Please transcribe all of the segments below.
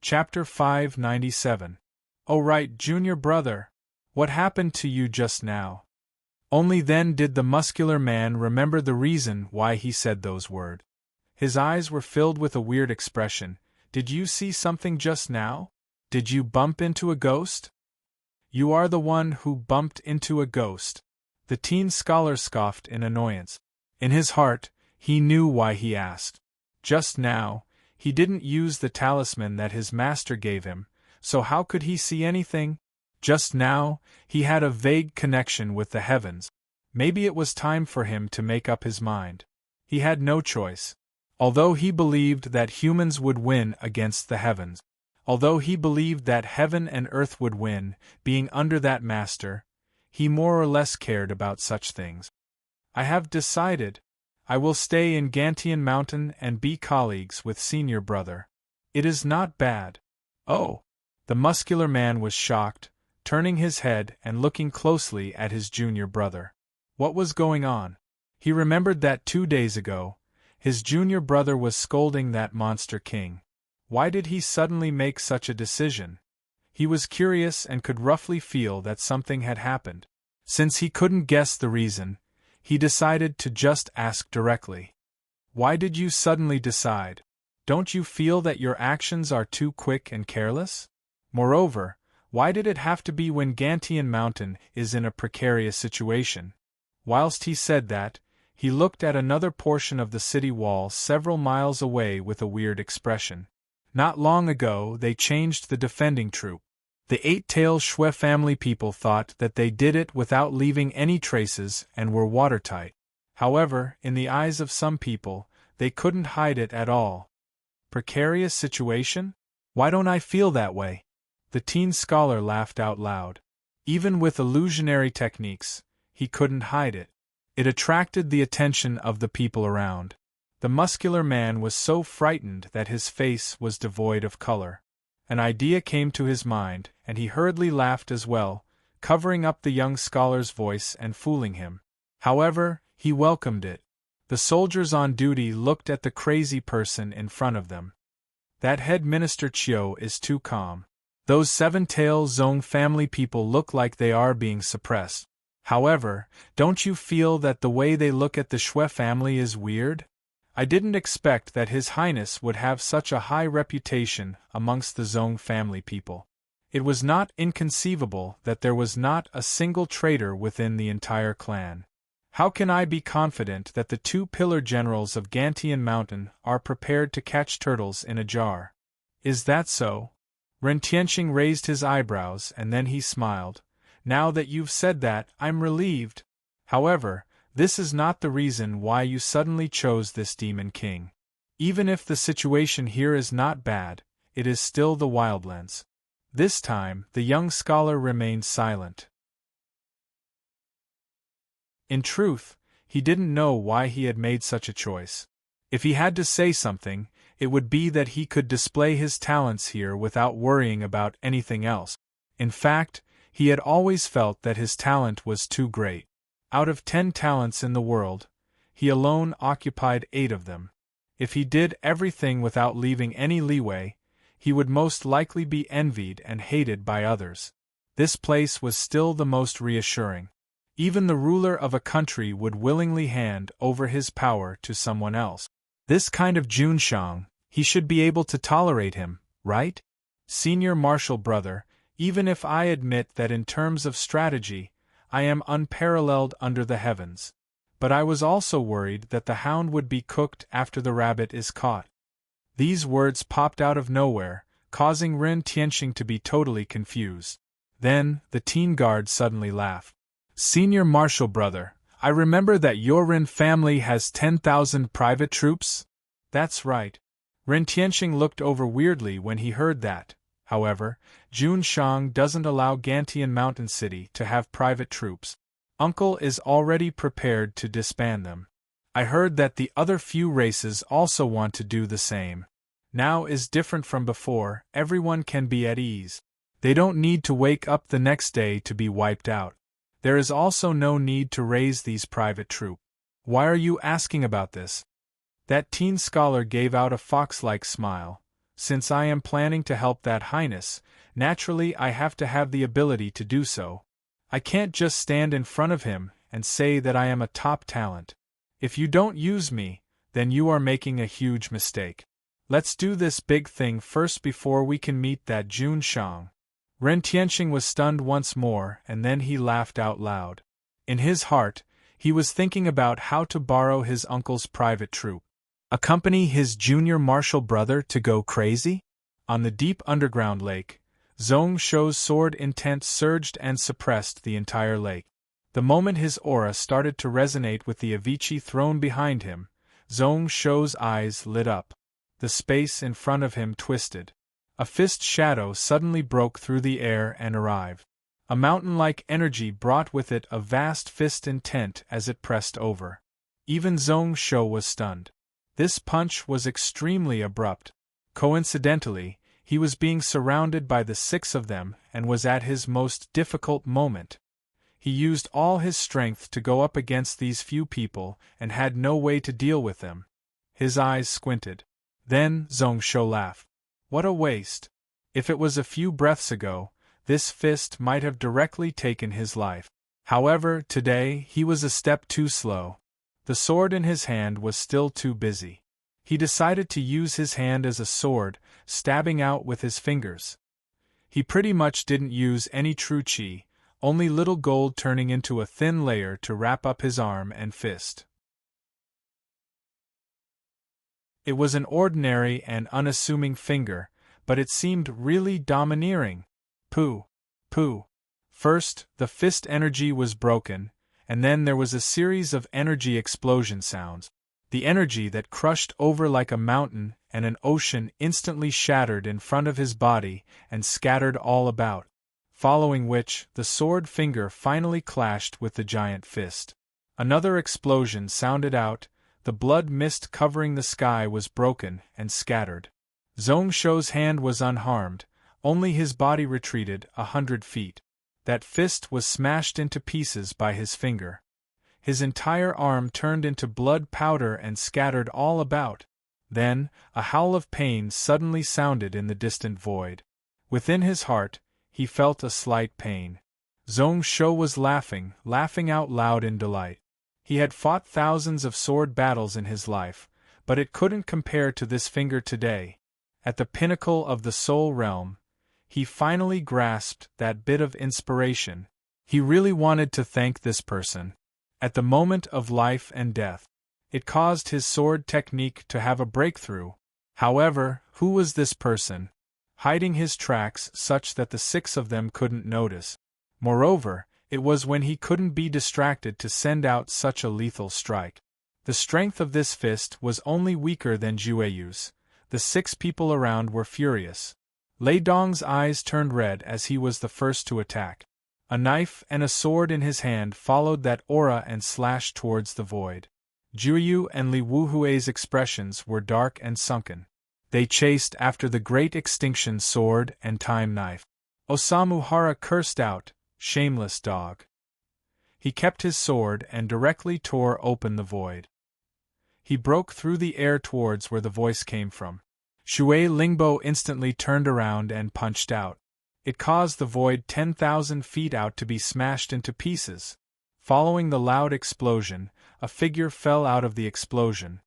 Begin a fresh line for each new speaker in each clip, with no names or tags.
Chapter 597. Oh right, junior brother. What happened to you just now? Only then did the muscular man remember the reason why he said those words. His eyes were filled with a weird expression. Did you see something just now? Did you bump into a ghost? You are the one who bumped into a ghost. The teen scholar scoffed in annoyance. In his heart, he knew why he asked. Just now, he didn't use the talisman that his master gave him, so how could he see anything? Just now, he had a vague connection with the heavens. Maybe it was time for him to make up his mind. He had no choice. Although he believed that humans would win against the heavens, although he believed that heaven and earth would win, being under that master, he more or less cared about such things. I have decided. I will stay in Gantian Mountain and be colleagues with senior brother. It is not bad. Oh! The muscular man was shocked, turning his head and looking closely at his junior brother. What was going on? He remembered that 2 days ago, his junior brother was scolding that monster king. Why did he suddenly make such a decision? He was curious and could roughly feel that something had happened. Since he couldn't guess the reason, he decided to just ask directly. Why did you suddenly decide? Don't you feel that your actions are too quick and careless? Moreover, why did it have to be when Gantian Mountain is in a precarious situation? Whilst he said that, he looked at another portion of the city wall several miles away with a weird expression. Not long ago they changed the defending troop. The eight-tailed Shui family people thought that they did it without leaving any traces and were watertight. However, in the eyes of some people, they couldn't hide it at all. Precarious situation? Why don't I feel that way? The teen scholar laughed out loud. Even with illusionary techniques, he couldn't hide it. It attracted the attention of the people around. The muscular man was so frightened that his face was devoid of color. An idea came to his mind, and he hurriedly laughed as well, covering up the young scholar's voice and fooling him. However, he welcomed it. The soldiers on duty looked at the crazy person in front of them. That head minister Chiu is too calm. Those seven-tailed Zong family people look like they are being suppressed. However, don't you feel that the way they look at the Shui family is weird? I didn't expect that His Highness would have such a high reputation amongst the Zong family people. It was not inconceivable that there was not a single traitor within the entire clan. How can I be confident that the 2 pillar generals of Gantian Mountain are prepared to catch turtles in a jar? Is that so? Ren Tianqing raised his eyebrows and then he smiled. Now that you've said that, I'm relieved. However, this is not the reason why you suddenly chose this Demon King. Even if the situation here is not bad, it is still the Wildlands. This time, the young scholar remained silent. In truth, he didn't know why he had made such a choice. If he had to say something, it would be that he could display his talents here without worrying about anything else. In fact, he had always felt that his talent was too great. Out of 10 talents in the world, he alone occupied 8 of them. If he did everything without leaving any leeway, he would most likely be envied and hated by others. This place was still the most reassuring. Even the ruler of a country would willingly hand over his power to someone else. This kind of Junshang, he should be able to tolerate him, right? Senior martial brother, even if I admit that in terms of strategy, I am unparalleled under the heavens. But I was also worried that the hound would be cooked after the rabbit is caught. These words popped out of nowhere, causing Ren Tianqing to be totally confused. Then, the teen guard suddenly laughed. Senior martial brother, I remember that your Ren family has 10,000 private troops? That's right. Ren Tianqing looked over weirdly when he heard that. However, Junshang doesn't allow Gantian Mountain City to have private troops. Uncle is already prepared to disband them. I heard that the other few races also want to do the same. Now is different from before, everyone can be at ease. They don't need to wake up the next day to be wiped out. There is also no need to raise these private troops. Why are you asking about this? That teen scholar gave out a fox-like smile. Since I am planning to help that highness, naturally I have to have the ability to do so. I can't just stand in front of him and say that I am a top talent. If you don't use me, then you are making a huge mistake. Let's do this big thing first before we can meet that Jun Shang. Ren Tianxing was stunned once more, and then he laughed out loud. In his heart, he was thinking about how to borrow his uncle's private troop. Accompany his junior martial brother to go crazy? On the deep underground lake, Zhong Shou's sword intent surged and suppressed the entire lake. The moment his aura started to resonate with the Avicii throne behind him, Zhong Shou's eyes lit up. The space in front of him twisted. A fist shadow suddenly broke through the air and arrived. A mountain-like energy brought with it a vast fist intent as it pressed over. Even Zhong Shou was stunned. This punch was extremely abrupt. Coincidentally, he was being surrounded by the 6 of them and was at his most difficult moment. He used all his strength to go up against these few people and had no way to deal with them. His eyes squinted. Then Zhong Shou laughed. What a waste! If it was a few breaths ago, this fist might have directly taken his life. However, today he was a step too slow. The sword in his hand was still too busy. He decided to use his hand as a sword, stabbing out with his fingers. He pretty much didn't use any true qi, only little gold turning into a thin layer to wrap up his arm and fist. It was an ordinary and unassuming finger, but it seemed really domineering. Pooh! Pooh! First, the fist energy was broken, and then there was a series of energy explosion sounds. The energy that crushed over like a mountain and an ocean instantly shattered in front of his body and scattered all about, following which the sword finger finally clashed with the giant fist. Another explosion sounded out, the blood mist covering the sky was broken and scattered. Zhong Shou's hand was unharmed, only his body retreated 100 feet. That fist was smashed into pieces by his finger. His entire arm turned into blood powder and scattered all about. Then, a howl of pain suddenly sounded in the distant void. Within his heart, he felt a slight pain. Zhong Shou was laughing out loud in delight. He had fought thousands of sword battles in his life, but it couldn't compare to this finger today. At the pinnacle of the soul realm, he finally grasped that bit of inspiration. He really wanted to thank this person. At the moment of life and death, it caused his sword technique to have a breakthrough. However, who was this person? Hiding his tracks such that the 6 of them couldn't notice. Moreover, it was when he couldn't be distracted to send out such a lethal strike. The strength of this fist was only weaker than Jueyu's. The 6 people around were furious. Lei Dong's eyes turned red as he was the first to attack. A knife and a sword in his hand followed that aura and slashed towards the void. Jueyu and Li Wuhui's expressions were dark and sunken. They chased after the great extinction sword and time knife. Osamu Hara cursed out, "Shameless dog." He kept his sword and directly tore open the void. He broke through the air towards where the voice came from. Shui Lingbo instantly turned around and punched out. It caused the void 10,000 feet out to be smashed into pieces. Following the loud explosion, a figure fell out of the explosion.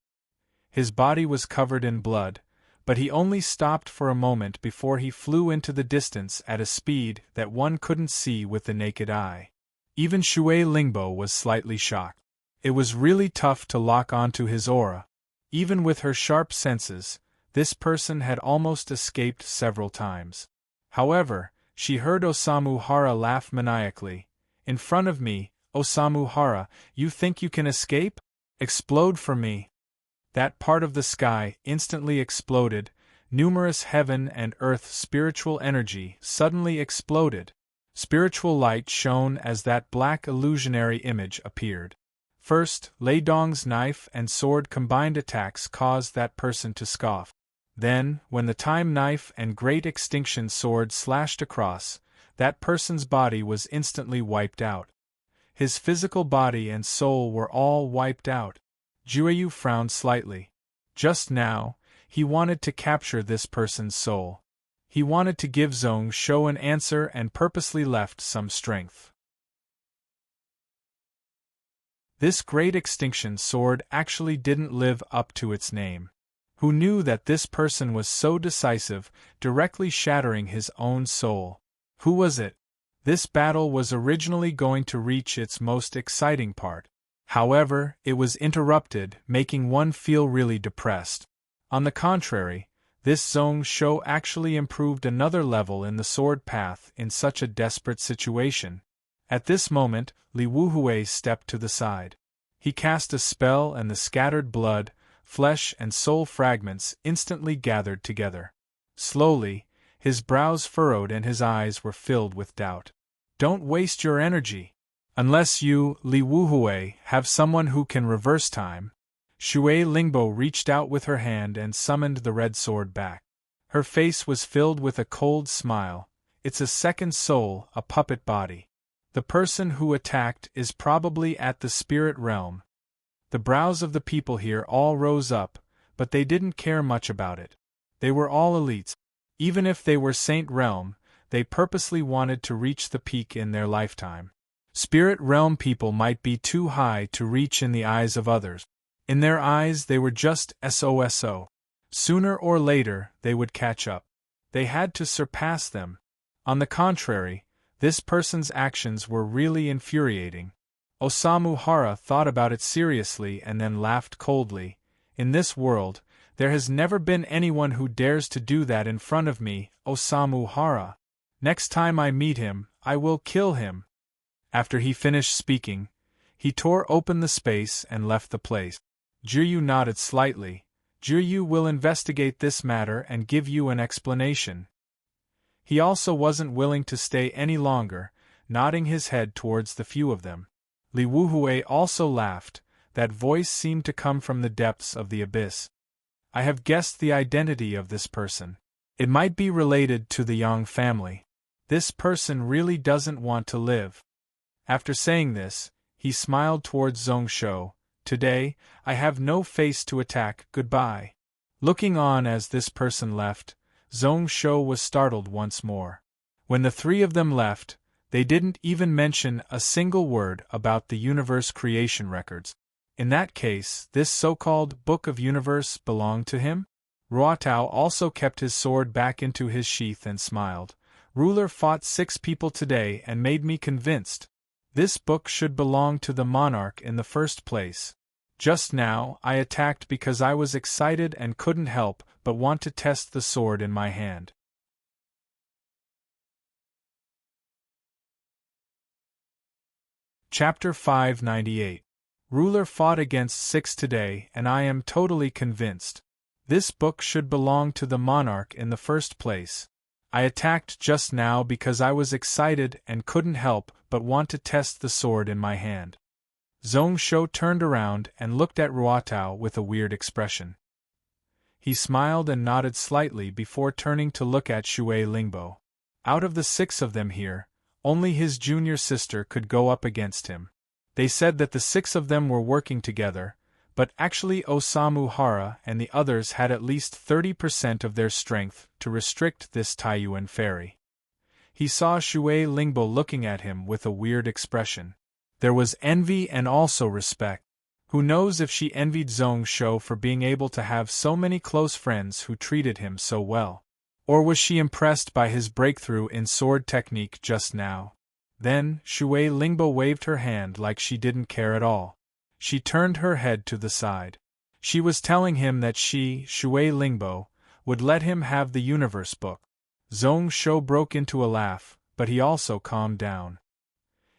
His body was covered in blood, but he only stopped for a moment before he flew into the distance at a speed that one couldn't see with the naked eye. Even Shui Lingbo was slightly shocked. It was really tough to lock onto his aura. Even with her sharp senses, this person had almost escaped several times. However, she heard Osamu Hara laugh maniacally. "In front of me, Osamu Hara, you think you can escape? Explode for me." That part of the sky instantly exploded. Numerous heaven and earth spiritual energy suddenly exploded. Spiritual light shone as that black illusionary image appeared. First, Lei Dong's knife and sword combined attacks caused that person to scoff. Then, when the time knife and great extinction sword slashed across, that person's body was instantly wiped out. His physical body and soul were all wiped out. Jueyu frowned slightly. Just now, He wanted to capture this person's soul. He wanted to give Zhong Shou an answer and purposely left some strength. This great extinction sword actually didn't live up to its name. Who knew that this person was so decisive, directly shattering his own soul? Who was it? This battle was originally going to reach its most exciting part. However, it was interrupted, making one feel really depressed. On the contrary, this Zhong Shou actually improved another level in the sword path in such a desperate situation. At this moment, Li Wuhui stepped to the side. He cast a spell and the scattered blood, flesh and soul fragments instantly gathered together. Slowly, his brows furrowed and his eyes were filled with doubt. Don't waste your energy. Unless you, Li Wuhui, have someone who can reverse time. Shui Lingbo reached out with her hand and summoned the red sword back. Her face was filled with a cold smile. It's a second soul, a puppet body. The person who attacked is probably at the spirit realm. The brows of the people here all rose up, but they didn't care much about it. They were all elites. Even if they were Saint Realm, they purposely wanted to reach the peak in their lifetime. Spirit Realm people might be too high to reach in the eyes of others. In their eyes they were just SOSO. Sooner or later they would catch up. They had to surpass them. On the contrary, this person's actions were really infuriating. Osamu Hara thought about it seriously and then laughed coldly. In this world, there has never been anyone who dares to do that in front of me, Osamu Hara. Next time I meet him, I will kill him. After he finished speaking, he tore open the space and left the place. Jiryu nodded slightly. Jiryu will investigate this matter and give you an explanation. He also wasn't willing to stay any longer, nodding his head towards the few of them. Li Wuhui also laughed. That voice seemed to come from the depths of the abyss. I have guessed the identity of this person. It might be related to the Yang family. This person really doesn't want to live. After saying this, he smiled towards Zhong Shou. Today, I have no face to attack, goodbye. Looking on as this person left, Zhong Shou was startled once more. When the three of them left, they didn't even mention a single word about the universe creation records. In that case, this so-called Book of Universe belonged to him? Ruotao also kept his sword back into his sheath and smiled. Ruler fought 6 people today and made me convinced. This book should belong to the monarch in the first place. Just now, I attacked because I was excited and couldn't help but want to test the sword in my hand. Chapter 598. Ruler fought against 6 today and I am totally convinced. This book should belong to the monarch in the first place. I attacked just now because I was excited and couldn't help but want to test the sword in my hand. Zhong Shou turned around and looked at Ruotao with a weird expression. He smiled and nodded slightly before turning to look at Shui Lingbo. Out of the 6 of them here, only his junior sister could go up against him. They said that the 6 of them were working together, but actually Osamu Hara and the others had at least 30% of their strength to restrict this Taiyuan fairy. He saw Shui Lingbo looking at him with a weird expression. There was envy and also respect. Who knows if she envied Zhong Shou for being able to have so many close friends who treated him so well? Or was she impressed by his breakthrough in sword technique just now? Then, Shui Lingbo waved her hand like she didn't care at all. She turned her head to the side. She was telling him that she, Shui Lingbo, would let him have the universe book. Zhong Shou broke into a laugh, but he also calmed down.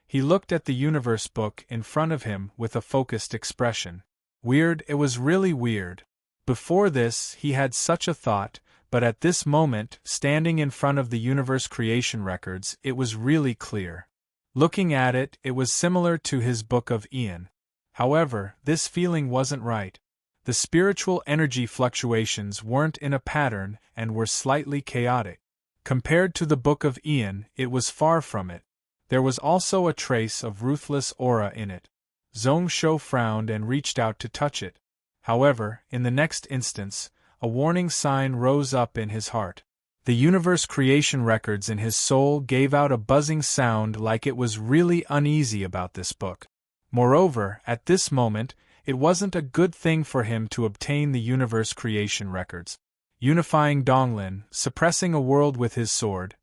He looked at the universe book in front of him with a focused expression. Weird, it was really weird. Before this, he had such a thought, but at this moment, standing in front of the universe creation records, it was really clear. Looking at it, it was similar to his Book of Ian. However, this feeling wasn't right. The spiritual energy fluctuations weren't in a pattern and were slightly chaotic. Compared to the Book of Ian, it was far from it. There was also a trace of ruthless aura in it. Zhong Shou frowned and reached out to touch it. However, in the next instance, a warning sign rose up in his heart. The universe creation records in his soul gave out a buzzing sound like it was really uneasy about this book. Moreover, at this moment, it wasn't a good thing for him to obtain the universe creation records. Unifying Donglin, suppressing a world with his sword,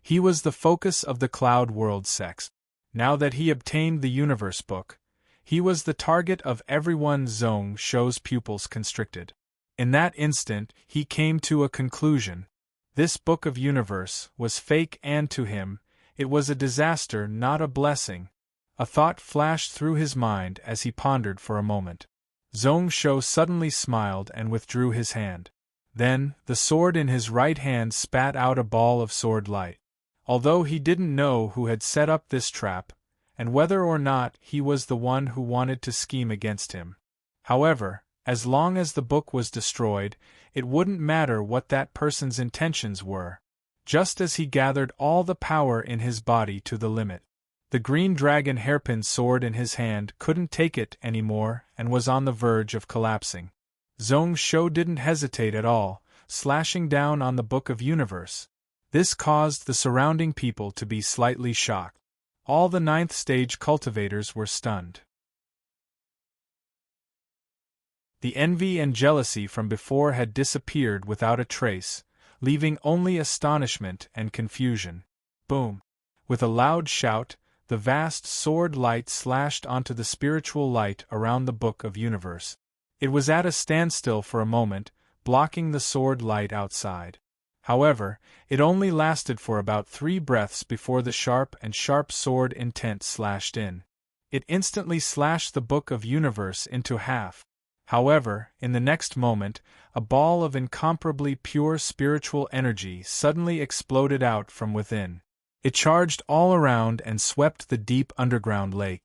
he was the focus of the Cloud World sects. Now that he obtained the universe book, he was the target of everyone Zhong Shou's pupils constricted. In that instant, he came to a conclusion. This book of universe was fake, and to him, it was a disaster, not a blessing. A thought flashed through his mind as he pondered for a moment. Zhong Shou suddenly smiled and withdrew his hand. Then, the sword in his right hand spat out a ball of sword light. Although he didn't know who had set up this trap, and whether or not he was the one who wanted to scheme against him. However, as long as the book was destroyed, it wouldn't matter what that person's intentions were. Just as he gathered all the power in his body to the limit, the green dragon hairpin sword in his hand couldn't take it anymore and was on the verge of collapsing. Zhong Shou didn't hesitate at all, slashing down on the Book of Universe. This caused the surrounding people to be slightly shocked. All the 9th stage cultivators were stunned. The envy and jealousy from before had disappeared without a trace, leaving only astonishment and confusion. Boom! With a loud shout, the vast sword light slashed onto the spiritual light around the Book of Universe. It was at a standstill for a moment, blocking the sword light outside. However, it only lasted for about 3 breaths before the sharp sword intent slashed in. It instantly slashed the Book of Universe into half. However, in the next moment, a ball of incomparably pure spiritual energy suddenly exploded out from within. It charged all around and swept the deep underground lake.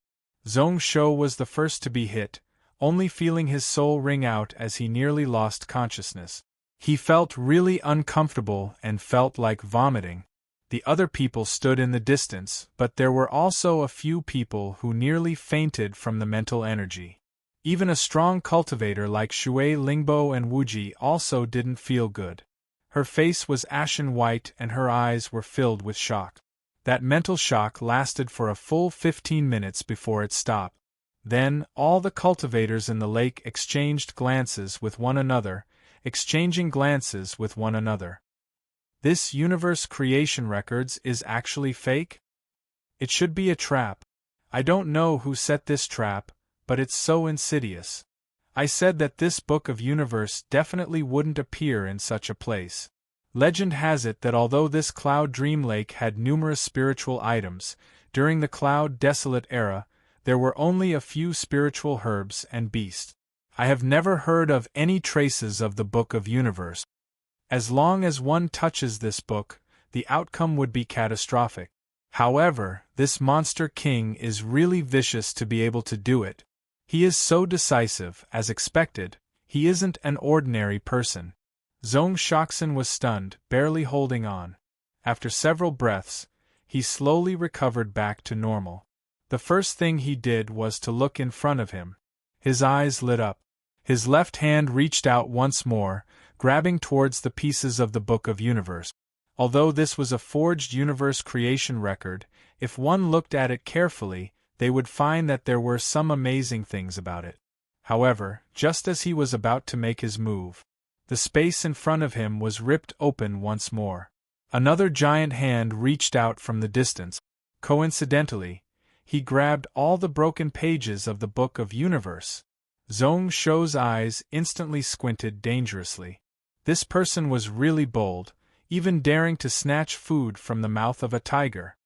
Zhong Shou was the first to be hit, only feeling his soul ring out as he nearly lost consciousness. He felt really uncomfortable and felt like vomiting. The other people stood in the distance, but there were also a few people who nearly fainted from the mental energy. Even a strong cultivator like Shui Lingbo and Wuji also didn't feel good. Her face was ashen white and her eyes were filled with shock. That mental shock lasted for a full 15 minutes before it stopped. Then, all the cultivators in the lake exchanged glances with one another, This universe creation records is actually fake? It should be a trap. I don't know who set this trap, but it's so insidious. I said that this Book of Universe definitely wouldn't appear in such a place. Legend has it that although this Cloud Dream Lake had numerous spiritual items, during the Cloud Desolate era, there were only a few spiritual herbs and beasts. I have never heard of any traces of the Book of Universe. As long as one touches this book, the outcome would be catastrophic. However, this Monster King is really vicious to be able to do it. He is so decisive, as expected. He isn't an ordinary person. Zhong Shoxin was stunned, barely holding on. After several breaths, he slowly recovered back to normal. The first thing he did was to look in front of him. His eyes lit up. His left hand reached out once more, grabbing towards the pieces of the Book of Universe. Although this was a forged universe creation record, if one looked at it carefully, they would find that there were some amazing things about it. However, just as he was about to make his move, the space in front of him was ripped open once more. Another giant hand reached out from the distance. Coincidentally, he grabbed all the broken pages of the Book of Universe. Zhong Shou's eyes instantly squinted dangerously. This person was really bold, even daring to snatch food from the mouth of a tiger.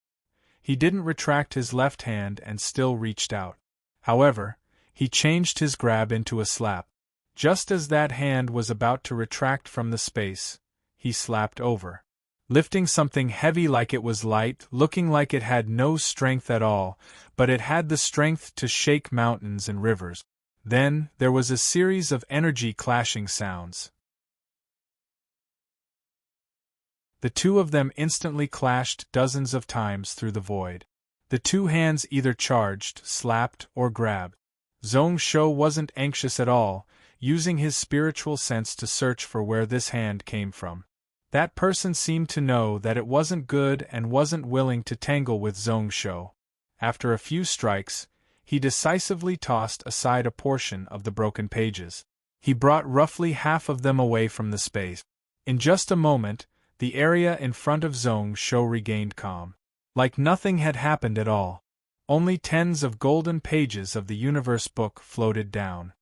He didn't retract his left hand and still reached out. However, he changed his grab into a slap. Just as that hand was about to retract from the space, he slapped over. Lifting something heavy like it was light, looking like it had no strength at all, but it had the strength to shake mountains and rivers. Then, there was a series of energy clashing sounds. The two of them instantly clashed dozens of times through the void. The two hands either charged, slapped, or grabbed. Zhong Shou wasn't anxious at all, using his spiritual sense to search for where this hand came from. That person seemed to know that it wasn't good and wasn't willing to tangle with Zhong-shou. After a few strikes, he decisively tossed aside a portion of the broken pages. He brought roughly half of them away from the space. In just a moment, the area in front of Zhong-shou regained calm. Like nothing had happened at all. Only tens of golden pages of the universe book floated down.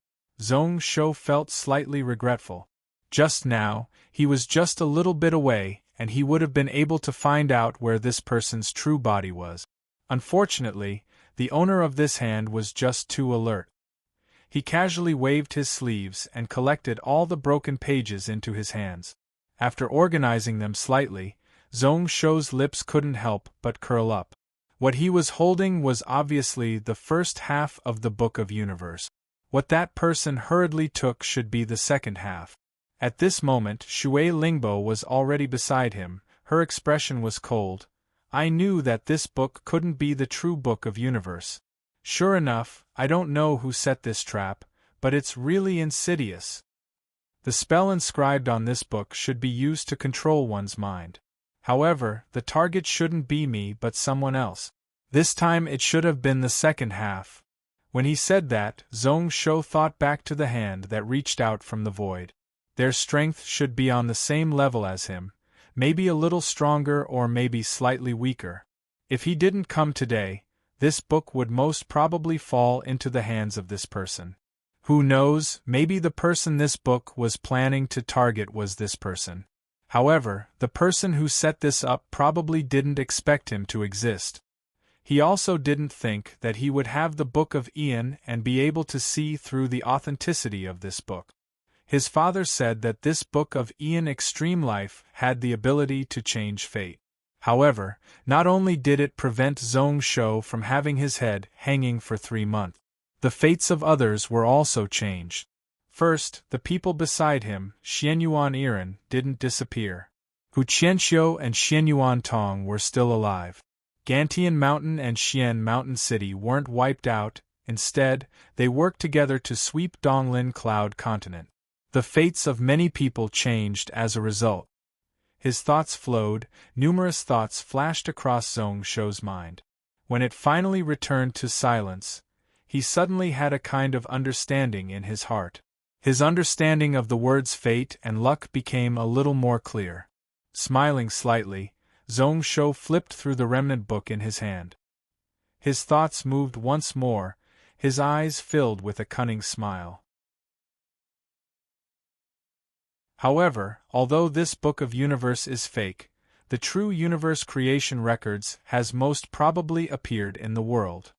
Zhong-shou felt slightly regretful. Just now, he was just a little bit away, and he would have been able to find out where this person's true body was. Unfortunately, the owner of this hand was just too alert. He casually waved his sleeves and collected all the broken pages into his hands. After organizing them slightly, Zhong-shou's lips couldn't help but curl up. What he was holding was obviously the first half of the Book of Universe. What that person hurriedly took should be the second half. At this moment, Shui Lingbo was already beside him. Her expression was cold. I knew that this book couldn't be the true Book of Universe. Sure enough, I don't know who set this trap, but it's really insidious. The spell inscribed on this book should be used to control one's mind. However, the target shouldn't be me but someone else. This time it should have been the second half. When he said that, Zhong-shou thought back to the hand that reached out from the void. Their strength should be on the same level as him, maybe a little stronger or maybe slightly weaker. If he didn't come today, this book would most probably fall into the hands of this person. Who knows, maybe the person this book was planning to target was this person. However, the person who set this up probably didn't expect him to exist. He also didn't think that he would have the Book of Ian and be able to see through the authenticity of this book. His father said that this Book of Ian Extreme Life had the ability to change fate. However, not only did it prevent Zhong-shou from having his head hanging for 3 months, the fates of others were also changed. First, the people beside him, Xianyuan Iran, didn't disappear. Hu Qianxiu and Xianyuan Tong were still alive. Gantian Mountain and Xian Mountain City weren't wiped out, instead, they worked together to sweep Donglin Cloud Continent. The fates of many people changed as a result. His thoughts flowed, numerous thoughts flashed across Zhong-shou's mind. When it finally returned to silence, he suddenly had a kind of understanding in his heart. His understanding of the words fate and luck became a little more clear. Smiling slightly, Zhong-shou flipped through the remnant book in his hand. His thoughts moved once more, his eyes filled with a cunning smile. However, although this Book of Universe is fake, the true universe creation records has most probably appeared in the world.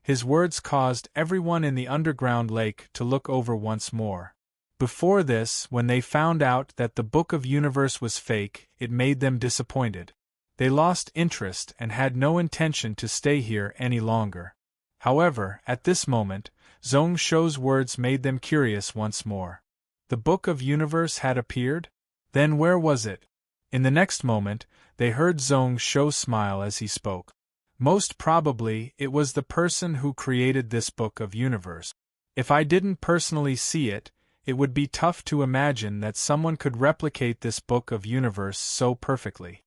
His words caused everyone in the underground lake to look over once more. Before this, when they found out that the Book of Universe was fake, it made them disappointed. They lost interest and had no intention to stay here any longer. However, at this moment, Zhong-shou's words made them curious once more. The Book of Universe had appeared? Then where was it? In the next moment, they heard Zhong-shou smile as he spoke. Most probably, it was the person who created this Book of Universe. If I didn't personally see it, it would be tough to imagine that someone could replicate this Book of Universe so perfectly.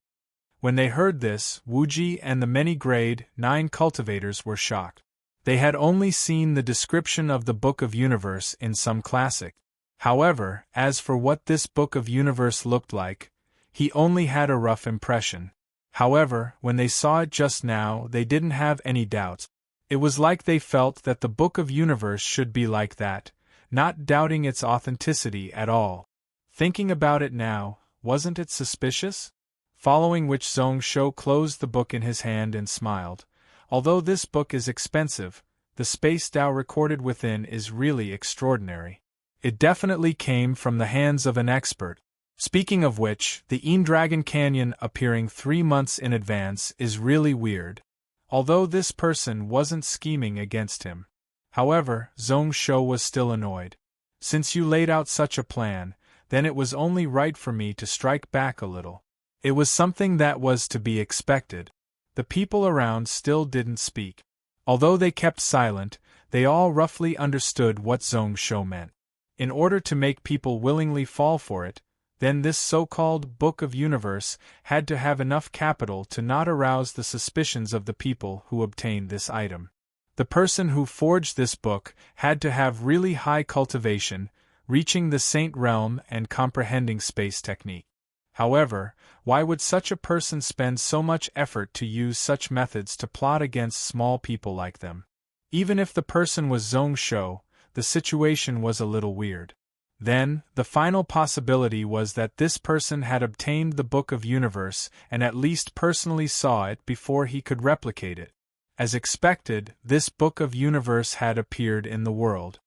When they heard this, Wuji and the many grade 9 cultivators were shocked. They had only seen the description of the Book of Universe in some classic. However, as for what this Book of Universe looked like, he only had a rough impression. However, when they saw it just now, they didn't have any doubts. It was like they felt that the Book of Universe should be like that, not doubting its authenticity at all. Thinking about it now, wasn't it suspicious? Following which Zhong-shou closed the book in his hand and smiled. Although this book is expensive, the space Tao recorded within is really extraordinary. It definitely came from the hands of an expert. Speaking of which, the Dragon Canyon appearing 3 months in advance is really weird. Although this person wasn't scheming against him. However, Zhong-shou was still annoyed. Since you laid out such a plan, then it was only right for me to strike back a little. It was something that was to be expected. The people around still didn't speak. Although they kept silent, they all roughly understood what Zhong-shou meant. In order to make people willingly fall for it, then this so-called Book of Universe had to have enough capital to not arouse the suspicions of the people who obtained this item. The person who forged this book had to have really high cultivation, reaching the saint realm and comprehending space technique. However, why would such a person spend so much effort to use such methods to plot against small people like them? Even if the person was Zhong Shou, the situation was a little weird. Then, the final possibility was that this person had obtained the Book of Universe and at least personally saw it before he could replicate it. As expected, this Book of Universe had appeared in the world.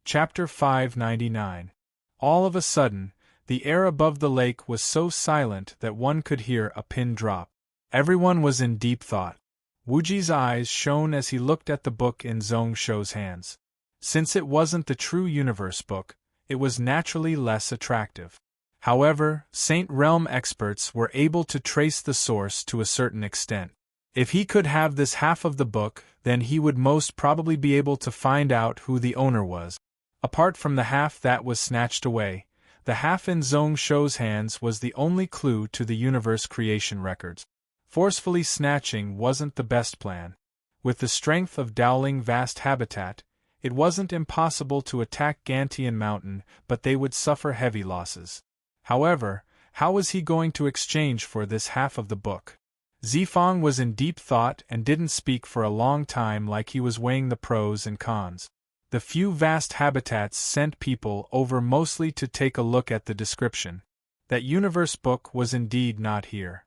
Chapter 599. All of a sudden, the air above the lake was so silent that one could hear a pin drop. Everyone was in deep thought. Wuji's eyes shone as he looked at the book in Zhong Shou's hands. Since it wasn't the true universe book, it was naturally less attractive. However, Saint Realm experts were able to trace the source to a certain extent. If he could have this half of the book, then he would most probably be able to find out who the owner was. Apart from the half that was snatched away, the half in Zhong Shou's hands was the only clue to the universe creation records. Forcefully snatching wasn't the best plan. With the strength of Dowling Vast Habitat, it wasn't impossible to attack Gantian Mountain, but they would suffer heavy losses. However, how was he going to exchange for this half of the book? Zifang was in deep thought and didn't speak for a long time, like he was weighing the pros and cons. The few vast habitats sent people over mostly to take a look at the description. That universe book was indeed not here.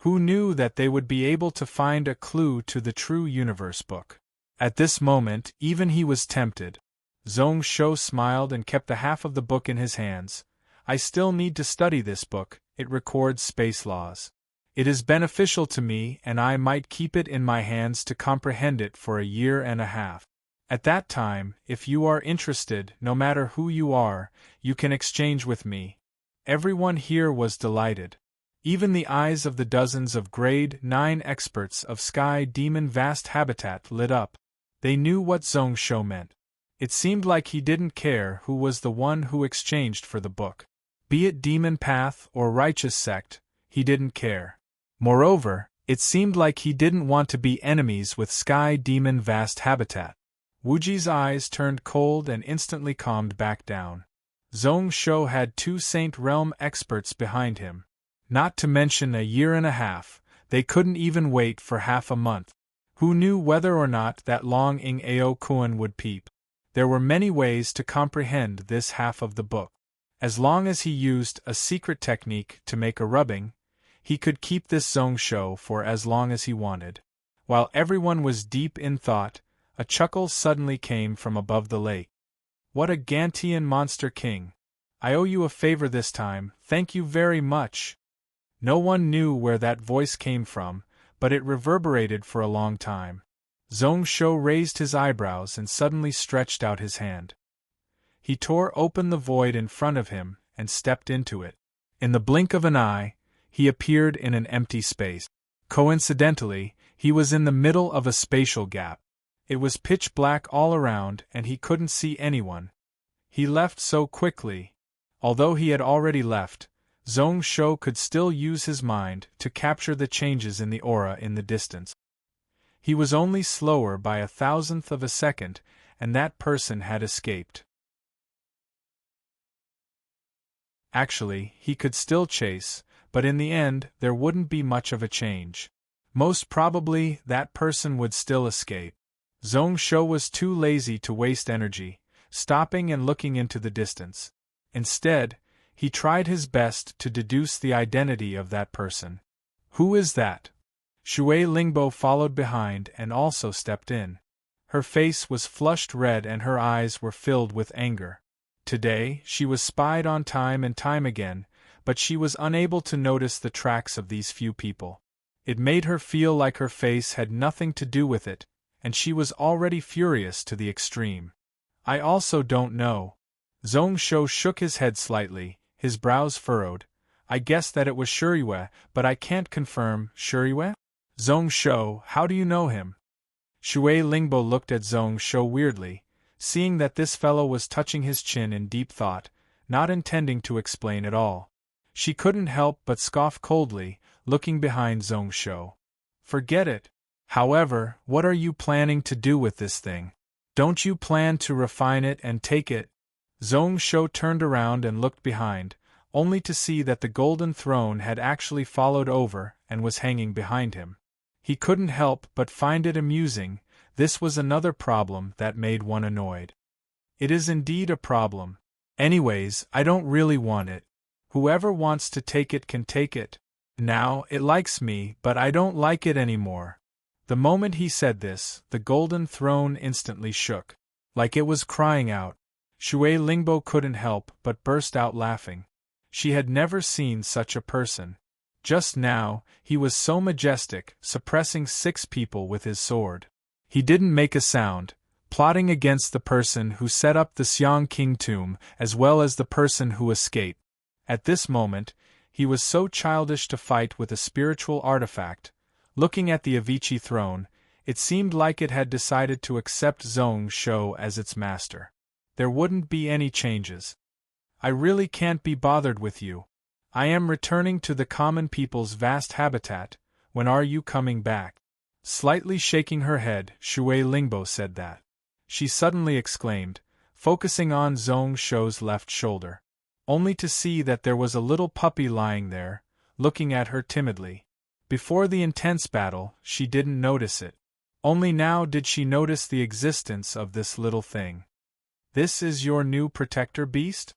Who knew that they would be able to find a clue to the true universe book? At this moment, even he was tempted. Zhong Shou smiled and kept the half of the book in his hands. I still need to study this book. It records space laws. It is beneficial to me, and I might keep it in my hands to comprehend it for a year and a half. At that time, if you are interested, no matter who you are, you can exchange with me. Everyone here was delighted. Even the eyes of the dozens of Grade 9 experts of Sky Demon Vast Habitat lit up. They knew what Zhong Shou meant. It seemed like he didn't care who was the one who exchanged for the book. Be it Demon Path or Righteous Sect, he didn't care. Moreover, it seemed like he didn't want to be enemies with Sky Demon Vast Habitat. Wuji's eyes turned cold and instantly calmed back down. Zhong Shou had 2 Saint Realm experts behind him. Not to mention a year and a half, they couldn't even wait for half a month. Who knew whether or not that Long Ing Ao Kuan would peep? There were many ways to comprehend this half of the book. As long as he used a secret technique to make a rubbing, he could keep this Zhong Shou for as long as he wanted. While everyone was deep in thought, a chuckle suddenly came from above the lake. What a Gantian monster king! I owe you a favor this time, thank you very much. No one knew where that voice came from, but it reverberated for a long time. Zhong Shou raised his eyebrows and suddenly stretched out his hand. He tore open the void in front of him and stepped into it. In the blink of an eye, he appeared in an empty space. Coincidentally, he was in the middle of a spatial gap. It was pitch black all around and he couldn't see anyone. He left so quickly. Although he had already left, Zhong Shou could still use his mind to capture the changes in the aura in the distance. He was only slower by 1,000th of a second, and that person had escaped. Actually, he could still chase, but in the end, there wouldn't be much of a change. Most probably, that person would still escape. Zhong Shou was too lazy to waste energy, stopping and looking into the distance. Instead, he tried his best to deduce the identity of that person. Who is that? Shui Lingbo followed behind and also stepped in. Her face was flushed red and her eyes were filled with anger. Today, she was spied on time and time again, but she was unable to notice the tracks of these few people. It made her feel like her face had nothing to do with it, and she was already furious to the extreme. I also don't know. Zhong Shou shook his head slightly, his brows furrowed. I guess that it was Shuriyue, but I can't confirm. Shuriyue? Zhong Shou, how do you know him? Shui Lingbo looked at Zhong Shou weirdly, seeing that this fellow was touching his chin in deep thought, not intending to explain at all. She couldn't help but scoff coldly, looking behind Zhong Shou. Forget it. However, what are you planning to do with this thing? Don't you plan to refine it and take it? Zhong Shou turned around and looked behind, only to see that the golden throne had actually followed over and was hanging behind him. He couldn't help but find it amusing. This was another problem that made one annoyed. It is indeed a problem. Anyways, I don't really want it. Whoever wants to take it can take it. Now, it likes me, but I don't like it anymore. The moment he said this, the golden throne instantly shook, like it was crying out. Shui Lingbo couldn't help but burst out laughing. She had never seen such a person. Just now, he was so majestic, suppressing 6 people with his sword. He didn't make a sound, plotting against the person who set up the Xiang King tomb as well as the person who escaped. At this moment, he was so childish to fight with a spiritual artifact. Looking at the Avicii throne, it seemed like it had decided to accept Zhong Shou as its master. There wouldn't be any changes. I really can't be bothered with you. I am returning to the common people's vast habitat. When are you coming back? Slightly shaking her head, Shui Lingbo said that. She suddenly exclaimed, focusing on Zhong Shou's left shoulder, only to see that there was a little puppy lying there, looking at her timidly. Before the intense battle, she didn't notice it. Only now did she notice the existence of this little thing. This is your new protector beast?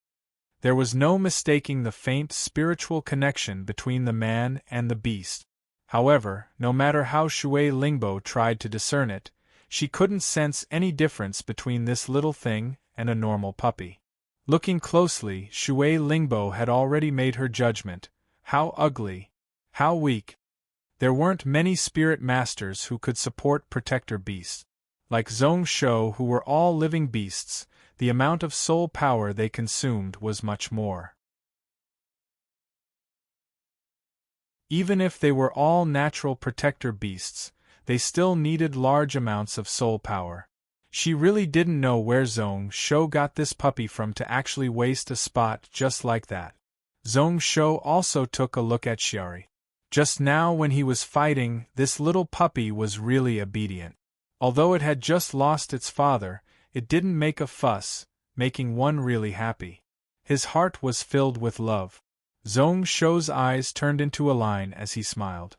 There was no mistaking the faint spiritual connection between the man and the beast. However, no matter how Shui Lingbo tried to discern it, she couldn't sense any difference between this little thing and a normal puppy. Looking closely, Shui Lingbo had already made her judgment. How ugly. How weak. There weren't many spirit masters who could support protector beasts. Like Zhong Shou, who were all living beasts, the amount of soul power they consumed was much more. Even if they were all natural protector beasts, they still needed large amounts of soul power. She really didn't know where Zhong Shou got this puppy from to actually waste a spot just like that. Zhong Shou also took a look at Xiari. Just now when he was fighting, this little puppy was really obedient. Although it had just lost its father, it didn't make a fuss, making one really happy. His heart was filled with love. Zhong Shou's eyes turned into a line as he smiled.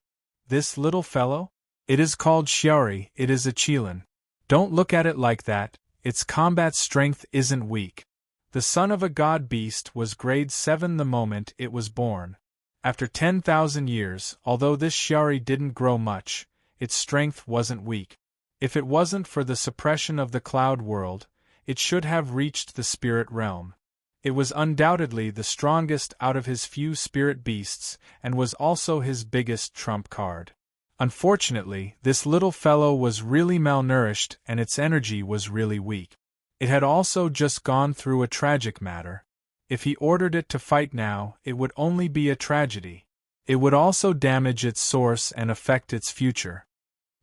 This little fellow? It is called Xiari, it is a Qilin. Don't look at it like that, its combat strength isn't weak. The son of a god beast was grade 7 the moment it was born. After 10,000 years, although this Xiari didn't grow much, its strength wasn't weak. If it wasn't for the suppression of the cloud world, it should have reached the spirit realm. It was undoubtedly the strongest out of his few spirit beasts, and was also his biggest trump card. Unfortunately, this little fellow was really malnourished and its energy was really weak. It had also just gone through a tragic matter. If he ordered it to fight now, it would only be a tragedy. It would also damage its source and affect its future.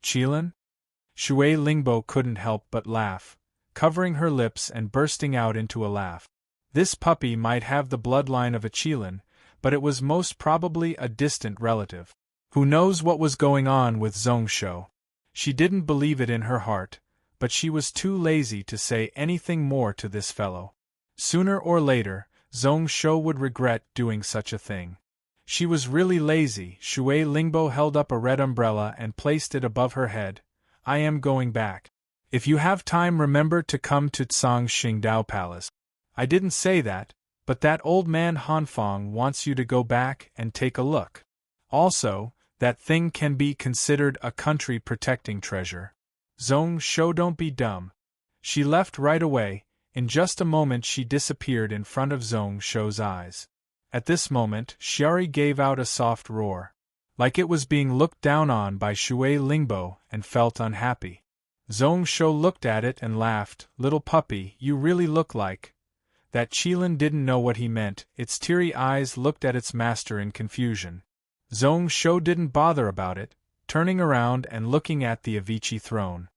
Qilin? Shui Lingbo couldn't help but laugh, covering her lips and bursting out into a laugh. This puppy might have the bloodline of a Qilin, but it was most probably a distant relative. Who knows what was going on with Zhong Shou? She didn't believe it in her heart, but she was too lazy to say anything more to this fellow. Sooner or later, Zhong Shou would regret doing such a thing. She was really lazy. Shui Lingbo held up a red umbrella and placed it above her head. I am going back. If you have time, remember to come to Tsang Xingdao Palace. I didn't say that, but that old man Hanfang wants you to go back and take a look. Also, that thing can be considered a country protecting treasure. Zhong Shou, don't be dumb. She left right away. In just a moment she disappeared in front of Zhong Shou's eyes. At this moment, Xiari gave out a soft roar, like it was being looked down on by Shui Lingbo, and felt unhappy. Zhong Shou looked at it and laughed. Little puppy, you really look like... That Qilin didn't know what he meant. Its teary eyes looked at its master in confusion. Zhong Shou didn't bother about it, turning around and looking at the Avicii throne.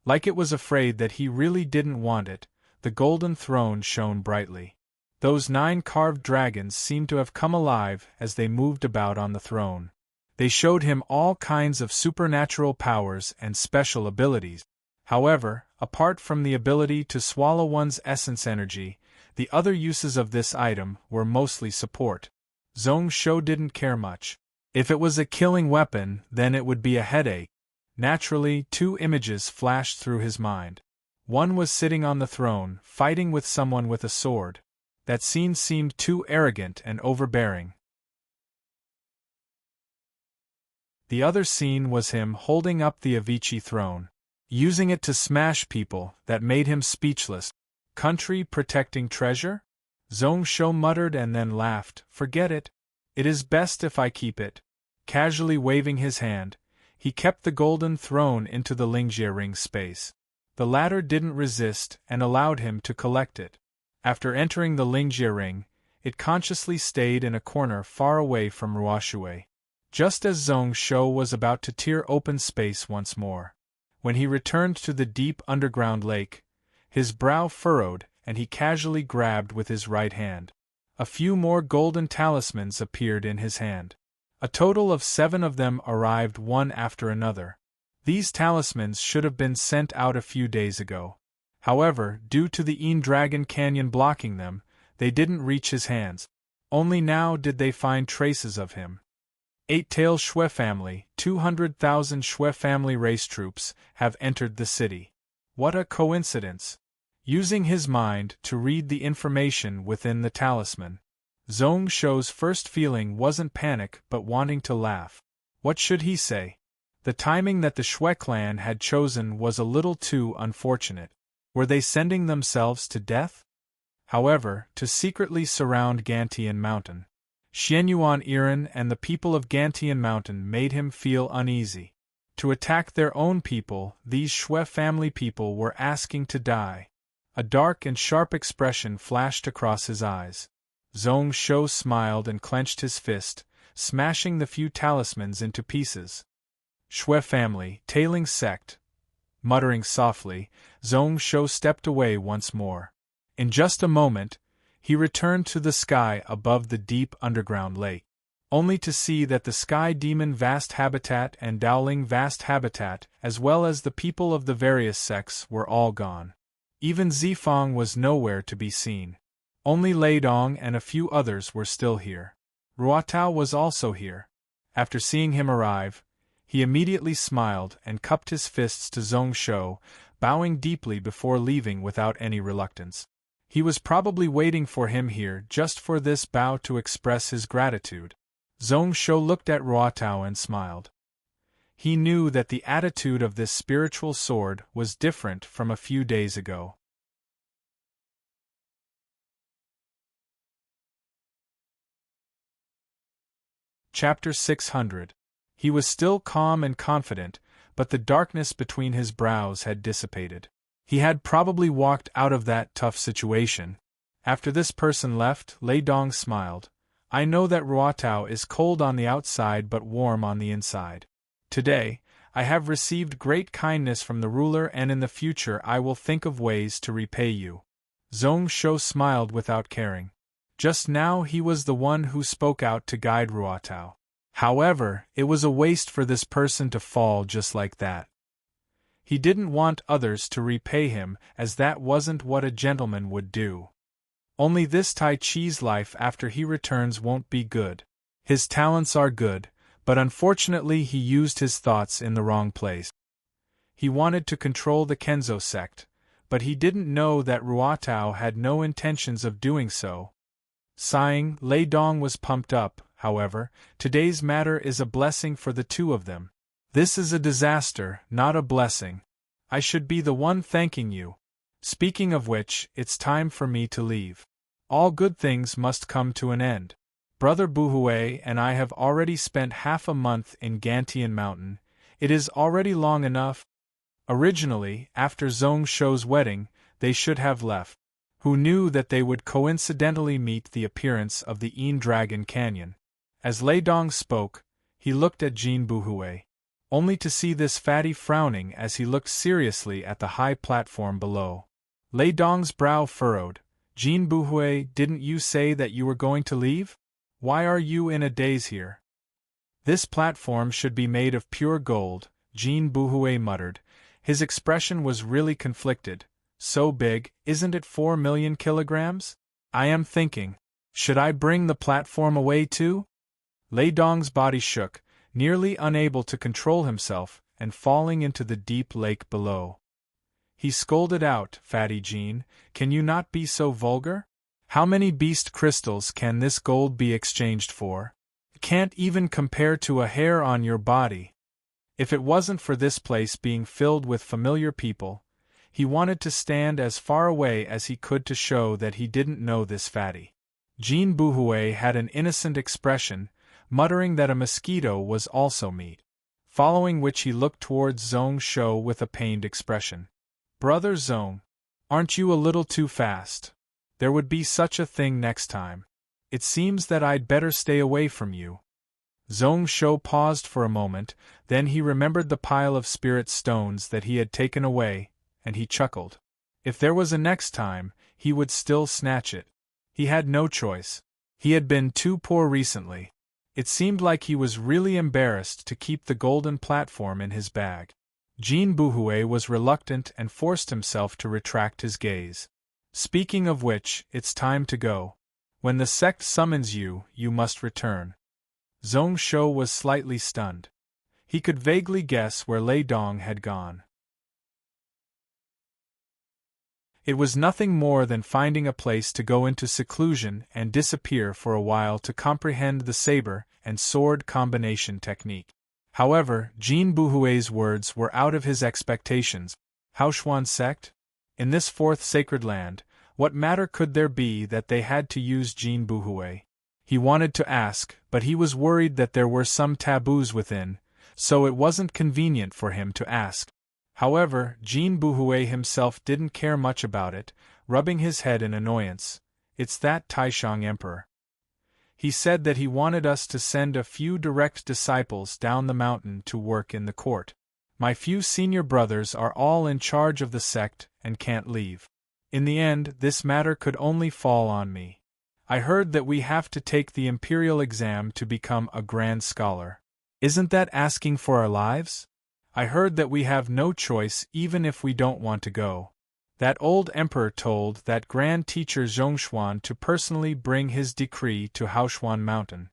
Like it was afraid that he really didn't want it, the golden throne shone brightly. Those 9 carved dragons seemed to have come alive as they moved about on the throne. They showed him all kinds of supernatural powers and special abilities. However, apart from the ability to swallow one's essence energy, the other uses of this item were mostly support. Zhong Shou didn't care much. If it was a killing weapon, then it would be a headache. Naturally, 2 images flashed through his mind. One was sitting on the throne, fighting with someone with a sword. That scene seemed too arrogant and overbearing. The other scene was him holding up the Avicii throne, using it to smash people. That made him speechless. Country protecting treasure? Zhong Shou muttered and then laughed. Forget it. It is best if I keep it. Casually waving his hand, he kept the golden throne into the Lingjie ring space. The latter didn't resist and allowed him to collect it. After entering the Lingjie ring, it consciously stayed in a corner far away from Ruoshui. Just as Zhong Shou was about to tear open space once more, when he returned to the deep underground lake, his brow furrowed and he casually grabbed with his right hand. A few more golden talismans appeared in his hand. A total of 7 of them arrived one after another. These talismans should have been sent out a few days ago. However, due to the Een Dragon Canyon blocking them, they didn't reach his hands. Only now did they find traces of him. 8-tail Shui family, 200,000 Shui family race troops, have entered the city. What a coincidence! Using his mind to read the information within the talisman, Zhong Shou's first feeling wasn't panic but wanting to laugh. What should he say? The timing that the Shui clan had chosen was a little too unfortunate. Were they sending themselves to death? However, to secretly surround Gantian Mountain, Xianyuan Iran and the people of Gantian Mountain made him feel uneasy. To attack their own people, these Shui family people were asking to die. A dark and sharp expression flashed across his eyes. Zhong Shou smiled and clenched his fist, smashing the few talismans into pieces. Shui family, tailing sect. Muttering softly, Zhong Shou stepped away once more. In just a moment, he returned to the sky above the deep underground lake, only to see that the Sky Demon Vast Habitat and Dowling Vast Habitat, as well as the people of the various sects, were all gone. Even Zifang was nowhere to be seen. Only Lei Dong and a few others were still here. Ruotao was also here. After seeing him arrive, he immediately smiled and cupped his fists to Zhong Shou, bowing deeply before leaving without any reluctance. He was probably waiting for him here just for this bow to express his gratitude. Zhong Shou looked at Ruotao and smiled. He knew that the attitude of this spiritual sword was different from a few days ago. Chapter 600. He was still calm and confident, but the darkness between his brows had dissipated. He had probably walked out of that tough situation. After this person left, Lei Dong smiled. I know that Ruotao is cold on the outside but warm on the inside. Today, I have received great kindness from the ruler and in the future I will think of ways to repay you. Zhong Shou smiled without caring. Just now he was the one who spoke out to guide Ruotao. However, it was a waste for this person to fall just like that. He didn't want others to repay him, as that wasn't what a gentleman would do. Only this Tai Chi's life after he returns won't be good. His talents are good, but unfortunately he used his thoughts in the wrong place. He wanted to control the Kenzo sect, but he didn't know that Ruotao had no intentions of doing so. Sighing, Lei Dong was pumped up. However, today's matter is a blessing for the two of them. This is a disaster, not a blessing. I should be the one thanking you. Speaking of which, it's time for me to leave. All good things must come to an end. Brother Buhui and I have already spent half a month in Gantian Mountain. It is already long enough. Originally, after Zhong Shou's wedding, they should have left. Who knew that they would coincidentally meet the appearance of the Een Dragon Canyon? As Lei Dong spoke, he looked at Jean Buhui. only to see this fatty frowning as he looked seriously at the high platform below. Lei Dong's brow furrowed. Jin Buhui, didn't you say that you were going to leave? Why are you in a daze here? This platform should be made of pure gold, Jin Buhui muttered. His expression was really conflicted. So big, isn't it 4 million kilograms? I am thinking, should I bring the platform away too? Lei Dong's body shook, nearly unable to control himself, and falling into the deep lake below. He scolded out, Fatty Jean, can you not be so vulgar? How many beast crystals can this gold be exchanged for? It can't even compare to a hair on your body. If it wasn't for this place being filled with familiar people, he wanted to stand as far away as he could to show that he didn't know this fatty. Jin Buhui had an innocent expression, muttering that a mosquito was also meat. Following which he looked towards Zhong Shou with a pained expression. Brother Zhong, aren't you a little too fast? There would be such a thing next time. It seems that I'd better stay away from you. Zhong Shou paused for a moment, then he remembered the pile of spirit stones that he had taken away, and he chuckled. If there was a next time, he would still snatch it. He had no choice. He had been too poor recently. It seemed like he was really embarrassed to keep the golden platform in his bag. Jin Buhui was reluctant and forced himself to retract his gaze. Speaking of which, it's time to go. When the sect summons you, you must return. Zhong Shou was slightly stunned. He could vaguely guess where Lei Dong had gone. It was nothing more than finding a place to go into seclusion and disappear for a while to comprehend the saber and sword combination technique. However, Jin Buhui's words were out of his expectations. Haoshuan sect? In this fourth sacred land, what matter could there be that they had to use Jin Buhui? He wanted to ask, but he was worried that there were some taboos within, so it wasn't convenient for him to ask. However, Jin Buhui himself didn't care much about it, rubbing his head in annoyance. It's that Taishang Emperor. He said that he wanted us to send a few direct disciples down the mountain to work in the court. My few senior brothers are all in charge of the sect and can't leave. In the end, this matter could only fall on me. I heard that we have to take the imperial exam to become a grand scholar. Isn't that asking for our lives? I heard that we have no choice even if we don't want to go. That old emperor told that grand teacher Zhongshuan to personally bring his decree to Haoshuan Mountain.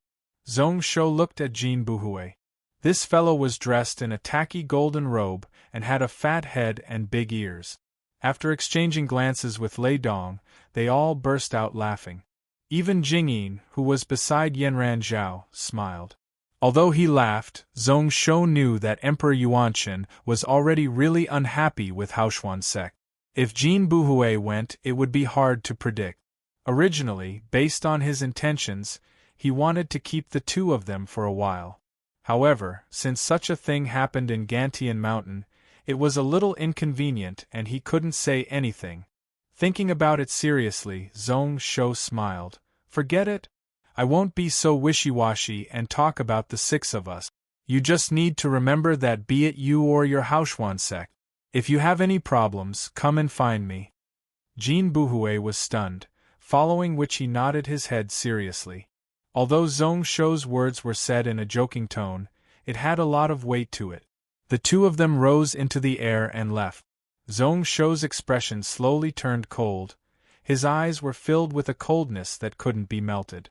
Zhong Shou looked at Jin Buhui. This fellow was dressed in a tacky golden robe and had a fat head and big ears. After exchanging glances with Lei Dong, they all burst out laughing. Even Jingyin, who was beside Yanran Zhao, smiled. Although he laughed, Zhong Shou knew that Emperor Yuanqin was already really unhappy with Haoshuan sect. If Jin Buhui went, it would be hard to predict. Originally, based on his intentions, he wanted to keep the two of them for a while. However, since such a thing happened in Gantian Mountain, it was a little inconvenient and he couldn't say anything. Thinking about it seriously, Zhong Shou smiled. Forget it. I won't be so wishy-washy and talk about the 6 of us. You just need to remember that be it you or your Haoshuan sect. If you have any problems, come and find me. Jin Buhui was stunned, following which he nodded his head seriously. Although Zhong Shou's words were said in a joking tone, it had a lot of weight to it. The two of them rose into the air and left. Zhong Shou's expression slowly turned cold. His eyes were filled with a coldness that couldn't be melted.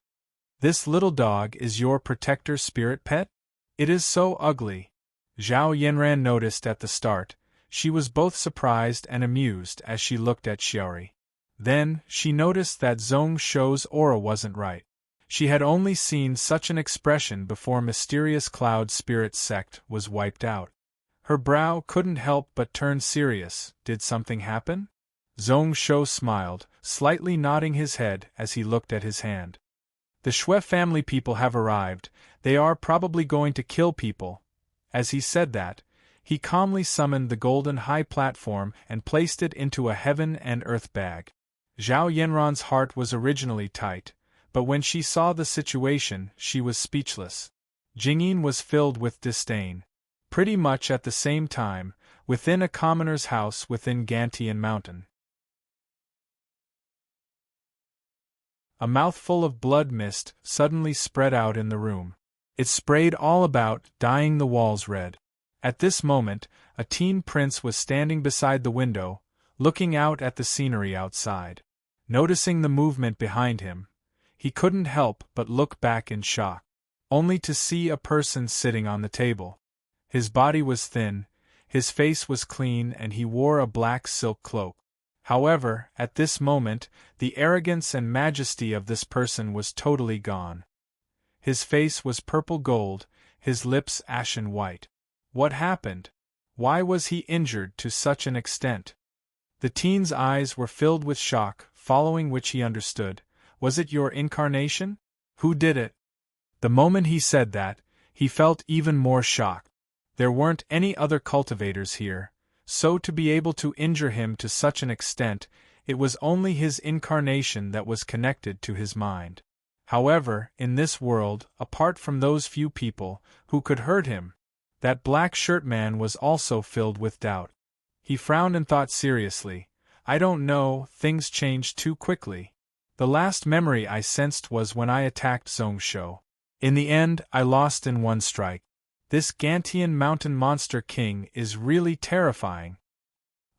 This little dog is your protector spirit pet? It is so ugly. Zhao Yanran noticed at the start. She was both surprised and amused as she looked at Xiaori. Then, she noticed that Zhong Shou's aura wasn't right. She had only seen such an expression before Mysterious Cloud Spirit Sect was wiped out. Her brow couldn't help but turn serious. Did something happen? Zhong Shou smiled, slightly nodding his head as he looked at his hand. The Shui family people have arrived. They are probably going to kill people. As he said that, he calmly summoned the golden high platform and placed it into a heaven and earth bag. Zhao Yanran's heart was originally tight, but when she saw the situation, she was speechless. Jingyin was filled with disdain. pretty much at the same time, within a commoner's house within Gantian Mountain. A mouthful of blood mist suddenly spread out in the room. It sprayed all about, dyeing the walls red. At this moment, a teen prince was standing beside the window, looking out at the scenery outside. Noticing the movement behind him, he couldn't help but look back in shock, only to see a person sitting on the table. His body was thin, his face was clean, and he wore a black silk cloak. However, at this moment, the arrogance and majesty of this person was totally gone. His face was purple gold, his lips ashen white. What happened? Why was he injured to such an extent? The teen's eyes were filled with shock, following which he understood. Was it your incarnation? Who did it? The moment he said that, he felt even more shocked. There weren't any other cultivators here, so to be able to injure him to such an extent, it was only his incarnation that was connected to his mind. However, in this world, apart from those few people who could hurt him, that black shirt man was also filled with doubt. He frowned and thought seriously, I don't know, things changed too quickly. The last memory I sensed was when I attacked Zhongsho. In the end, I lost in one strike. This Gantian Mountain Monster King is really terrifying.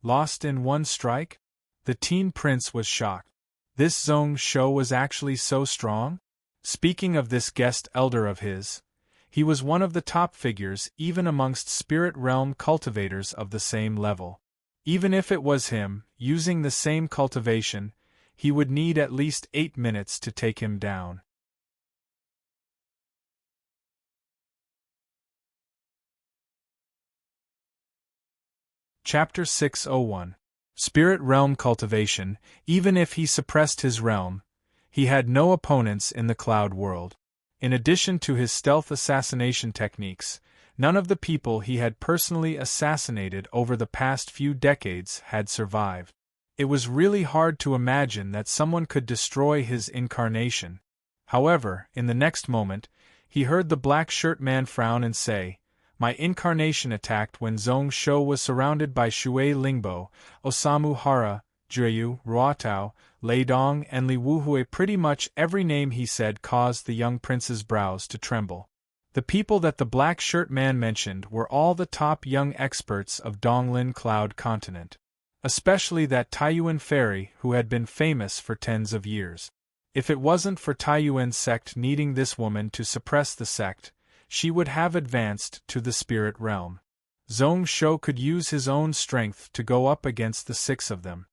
Lost in one strike? The teen prince was shocked. This Zhongsho was actually so strong? Speaking of this guest elder of his, he was one of the top figures even amongst spirit realm cultivators of the same level. Even if it was him, using the same cultivation, he would need at least 8 minutes to take him down. Chapter 601. Spirit Realm Cultivation. Even if he suppressed his realm, he had no opponents in the cloud world. In addition to his stealth assassination techniques, none of the people he had personally assassinated over the past few decades had survived. It was really hard to imagine that someone could destroy his incarnation. However, in the next moment, he heard the black shirt man frown and say, My incarnation attacked when Zhongsho was surrounded by Shui Lingbo, Osamu Hara, Jueyu, Ruotao, Lei Dong, and Li Wuhui. Pretty much every name he said caused the young prince's brows to tremble. The people that the black shirt man mentioned were all the top young experts of Donglin Cloud Continent. Especially that Taiyuan fairy who had been famous for tens of years. If it wasn't for Taiyuan's sect needing this woman to suppress the sect, she would have advanced to the spirit realm. Zhongsho could use his own strength to go up against the 6 of them.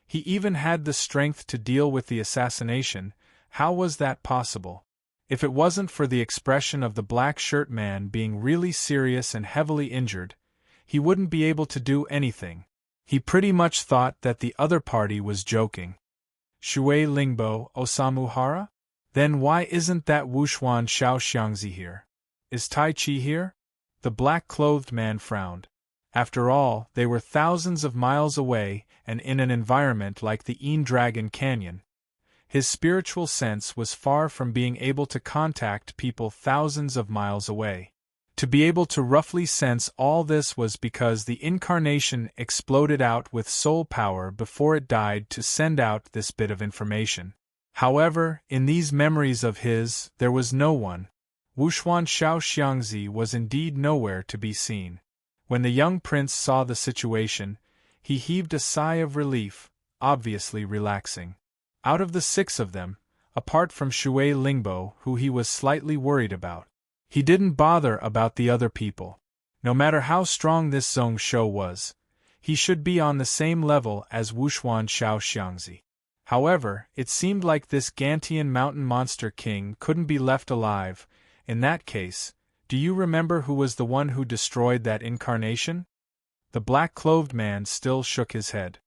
He even had the strength to deal with the assassination. How was that possible? If it wasn't for the expression of the black shirt man being really serious and heavily injured, he wouldn't be able to do anything. He pretty much thought that the other party was joking. Shui Lingbo, Osamu Hara? Then why isn't that Wuxuan Xiangzi here? Is Tai Chi here? The black-clothed man frowned. After all, they were thousands of miles away and in an environment like the Dragon Canyon. His spiritual sense was far from being able to contact people thousands of miles away. To be able to roughly sense all this was because the incarnation exploded out with soul power before it died to send out this bit of information. However, in these memories of his, there was no one. Wuxuan Xiangzi was indeed nowhere to be seen. When the young prince saw the situation, he heaved a sigh of relief, obviously relaxing. Out of the 6 of them, apart from Shui Lingbo, who he was slightly worried about, he didn't bother about the other people. No matter how strong this Zhongsho was, he should be on the same level as Wuxuan Xiangzi. However, it seemed like this Gantian Mountain Monster King couldn't be left alive. In that case, do you remember who was the one who destroyed that incarnation? The black-clothed man still shook his head.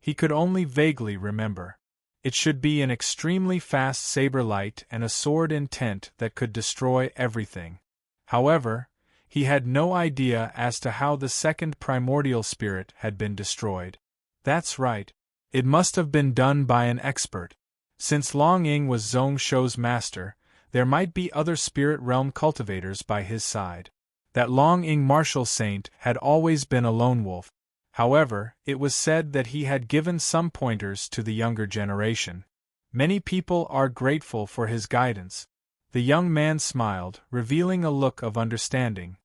He could only vaguely remember. It should be an extremely fast saber light and a sword intent that could destroy everything. However, he had no idea as to how the second primordial spirit had been destroyed. That's right. It must have been done by an expert. Since Long Ying was Zhongsho's master, there might be other spirit realm cultivators by his side. That Long-ing martial saint had always been a lone wolf. However, it was said that he had given some pointers to the younger generation. Many people are grateful for his guidance. The young man smiled, revealing a look of understanding.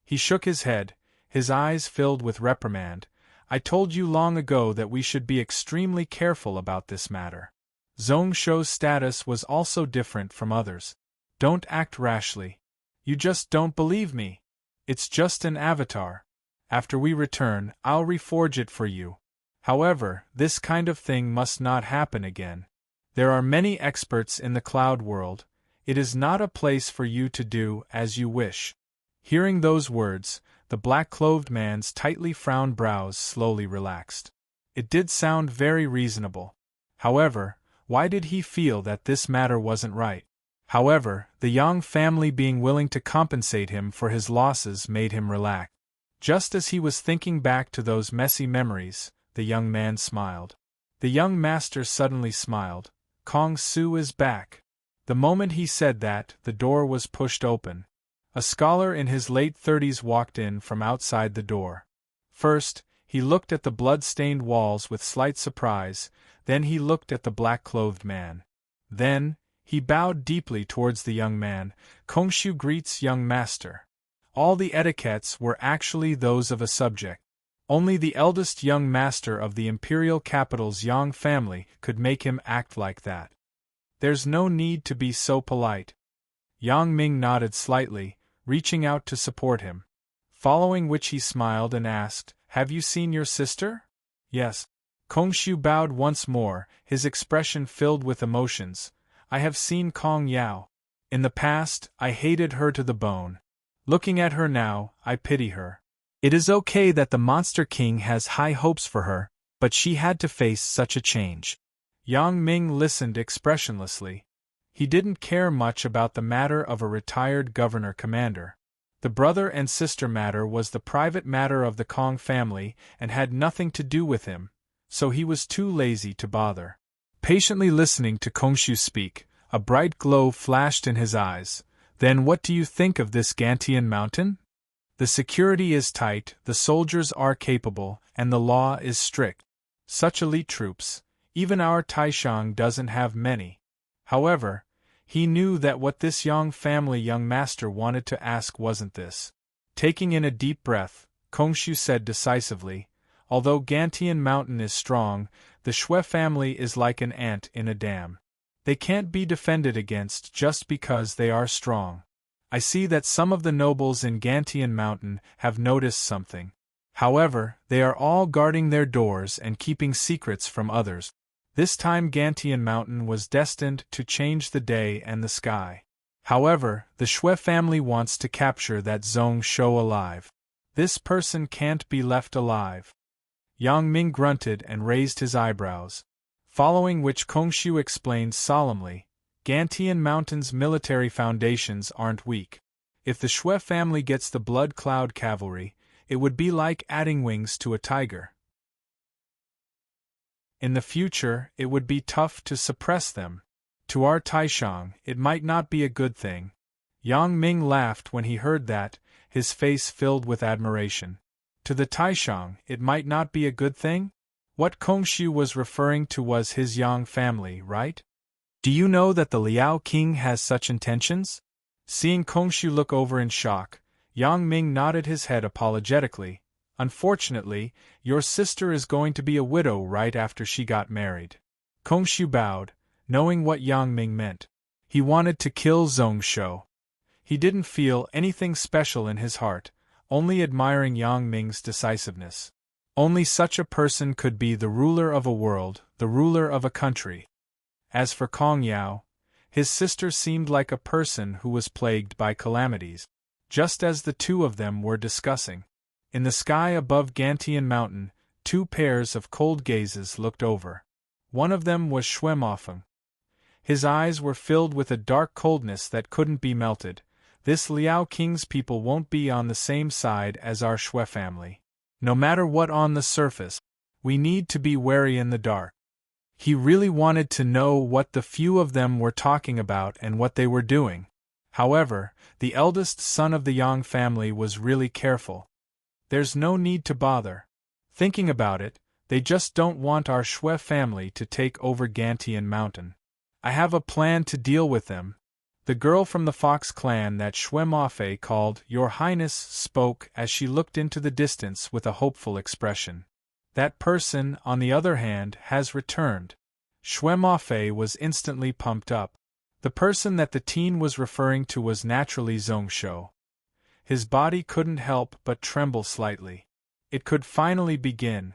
He shook his head, his eyes filled with reprimand. I told you long ago that we should be extremely careful about this matter. Zhong Shou's status was also different from others. Don't act rashly. You just don't believe me. It's just an avatar. After we return, I'll reforge it for you. However, this kind of thing must not happen again. There are many experts in the cloud world. It is not a place for you to do as you wish. Hearing those words, the black-clothed man's tightly frowned brows slowly relaxed. It did sound very reasonable. However, why did he feel that this matter wasn't right? However, the Yang family being willing to compensate him for his losses made him relax. Just as he was thinking back to those messy memories, the young man smiled. The young master suddenly smiled. Kong Su is back. The moment he said that, the door was pushed open. A scholar in his late 30s walked in from outside the door. First, he looked at the blood-stained walls with slight surprise, then he looked at the black-clothed man. Then, he bowed deeply towards the young man. Kongshu greets young master. All the etiquettes were actually those of a subject. Only the eldest young master of the imperial capital's Yang family could make him act like that. There's no need to be so polite. Yang Ming nodded slightly, reaching out to support him. Following which he smiled and asked, "Have you seen your sister?" "Yes." Kongshu bowed once more, his expression filled with emotions. "I have seen Kong Yao. In the past, I hated her to the bone. Looking at her now, I pity her. It is okay that the Monster King has high hopes for her, but she had to face such a change." Yang Ming listened expressionlessly. He didn't care much about the matter of a retired governor-commander. The brother and sister matter was the private matter of the Kong family and had nothing to do with him, so he was too lazy to bother. Patiently listening to Kongshu speak, a bright glow flashed in his eyes. "Then what do you think of this Gantian mountain? The security is tight, the soldiers are capable, and the law is strict. Such elite troops, even our Taishang doesn't have many." However, he knew that what this Yang family young master wanted to ask wasn't this. Taking in a deep breath, Kongshu said decisively, "Although Gantian Mountain is strong, the Shui family is like an ant in a dam. They can't be defended against just because they are strong. I see that some of the nobles in Gantian Mountain have noticed something. However, they are all guarding their doors and keeping secrets from others. This time Gantian Mountain was destined to change the day and the sky. However, the Shui family wants to capture that Zhong Shou alive. This person can't be left alive." Yang Ming grunted and raised his eyebrows. Following which Kongshu explained solemnly, "Gantian Mountain's military foundations aren't weak. If the Shui family gets the Blood Cloud Cavalry, it would be like adding wings to a tiger. In the future, it would be tough to suppress them. To our Taishang, it might not be a good thing." Yang Ming laughed when he heard that, his face filled with admiration. To the Taishang, it might not be a good thing? What Kongshu was referring to was his Yang family, right? "Do you know that the Liao King has such intentions?" Seeing Kongshu look over in shock, Yang Ming nodded his head apologetically. "Unfortunately, your sister is going to be a widow right after she got married." Kongshu bowed, knowing what Yang Ming meant. He wanted to kill Zhong Shou. He didn't feel anything special in his heart, only admiring Yang Ming's decisiveness. Only such a person could be the ruler of a world, the ruler of a country. As for Kong Yao, his sister seemed like a person who was plagued by calamities. Just as the two of them were discussing, in the sky above Gantian Mountain, two pairs of cold gazes looked over. One of them was Shui Mofeng. His eyes were filled with a dark coldness that couldn't be melted. "This Liao King's people won't be on the same side as our Shui family. No matter what on the surface, we need to be wary in the dark." He really wanted to know what the few of them were talking about and what they were doing. However, the eldest son of the Yang family was really careful. There's no need to bother. Thinking about it, they just don't want our Shui family to take over Gantian Mountain. I have a plan to deal with them. The girl from the Fox clan that Shui Maofei called Your Highness spoke as she looked into the distance with a hopeful expression. That person, on the other hand, has returned. Shui Maofei was instantly pumped up. The person that the teen was referring to was naturally Zhongshou. His body couldn't help but tremble slightly. It could finally begin.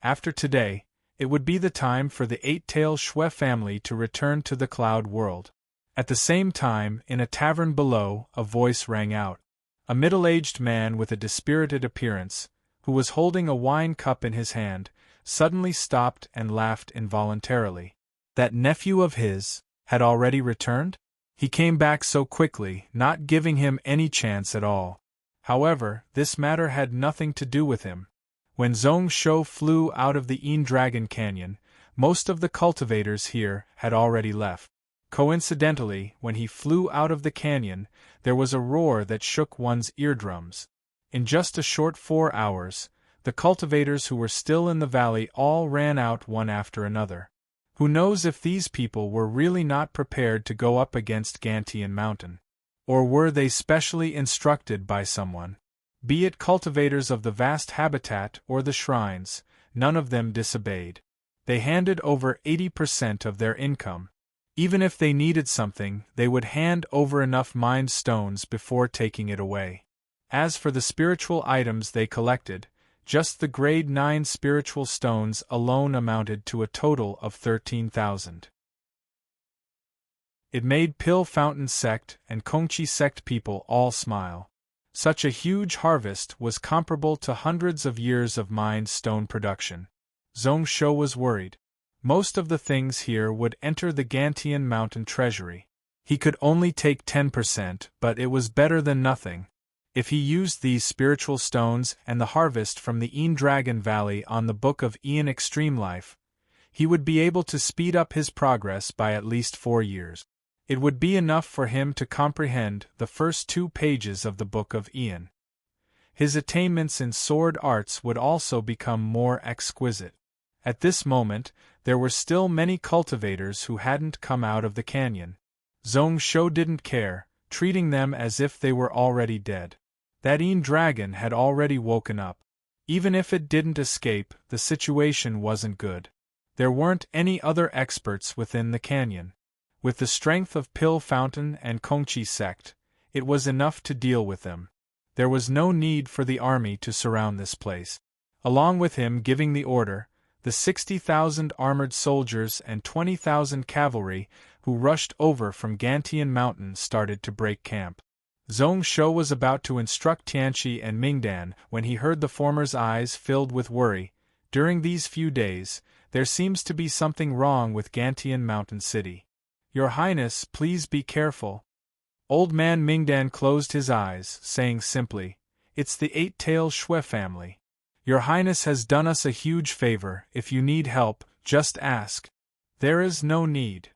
After today, it would be the time for the eight-tailed Shui family to return to the cloud world. At the same time, in a tavern below, a voice rang out. A middle-aged man with a dispirited appearance, who was holding a wine cup in his hand, suddenly stopped and laughed involuntarily. That nephew of his had already returned? He came back so quickly, not giving him any chance at all. However, this matter had nothing to do with him. When Zhongshou flew out of the Dragon Canyon, most of the cultivators here had already left. Coincidentally, when he flew out of the canyon, there was a roar that shook one's eardrums. In just a short 4 hours, the cultivators who were still in the valley all ran out one after another. Who knows if these people were really not prepared to go up against Gantian Mountain? Or were they specially instructed by someone? Be it cultivators of the vast habitat or the shrines, none of them disobeyed. They handed over 80% of their income. Even if they needed something, they would hand over enough mind stones before taking it away. As for the spiritual items they collected, just the grade 9 spiritual stones alone amounted to a total of 13,000. It made Pill Fountain sect and Kongqi sect people all smile. Such a huge harvest was comparable to hundreds of years of mind stone production. Zhongshou was worried. Most of the things here would enter the Gantian Mountain treasury. He could only take 10%, but it was better than nothing. If he used these spiritual stones and the harvest from the Dragon Valley on the Book of Ian Extreme Life, he would be able to speed up his progress by at least 4 years. It would be enough for him to comprehend the first 2 pages of the Book of Ian. His attainments in sword arts would also become more exquisite. At this moment, there were still many cultivators who hadn't come out of the canyon. Zhongshou didn't care, treating them as if they were already dead. That dragon had already woken up. Even if it didn't escape, the situation wasn't good. There weren't any other experts within the canyon. With the strength of Pill Fountain and Kongqi sect, it was enough to deal with them. There was no need for the army to surround this place. Along with him giving the order, the 60,000 armored soldiers and 20,000 cavalry who rushed over from Gantian Mountain started to break camp. Zhongshou was about to instruct Tianqi and Mingdan when he heard the former's eyes filled with worry. During these few days, there seems to be something wrong with Gantian Mountain City. Your Highness, please be careful. Old man Mingdan closed his eyes, saying simply, "It's the eight-tailed Shui family. Your Highness has done us a huge favor. If you need help, just ask." "There is no need."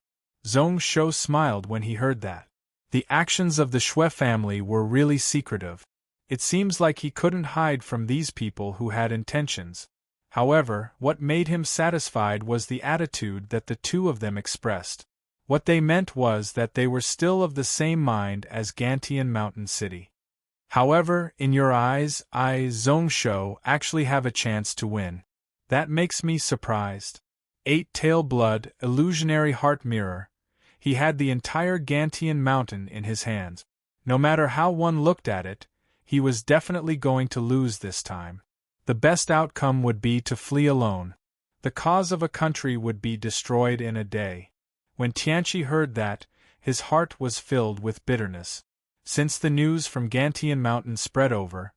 Zhongshou smiled when he heard that. The actions of the Shui family were really secretive. It seems like he couldn't hide from these people who had intentions. However, what made him satisfied was the attitude that the two of them expressed. What they meant was that they were still of the same mind as Gantian Mountain City. However, in your eyes, I, Zhongshou, actually have a chance to win. That makes me surprised. Eight-tail blood, illusionary heart mirror. He had the entire Gantian Mountain in his hands. No matter how one looked at it, he was definitely going to lose this time. The best outcome would be to flee alone. The cause of a country would be destroyed in a day. When Tianqi heard that, his heart was filled with bitterness. Since the news from Gantian Mountain spread over,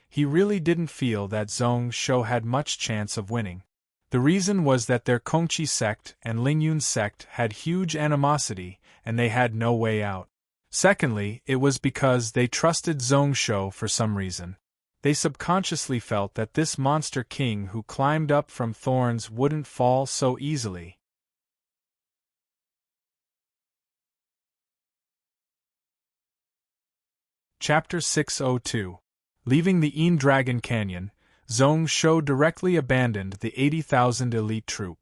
he really didn't feel that Zhongshou had much chance of winning. The reason was that their Kongqi sect and Lingyun sect had huge animosity, and they had no way out. Secondly, it was because they trusted Zhongshou for some reason. They subconsciously felt that this monster king who climbed up from thorns wouldn't fall so easily. Chapter 602. Leaving the Dragon Canyon, Zhong Shou directly abandoned the 80,000 elite troop.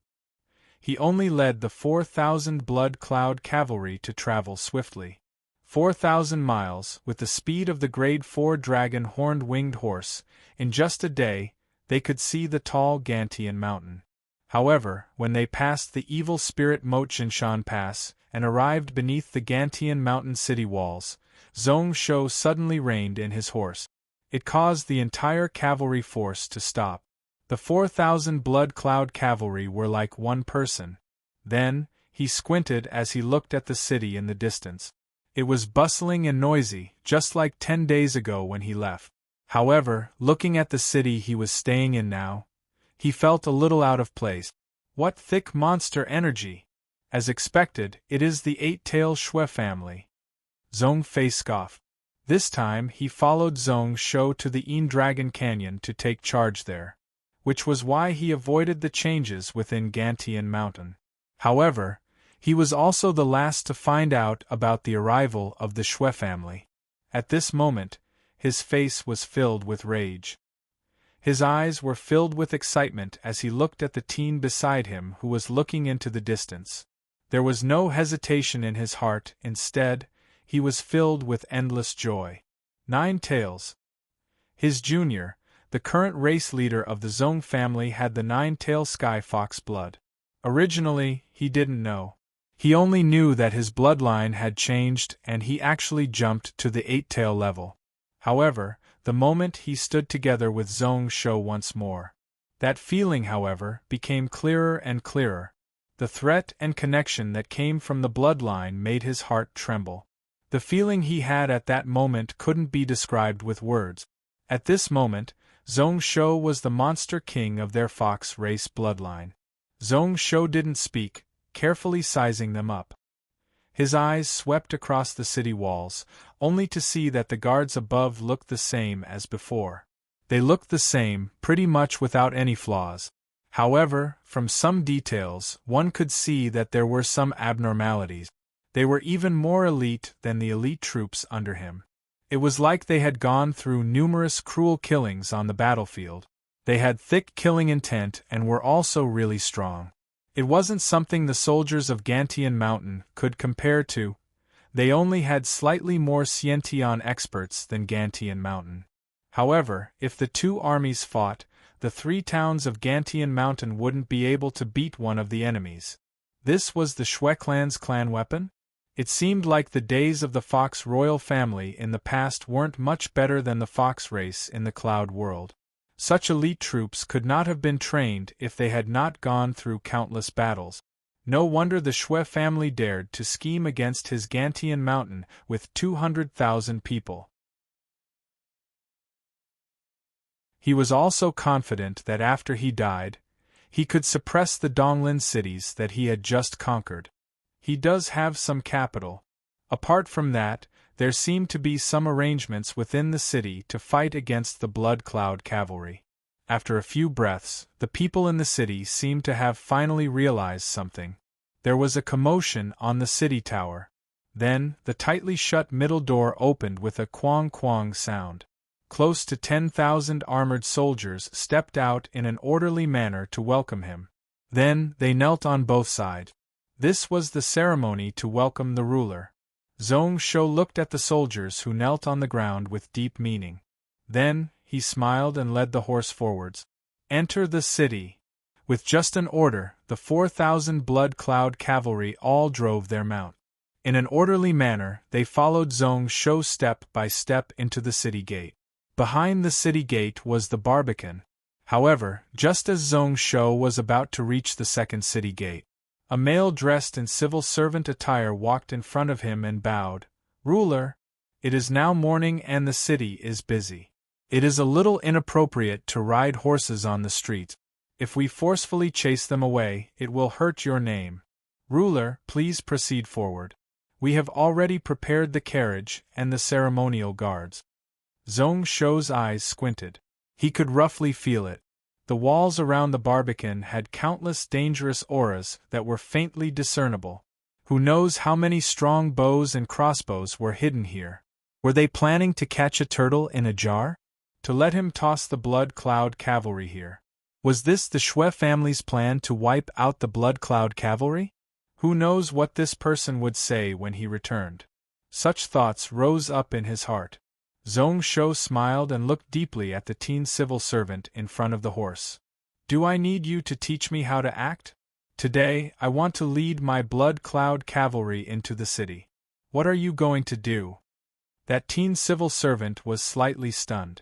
He only led the 4,000 Blood Cloud cavalry to travel swiftly. 4,000 miles, with the speed of the Grade 4 dragon horned winged horse. In just a day, they could see the tall Gantian mountain. However, when they passed the evil spirit Moat Jinshan Pass and arrived beneath the Gantian mountain city walls, Zhong Shou suddenly reined in his horse. It caused the entire cavalry force to stop. The 4,000 Blood Cloud cavalry were like one person. Then, he squinted as he looked at the city in the distance. It was bustling and noisy, just like 10 days ago when he left. However, looking at the city he was staying in now, he felt a little out of place. What thick monster energy! As expected, it is the 8-tailed Shui family. Zhong Fei scoffed. This time he followed Zhong Shou to the Dragon Canyon to take charge there, which was why he avoided the changes within Gantian Mountain. However, he was also the last to find out about the arrival of the Shui family. At this moment, his face was filled with rage. His eyes were filled with excitement as he looked at the teen beside him who was looking into the distance. There was no hesitation in his heart, instead, he was filled with endless joy. 9 Tails. His junior, the current race leader of the Zhong family, had the 9-tail Sky Fox blood. Originally, he didn't know. He only knew that his bloodline had changed and he actually jumped to the 8-tail level. However, the moment he stood together with Zhong Shou once more, that feeling, however, became clearer and clearer. The threat and connection that came from the bloodline made his heart tremble. The feeling he had at that moment couldn't be described with words. At this moment, Zhong Shou was the monster king of their fox race bloodline. Zhong Shou didn't speak, carefully sizing them up. His eyes swept across the city walls, only to see that the guards above looked the same as before. They looked the same, pretty much without any flaws. However, from some details, one could see that there were some abnormalities. They were even more elite than the elite troops under him. It was like they had gone through numerous cruel killings on the battlefield. They had thick killing intent and were also really strong. It wasn't something the soldiers of Gantian Mountain could compare to. They only had slightly more Xiantian experts than Gantian Mountain. However, if the two armies fought, the 3 towns of Gantian Mountain wouldn't be able to beat one of the enemies. This was the Shui clan's clan weapon? It seemed like the days of the Fox royal family in the past weren't much better than the Fox race in the Cloud world. Such elite troops could not have been trained if they had not gone through countless battles. No wonder the Shui family dared to scheme against his Gantian Mountain with 200,000 people. He was also confident that after he died, he could suppress the Donglin cities that he had just conquered. He does have some capital. Apart from that, there seemed to be some arrangements within the city to fight against the Blood Cloud cavalry. After a few breaths, the people in the city seemed to have finally realized something. There was a commotion on the city tower. Then, the tightly shut middle door opened with a quang-quang sound. Close to 10,000 armored soldiers stepped out in an orderly manner to welcome him. Then, they knelt on both sides. This was the ceremony to welcome the ruler. Zhong Shou looked at the soldiers who knelt on the ground with deep meaning. Then, he smiled and led the horse forwards. Enter the city. With just an order, the 4,000 Blood Cloud cavalry all drove their mount. In an orderly manner, they followed Zhong Shou step by step into the city gate. Behind the city gate was the Barbican. However, just as Zhong Shou was about to reach the second city gate, a male dressed in civil servant attire walked in front of him and bowed. Ruler, it is now morning and the city is busy. It is a little inappropriate to ride horses on the street. If we forcefully chase them away, it will hurt your name. Ruler, please proceed forward. We have already prepared the carriage and the ceremonial guards. Zhong Shou's eyes squinted. He could roughly feel it. The walls around the Barbican had countless dangerous auras that were faintly discernible. Who knows how many strong bows and crossbows were hidden here? Were they planning to catch a turtle in a jar? To let him toss the Blood Cloud Cavalry here? Was this the Shui family's plan to wipe out the Blood Cloud Cavalry? Who knows what this person would say when he returned? Such thoughts rose up in his heart. Zhong Shou smiled and looked deeply at the teen civil servant in front of the horse. Do I need you to teach me how to act? Today, I want to lead my Blood Cloud Cavalry into the city. What are you going to do? That teen civil servant was slightly stunned.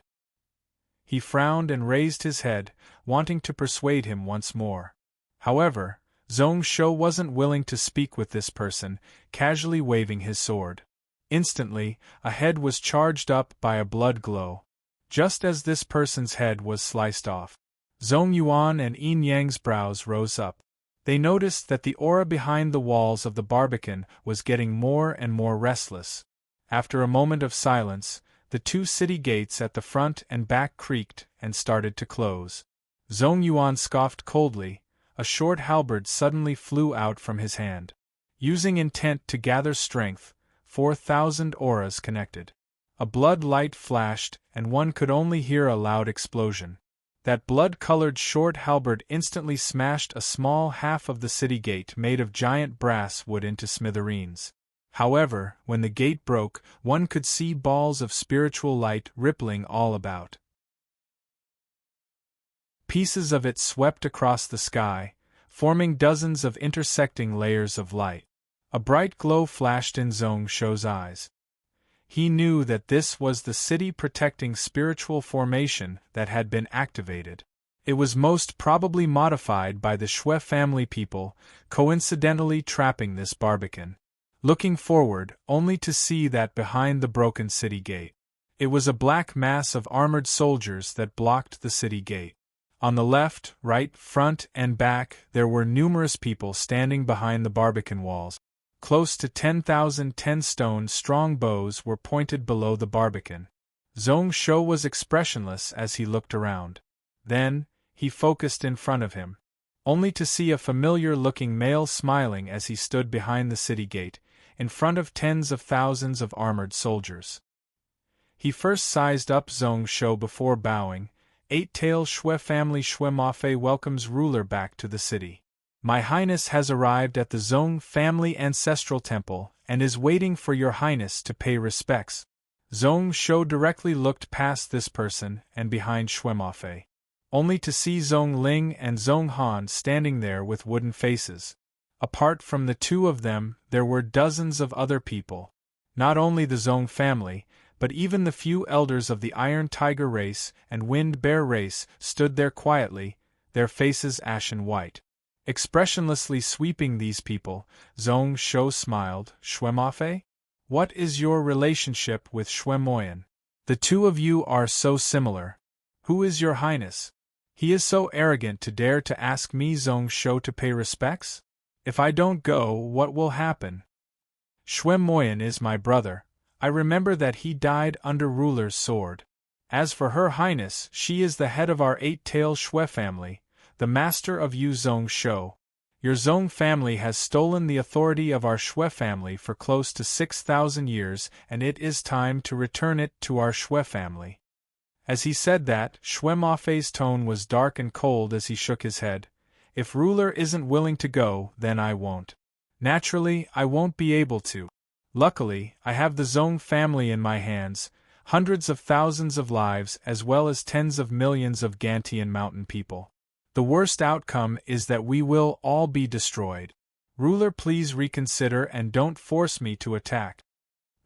He frowned and raised his head, wanting to persuade him once more. However, Zhong Shou wasn't willing to speak with this person, casually waving his sword. Instantly, a head was charged up by a blood glow. Just as this person's head was sliced off, Zhong Yuan and Yin Yang's brows rose up. They noticed that the aura behind the walls of the Barbican was getting more and more restless. After a moment of silence, the two city gates at the front and back creaked and started to close. Zhong Yuan scoffed coldly. A short halberd suddenly flew out from his hand. Using intent to gather strength, 4,000 auras connected. A blood light flashed, and one could only hear a loud explosion. That blood-colored short halberd instantly smashed a small half of the city gate made of giant brass wood into smithereens. However, when the gate broke, one could see balls of spiritual light rippling all about. Pieces of it swept across the sky, forming dozens of intersecting layers of light. A bright glow flashed in Zhong Shou's eyes. He knew that this was the city-protecting spiritual formation that had been activated. It was most probably modified by the Shui family people, coincidentally trapping this Barbican. Looking forward, only to see that behind the broken city gate. It was a black mass of armored soldiers that blocked the city gate. On the left, right, front, and back, there were numerous people standing behind the Barbican walls. Close to 10,000 10-stone strong bows were pointed below the Barbican. Zhong Shou was expressionless as he looked around. Then, he focused in front of him, only to see a familiar-looking male smiling as he stood behind the city gate, in front of tens of thousands of armored soldiers. He first sized up Zhong Shou before bowing. Eight-tail Shui family Shui Mafei welcomes ruler back to the city. My Highness has arrived at the Zhong family ancestral temple and is waiting for your Highness to pay respects. Zhong Shou directly looked past this person and behind Shui Mafei, only to see Zhong Ling and Zhong Han standing there with wooden faces. Apart from the two of them, there were dozens of other people. Not only the Zhong family, but even the few elders of the Iron Tiger race and Wind Bear race stood there quietly, their faces ashen white. Expressionlessly sweeping these people, Zhong Shou smiled. Shui Mafei? What is your relationship with Shui Moyan? The two of you are so similar. Who is your Highness? He is so arrogant to dare to ask me Zhong Shou to pay respects? If I don't go, what will happen? Shui Moyan is my brother. I remember that he died under ruler's sword. As for her Highness, she is the head of our eight-tail Shui family, the master of you Zhong Shou. Your Zhong family has stolen the authority of our Shui family for close to 6,000 years, and it is time to return it to our Shui family. As he said that, Shui Mafei's tone was dark and cold as he shook his head. If ruler isn't willing to go, then I won't. Naturally, I won't be able to. Luckily, I have the Zhong family in my hands, hundreds of thousands of lives as well as tens of millions of Gantian mountain people. The worst outcome is that we will all be destroyed. Ruler, please reconsider and don't force me to attack.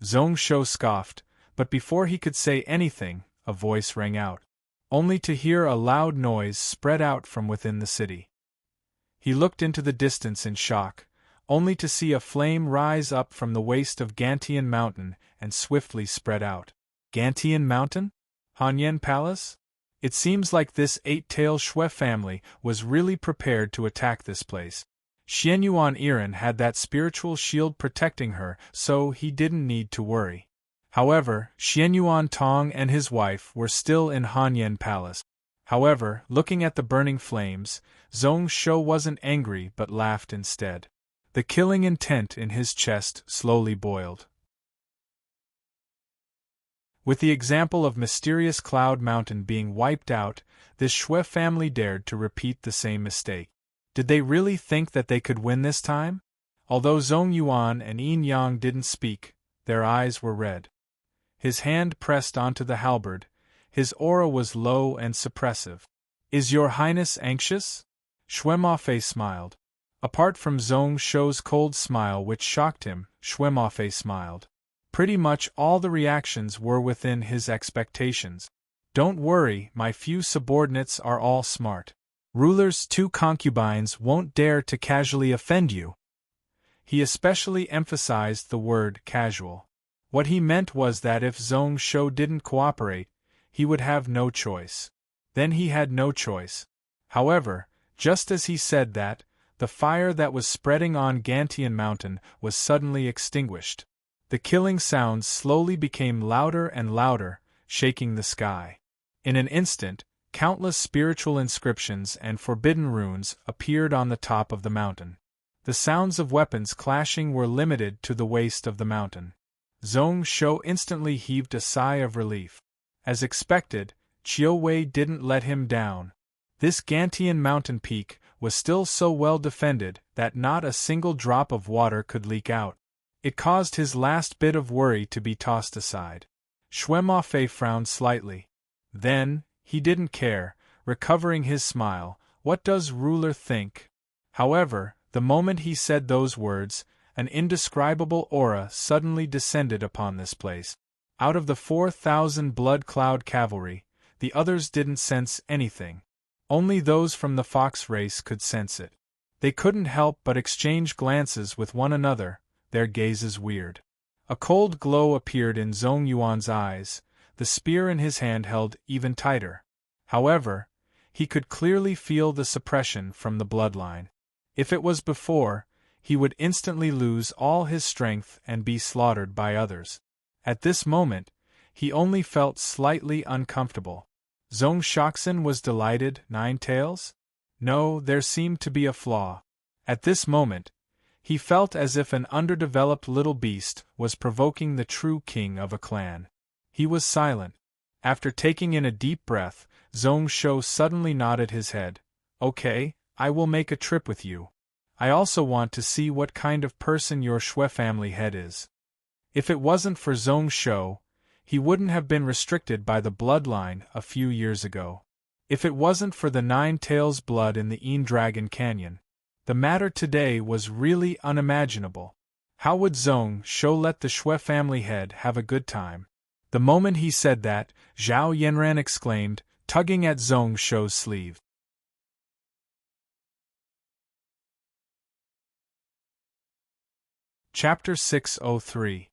Zhong Shou scoffed, but before he could say anything, a voice rang out, only to hear a loud noise spread out from within the city. He looked into the distance in shock, only to see a flame rise up from the waist of Gantian Mountain and swiftly spread out. Gantian Mountain? Hanyan Palace? It seems like this eight-tail Shui family was really prepared to attack this place. Xianyuan Iran had that spiritual shield protecting her, so he didn't need to worry. However, Xianyuan Tong and his wife were still in Hanyan Palace. However, looking at the burning flames, Zhong Shou wasn't angry but laughed instead. The killing intent in his chest slowly boiled. With the example of mysterious Cloud Mountain being wiped out, this Shui family dared to repeat the same mistake. Did they really think that they could win this time? Although Zhong Yuan and Yin Yang didn't speak, their eyes were red. His hand pressed onto the halberd, his aura was low and suppressive. "Is your highness anxious?" Shui Maofei smiled. Apart from Zhong Shou's cold smile which shocked him, Shui Maofei smiled. Pretty much all the reactions were within his expectations. "Don't worry, my few subordinates are all smart. Ruler's 2 concubines won't dare to casually offend you." He especially emphasized the word casual. What he meant was that if Zhong Shou didn't cooperate, he would have no choice. Then he had no choice. However, just as he said that, the fire that was spreading on Gantian Mountain was suddenly extinguished. The killing sounds slowly became louder and louder, shaking the sky. In an instant, countless spiritual inscriptions and forbidden runes appeared on the top of the mountain. The sounds of weapons clashing were limited to the waist of the mountain. Zhong Shou instantly heaved a sigh of relief. As expected, Chiu Wei didn't let him down. This Gantian mountain peak was still so well defended that not a single drop of water could leak out. It caused his last bit of worry to be tossed aside. Shui Maofei frowned slightly. Then, he didn't care, recovering his smile, "What does ruler think?" However, the moment he said those words, an indescribable aura suddenly descended upon this place. Out of the 4,000 Blood Cloud cavalry, the others didn't sense anything. Only those from the fox race could sense it. They couldn't help but exchange glances with one another, their gazes weird. A cold glow appeared in Zhong Yuan's eyes, the spear in his hand held even tighter. However, he could clearly feel the suppression from the bloodline. If it was before, he would instantly lose all his strength and be slaughtered by others. At this moment, he only felt slightly uncomfortable. Zhong Shoxin was delighted, 9 tails? No, there seemed to be a flaw. At this moment, he felt as if an underdeveloped little beast was provoking the true king of a clan. He was silent. After taking in a deep breath, Zhong Shou suddenly nodded his head. "Okay, I will make a trip with you. I also want to see what kind of person your Shui family head is." If it wasn't for Zhong Shou, he wouldn't have been restricted by the bloodline a few years ago. If it wasn't for the 9 tails blood in the Yin Dragon Canyon, the matter today was really unimaginable. How would Zhong Shou let the Shui family head have a good time? The moment he said that, Zhao Yanran exclaimed, tugging at Zhong Shou's sleeve. Chapter 603.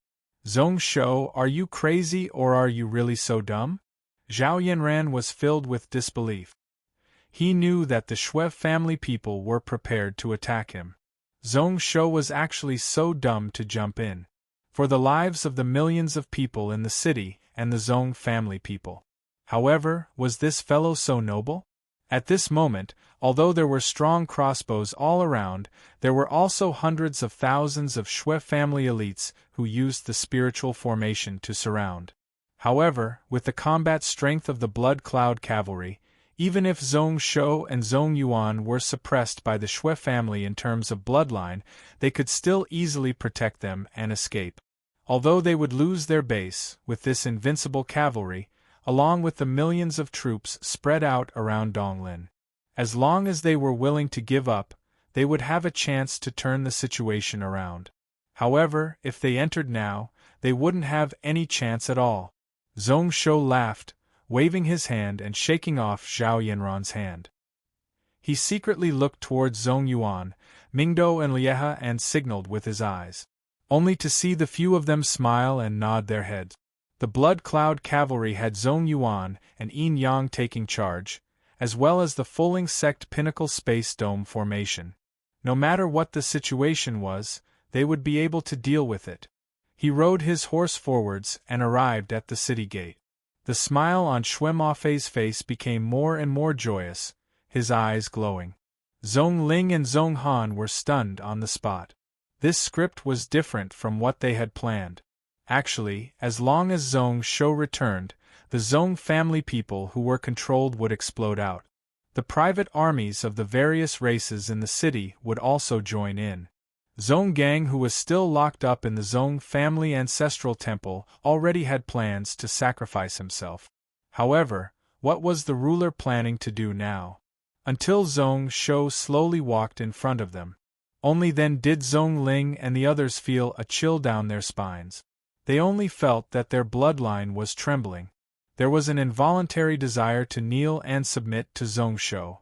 Zhong Shou, are you crazy or are you really so dumb? Zhao Yanran was filled with disbelief. He knew that the Shui family people were prepared to attack him. Zhong Shou was actually so dumb to jump in. For the lives of the millions of people in the city and the Zhong family people. However, was this fellow so noble? At this moment, although there were strong crossbows all around, there were also hundreds of thousands of Shui family elites who used the spiritual formation to surround. However, with the combat strength of the Blood Cloud cavalry, even if Zhong Shou and Zhong Yuan were suppressed by the Shui family in terms of bloodline, they could still easily protect them and escape. Although they would lose their base, with this invincible cavalry, along with the millions of troops spread out around Donglin. As long as they were willing to give up, they would have a chance to turn the situation around. However, if they entered now, they wouldn't have any chance at all. Zhong Shou laughed, waving his hand and shaking off Zhao Yanran's hand. He secretly looked towards Zhong Yuan, Mingdo and Lieha and signaled with his eyes, only to see the few of them smile and nod their heads. The Blood Cloud cavalry had Zhong Yuan and Yin Yang taking charge, as well as the Fulling Sect Pinnacle Space Dome formation. No matter what the situation was, they would be able to deal with it. He rode his horse forwards and arrived at the city gate. The smile on Shui Maofei's face became more and more joyous, his eyes glowing. Zhong Ling and Zhong Han were stunned on the spot. This script was different from what they had planned. Actually, as long as Zhong Shou returned, the Zhong family people who were controlled would explode out. The private armies of the various races in the city would also join in. Zhong Gang, who was still locked up in the Zhong family ancestral temple, already had plans to sacrifice himself. However, what was the ruler planning to do now? Until Zhong Shou slowly walked in front of them. Only then did Zhong Ling and the others feel a chill down their spines. They only felt that their bloodline was trembling. There was an involuntary desire to kneel and submit to Zhong Shou.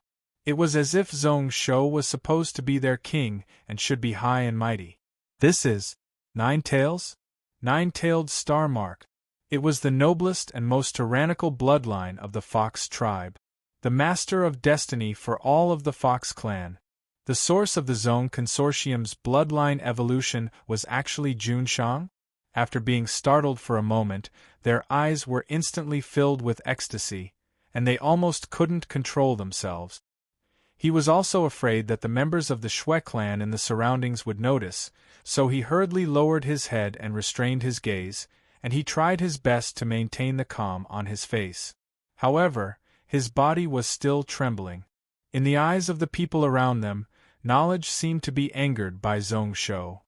It was as if Zhong Shou was supposed to be their king and should be high and mighty. This is Nine-Tails? Nine-Tailed Star Mark. It was the noblest and most tyrannical bloodline of the Fox tribe. The master of destiny for all of the Fox clan. The source of the Zhong Consortium's bloodline evolution was actually Jun Shang? After being startled for a moment, their eyes were instantly filled with ecstasy, and they almost couldn't control themselves. He was also afraid that the members of the Shui clan in the surroundings would notice, so he hurriedly lowered his head and restrained his gaze, and he tried his best to maintain the calm on his face. However, his body was still trembling. In the eyes of the people around them, knowledge seemed to be angered by Zhong Shou.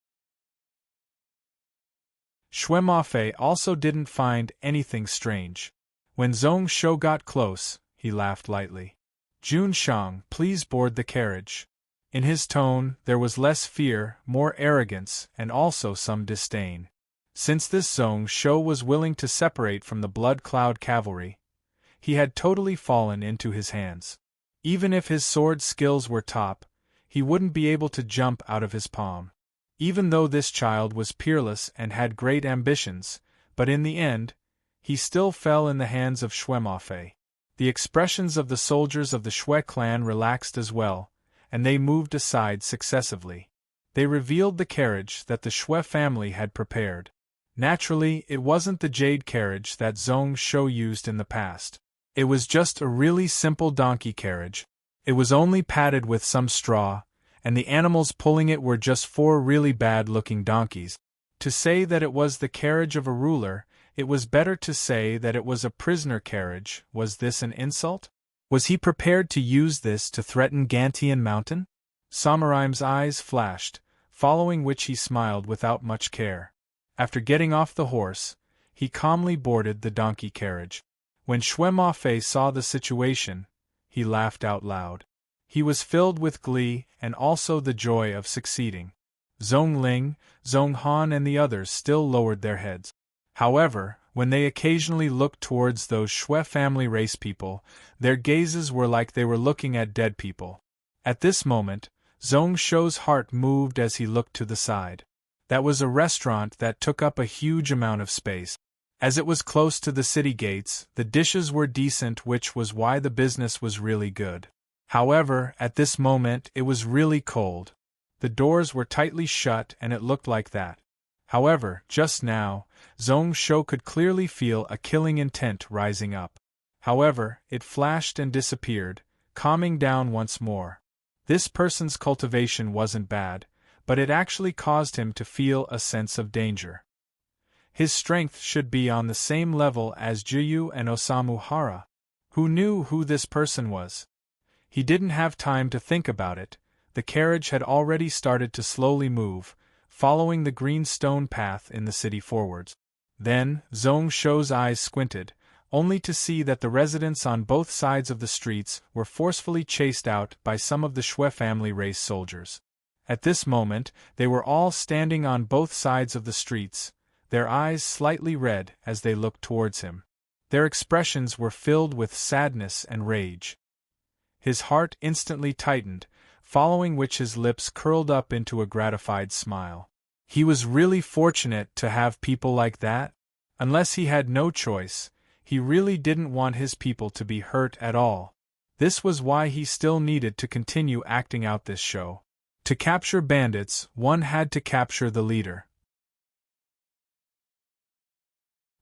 Shui Mafei also didn't find anything strange. When Zhong Shou got close, he laughed lightly. Jun Shang, please board the carriage. In his tone, there was less fear, more arrogance, and also some disdain. Since this Zhong Shou was willing to separate from the Blood Cloud Cavalry, he had totally fallen into his hands. Even if his sword skills were top, he wouldn't be able to jump out of his palm. Even though this child was peerless and had great ambitions, but in the end, he still fell in the hands of Shui Mafei. The expressions of the soldiers of the Shui clan relaxed as well, and they moved aside successively. They revealed the carriage that the Shui family had prepared. Naturally, it wasn't the jade carriage that Zhong Shou used in the past. It was just a really simple donkey carriage. It was only padded with some straw, and the animals pulling it were just 4 really bad-looking donkeys. To say that it was the carriage of a ruler, it was better to say that it was a prisoner carriage. Was this an insult? Was he prepared to use this to threaten Gantian Mountain? Samuraim's eyes flashed, following which he smiled without much care. After getting off the horse, he calmly boarded the donkey carriage. When Shui Mafei saw the situation, he laughed out loud. He was filled with glee and also the joy of succeeding. Zhong Ling, Zhong Han and the others still lowered their heads. However, when they occasionally looked towards those Shui family race people, their gazes were like they were looking at dead people. At this moment, Zhong Shou's heart moved as he looked to the side. That was a restaurant that took up a huge amount of space. As it was close to the city gates, the dishes were decent, which was why the business was really good. However, at this moment it was really cold. The doors were tightly shut and it looked like that. However, just now, Zhong Shou could clearly feel a killing intent rising up. However, it flashed and disappeared, calming down once more. This person's cultivation wasn't bad, but it actually caused him to feel a sense of danger. His strength should be on the same level as Juyu and Osamu Hara. Who knew who this person was? He didn't have time to think about it. The carriage had already started to slowly move, following the green stone path in the city forwards. Then, Zhong Shou's eyes squinted, only to see that the residents on both sides of the streets were forcefully chased out by some of the Shui family race soldiers. At this moment, they were all standing on both sides of the streets, their eyes slightly red as they looked towards him. Their expressions were filled with sadness and rage. His heart instantly tightened, following which his lips curled up into a gratified smile. He was really fortunate to have people like that. Unless he had no choice, he really didn't want his people to be hurt at all. This was why he still needed to continue acting out this show. To capture bandits, one had to capture the leader.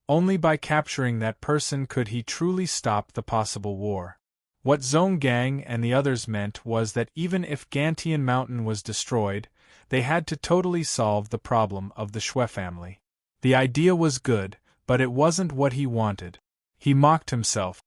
Only by capturing that person could he truly stop the possible war. What Zhong Gang and the others meant was that even if Gantian Mountain was destroyed, they had to totally solve the problem of the Shui family. The idea was good, but it wasn't what he wanted. He mocked himself.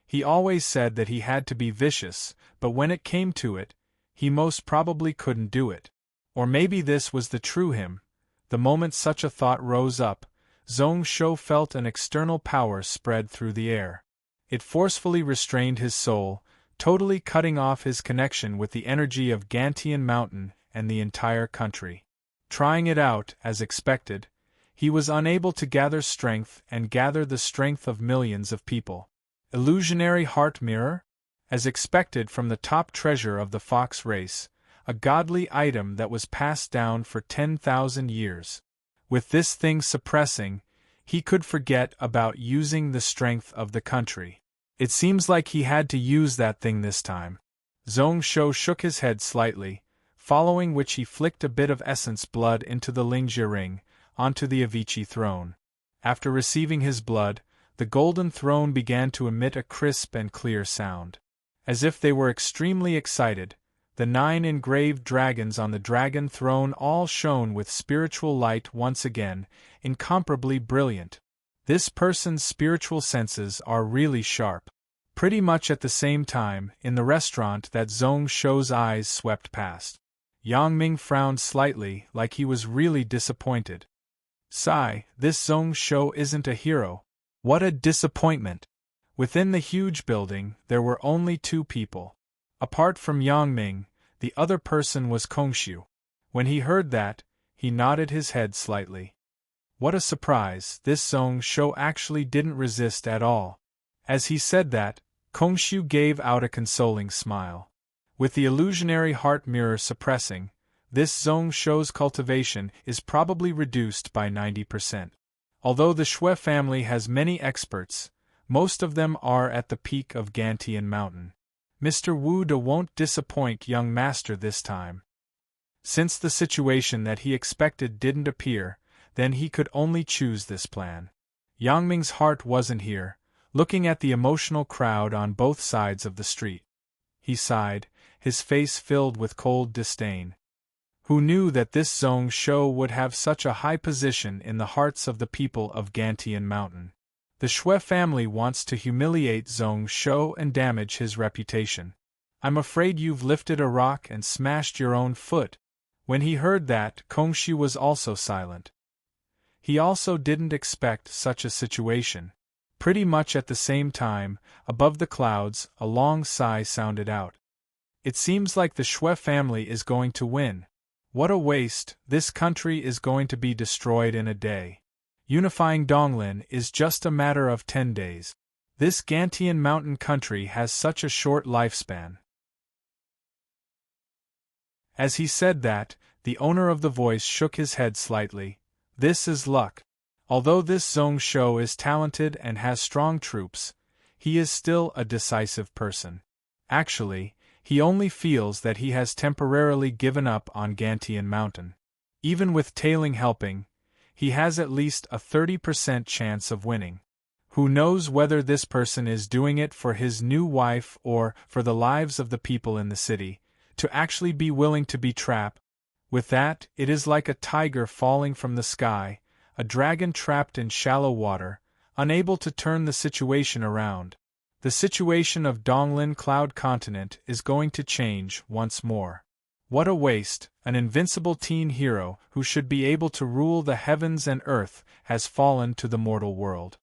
He always said that he had to be vicious, but when it came to it, he most probably couldn't do it. Or maybe this was the true him. The moment such a thought rose up, Zhong Shou felt an external power spread through the air. It forcefully restrained his soul, totally cutting off his connection with the energy of Gantian Mountain and the entire country. Trying it out, as expected, he was unable to gather strength and gather the strength of millions of people. Illusionary heart mirror? As expected from the top treasure of the fox race, a godly item that was passed down for 10,000 years. With this thing suppressing, he could forget about using the strength of the country. It seems like he had to use that thing this time. Zhong Shou shook his head slightly, following which he flicked a bit of essence blood into the Lingjie ring, onto the Avicii throne. After receiving his blood, the golden throne began to emit a crisp and clear sound. As if they were extremely excited, the 9 engraved dragons on the dragon throne all shone with spiritual light once again, incomparably brilliant. This person's spiritual senses are really sharp. Pretty much at the same time, in the restaurant that Zhong Shou's eyes swept past, Yang Ming frowned slightly, like he was really disappointed. Sigh, this Zhong Shou isn't a hero. What a disappointment! Within the huge building, there were only 2 people. Apart from Yang Ming, the other person was Kongshu. When he heard that, he nodded his head slightly. What a surprise, this Zhong Shou actually didn't resist at all. As he said that, Kongshu gave out a consoling smile. With the illusionary heart mirror suppressing, this Zhong Shou's cultivation is probably reduced by 90%. Although the Shui family has many experts, most of them are at the peak of Gantian Mountain. Mr. Wu De won't disappoint young master this time. Since the situation that he expected didn't appear, then he could only choose this plan. Yang Ming's heart wasn't here, looking at the emotional crowd on both sides of the street. He sighed, his face filled with cold disdain. Who knew that this Zhong Shou would have such a high position in the hearts of the people of Gantian Mountain? The Shui family wants to humiliate Zhong Shou and damage his reputation. I'm afraid you've lifted a rock and smashed your own foot. When he heard that, Kongshu was also silent. He also didn't expect such a situation. Pretty much at the same time, above the clouds, a long sigh sounded out. It seems like the Shui family is going to win. What a waste, this country is going to be destroyed in a day. Unifying Donglin is just a matter of 10 days. This Gantian Mountain country has such a short lifespan. As he said that, the owner of the voice shook his head slightly. This is luck. Although this Zhong Shou is talented and has strong troops, he is still a decisive person. Actually, he only feels that he has temporarily given up on Gantian Mountain. Even with Tailing helping, he has at least a 30% chance of winning. Who knows whether this person is doing it for his new wife or for the lives of the people in the city, to actually be willing to be trapped. With that, it is like a tiger falling from the sky, a dragon trapped in shallow water, unable to turn the situation around. The situation of Donglin Cloud Continent is going to change once more. What a waste, an invincible teen hero who should be able to rule the heavens and earth has fallen to the mortal world.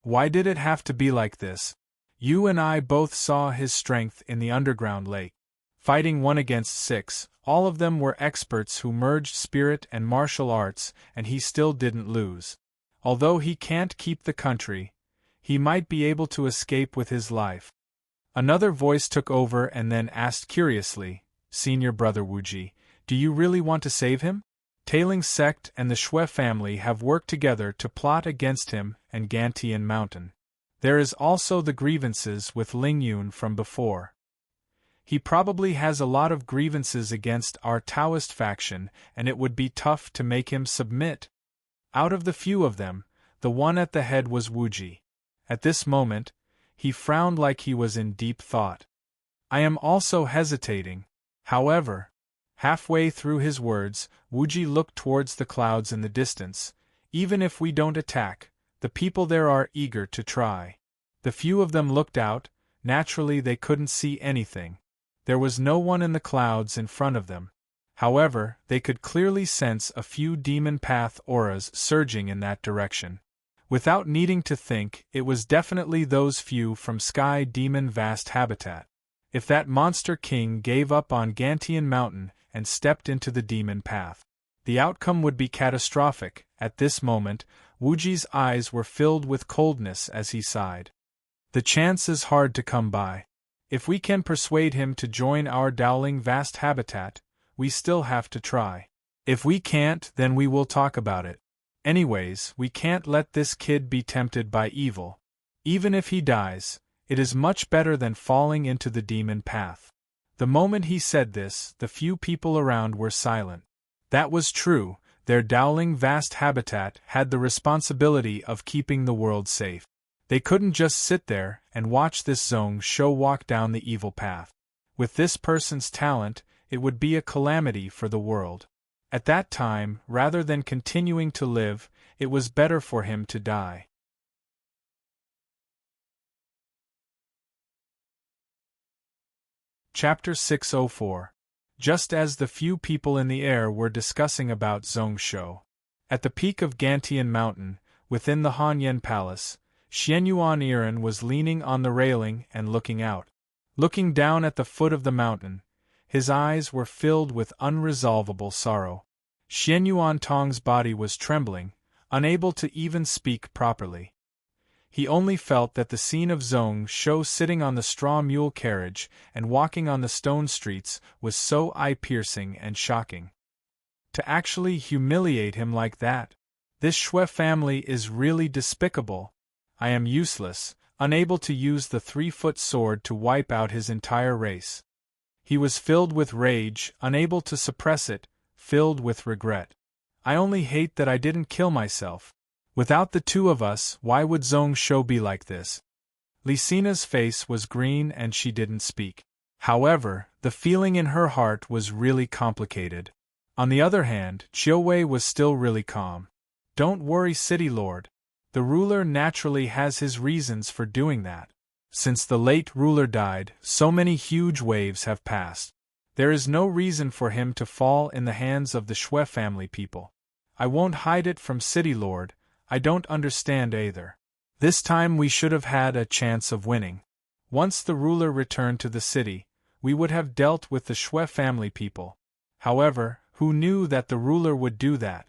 Why did it have to be like this? You and I both saw his strength in the underground lake. Fighting 1 against 6, all of them were experts who merged spirit and martial arts, and he still didn't lose. Although he can't keep the country, he might be able to escape with his life. Another voice took over and then asked curiously, Senior Brother Wuji, do you really want to save him? Tailing's sect and the Shui family have worked together to plot against him and Gantian Mountain. There is also the grievances with Lingyun from before. He probably has a lot of grievances against our Taoist faction, and it would be tough to make him submit. Out of the few of them, the one at the head was Wuji. At this moment, he frowned like he was in deep thought. I am also hesitating. However, halfway through his words, Wuji looked towards the clouds in the distance, Even if we don't attack, the people there are eager to try. The few of them looked out. Naturally they couldn't see anything. There was no one in the clouds in front of them. However, they could clearly sense a few demon path auras surging in that direction. Without needing to think, it was definitely those few from Sky Demon Vast Habitat. If that monster king gave up on Gantian Mountain and stepped into the demon path, the outcome would be catastrophic. At this moment, Wuji's eyes were filled with coldness as he sighed. The chance is hard to come by. If we can persuade him to join our Dowling Vast Habitat, we still have to try. If we can't, then we will talk about it. Anyways, we can't let this kid be tempted by evil. Even if he dies, it is much better than falling into the demon path. The moment he said this, the few people around were silent. That was true, their Dowling Vast Habitat had the responsibility of keeping the world safe. They couldn't just sit there and watch this Zong Shou walk down the evil path. With this person's talent, it would be a calamity for the world. At that time, rather than continuing to live, it was better for him to die. Chapter 604. Just as the few people in the air were discussing about Zong Shou. At the peak of Gantian Mountain, within the Hanyan Palace, Xianyuan Iran was leaning on the railing and looking out. Looking down at the foot of the mountain, his eyes were filled with unresolvable sorrow. Xianyuan Tong's body was trembling, unable to even speak properly. He only felt that the scene of Zong Shou sitting on the straw mule carriage and walking on the stone streets was so eye-piercing and shocking. To actually humiliate him like that! This Shui family is really despicable. I am useless, unable to use the 3-foot sword to wipe out his entire race. He was filled with rage, unable to suppress it, filled with regret. I only hate that I didn't kill myself. Without the two of us, why would Zong Shou be like this? Lisina's face was green and she didn't speak. However, the feeling in her heart was really complicated. On the other hand, Chiu-wei was still really calm. Don't worry, City Lord. The ruler naturally has his reasons for doing that. Since the late ruler died, so many huge waves have passed. There is no reason for him to fall in the hands of the Shui family people. I won't hide it from City Lord, I don't understand either. This time we should have had a chance of winning. Once the ruler returned to the city, we would have dealt with the Shui family people. However, who knew that the ruler would do that?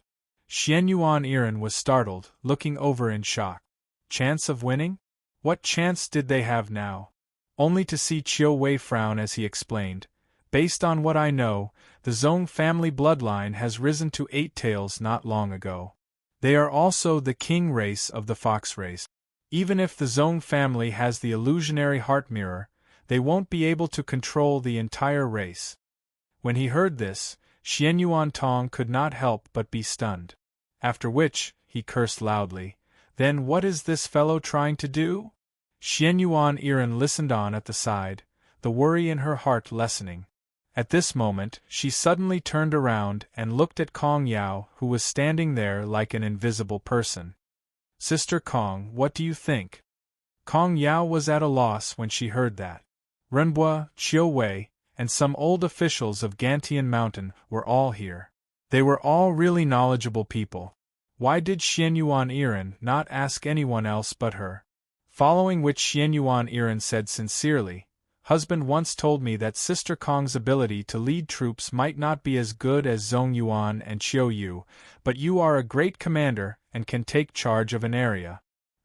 Xianyuan Iran was startled, looking over in shock. Chance of winning? What chance did they have now? Only to see Chiu-wei frown as he explained. Based on what I know, the Zong family bloodline has risen to 8 tails not long ago. They are also the king race of the fox race. Even if the Zong family has the illusionary heart mirror, they won't be able to control the entire race. When he heard this, Xianyuan Tong could not help but be stunned. After which, he cursed loudly. Then what is this fellow trying to do? Xianyuan Iran listened on at the side, the worry in her heart lessening. At this moment, she suddenly turned around and looked at Kong Yao, who was standing there like an invisible person. Sister Kong, what do you think? Kong Yao was at a loss when she heard that. Renbua, Chiu-wei, and some old officials of Gantian Mountain were all here. They were all really knowledgeable people. Why did Xianyuan Iran not ask anyone else but her? Following which Xianyuan Iran said sincerely, Husband once told me that Sister Kong's ability to lead troops might not be as good as Zong Yuan and Chiu Yu, but you are a great commander and can take charge of an area.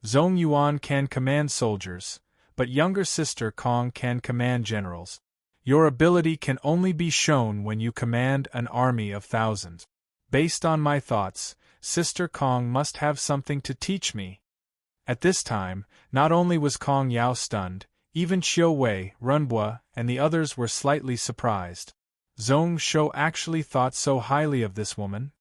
Zong Yuan can command soldiers, but younger sister Kong can command generals. Your ability can only be shown when you command an army of thousands. Based on my thoughts, Sister Kong must have something to teach me. At this time, not only was Kong Yao stunned, even Chiu-wei, Renbua, and the others were slightly surprised. Zong Shou actually thought so highly of this woman?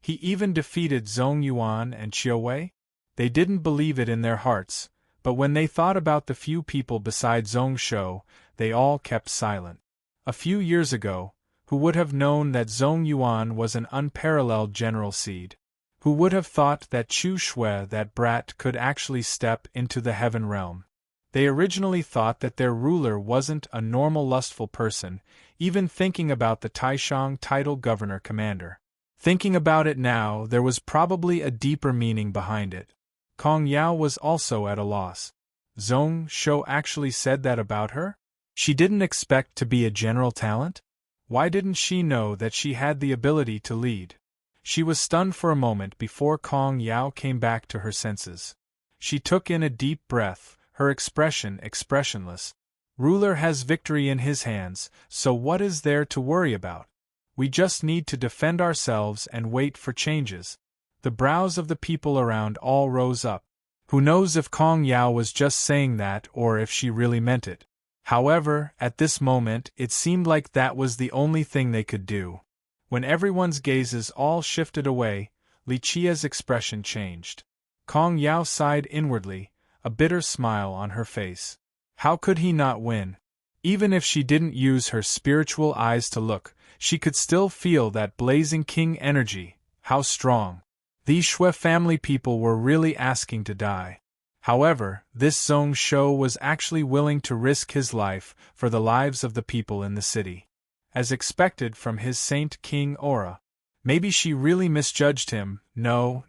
He even defeated Zong Yuan and Chiu-wei? They didn't believe it in their hearts, but when they thought about the few people beside Zong Shou, they all kept silent. A few years ago, Who would have known that Zhong Yuan was an unparalleled general seed? Who would have thought that Chu Shui, that brat, could actually step into the heaven realm? They originally thought that their ruler wasn't a normal lustful person, even thinking about the Taishang title governor-commander. Thinking about it now, there was probably a deeper meaning behind it. Kong Yao was also at a loss. Zhong Shou actually said that about her? She didn't expect to be a general talent? Why didn't she know that she had the ability to lead? She was stunned for a moment before Kong Yao came back to her senses. She took in a deep breath, her expression expressionless. Ruler has victory in his hands, so what is there to worry about? We just need to defend ourselves and wait for changes. The brows of the people around all rose up. Who knows if Kong Yao was just saying that or if she really meant it. However, at this moment, it seemed like that was the only thing they could do. When everyone's gazes all shifted away, Li Qia's expression changed. Kong Yao sighed inwardly, a bitter smile on her face. How could he not win? Even if she didn't use her spiritual eyes to look, she could still feel that blazing king energy. How strong! These Shui family people were really asking to die. However, this Zhong Shou was actually willing to risk his life for the lives of the people in the city. As expected from his Saint King aura. Maybe she really misjudged him. No,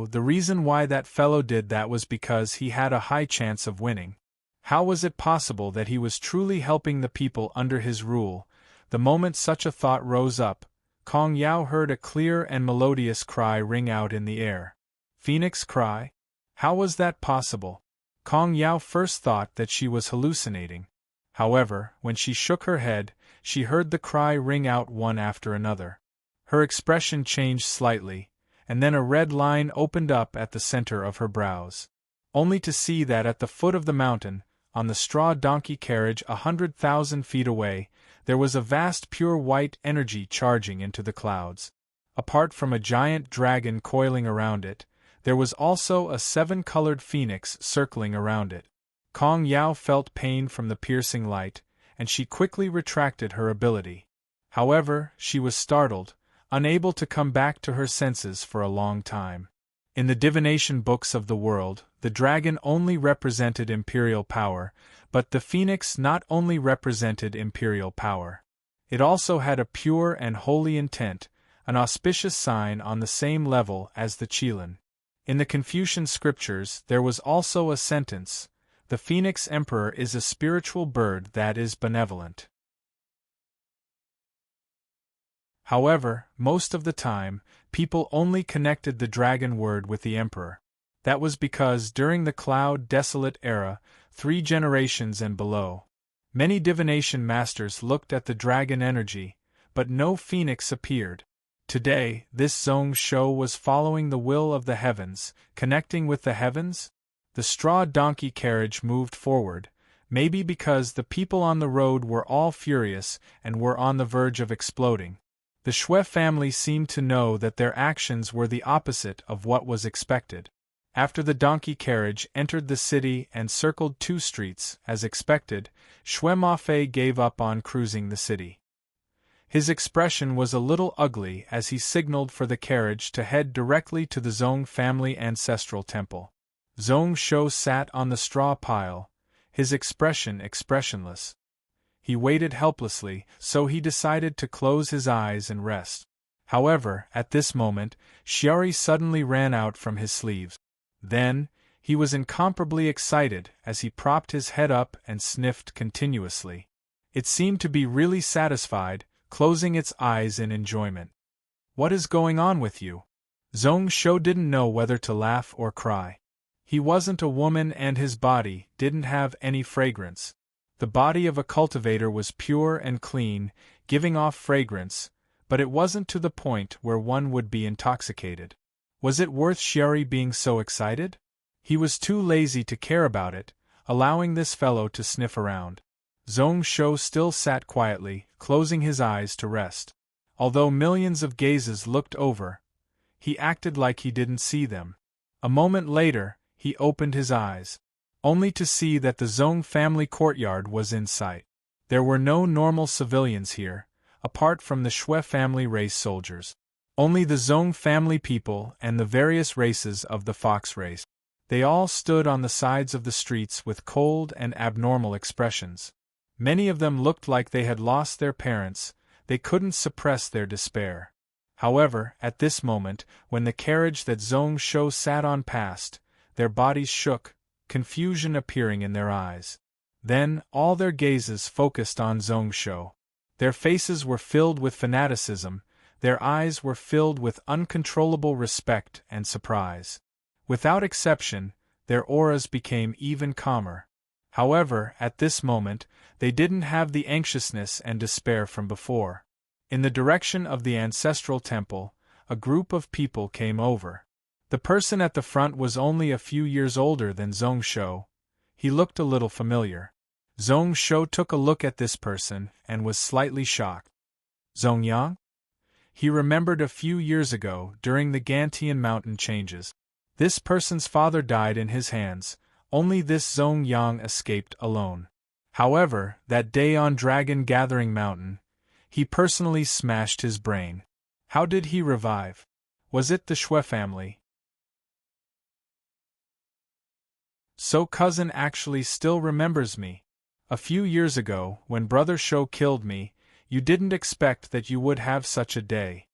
the reason why that fellow did that was because he had a high chance of winning. How was it possible that he was truly helping the people under his rule? The moment such a thought rose up, Kong Yao heard a clear and melodious cry ring out in the air. Phoenix cry? How was that possible? Kong Yao first thought that she was hallucinating. However, when she shook her head, she heard the cry ring out one after another. Her expression changed slightly, and then a red line opened up at the center of her brows. Only to see that at the foot of the mountain, on the straw donkey carriage 100,000 feet away, there was a vast pure white energy charging into the clouds. Apart from a giant dragon coiling around it, there was also a 7-colored phoenix circling around it. Kong Yao felt pain from the piercing light, and she quickly retracted her ability. However, she was startled, unable to come back to her senses for a long time. In the divination books of the world, the dragon only represented imperial power, but the phoenix not only represented imperial power. It also had a pure and holy intent, an auspicious sign on the same level as the Qilin. In the Confucian scriptures, there was also a sentence, "The Phoenix Emperor is a spiritual bird that is benevolent." However, most of the time, people only connected the dragon word with the emperor. That was because during the Cloud Desolate era, 3 generations and below, many divination masters looked at the dragon energy, but no phoenix appeared. Today, this Zhong Shou was following the will of the heavens, connecting with the heavens. The straw donkey carriage moved forward, maybe because the people on the road were all furious and were on the verge of exploding. The Shui family seemed to know that their actions were the opposite of what was expected. After the donkey carriage entered the city and circled 2 streets, as expected, Shui Mafei gave up on cruising the city. His expression was a little ugly as he signaled for the carriage to head directly to the Zhong family ancestral temple. Zhong Shou sat on the straw pile, his expression expressionless. He waited helplessly, so he decided to close his eyes and rest. However, at this moment, Xiaori suddenly ran out from his sleeves. Then, he was incomparably excited as he propped his head up and sniffed continuously. It seemed to be really satisfied, closing its eyes in enjoyment. "What is going on with you?" Zhong Shou didn't know whether to laugh or cry. He wasn't a woman and his body didn't have any fragrance. The body of a cultivator was pure and clean, giving off fragrance, but it wasn't to the point where one would be intoxicated. Was it worth Xiaori being so excited? He was too lazy to care about it, allowing this fellow to sniff around. Zhong Shou still sat quietly, closing his eyes to rest. Although millions of gazes looked over, he acted like he didn't see them. A moment later, he opened his eyes, only to see that the Zhong family courtyard was in sight. There were no normal civilians here. apart from the Shui family race soldiers. Only the Zong family people and the various races of the fox race. They all stood on the sides of the streets with cold and abnormal expressions. Many of them looked like they had lost their parents. They couldn't suppress their despair. However, at this moment, when the carriage that Zong Shou sat on passed, their bodies shook, confusion appearing in their eyes. Then, all their gazes focused on Zong Shou. Their faces were filled with fanaticism, their eyes were filled with uncontrollable respect and surprise. Without exception, their auras became even calmer. However, at this moment, they didn't have the anxiousness and despair from before. In the direction of the ancestral temple, a group of people came over. The person at the front was only a few years older than Zong Shou. He looked a little familiar. Zong Shou took a look at this person and was slightly shocked. Zong Yang? He remembered a few years ago, during the Gantian mountain changes. This person's father died in his hands, only this Zong Yang escaped alone. However, that day on Dragon Gathering Mountain, he personally smashed his brain. How did he revive? Was it the Shui family? So cousin actually still remembers me. A few years ago, when Brother Shou killed me, you didn't expect that you would have such a day.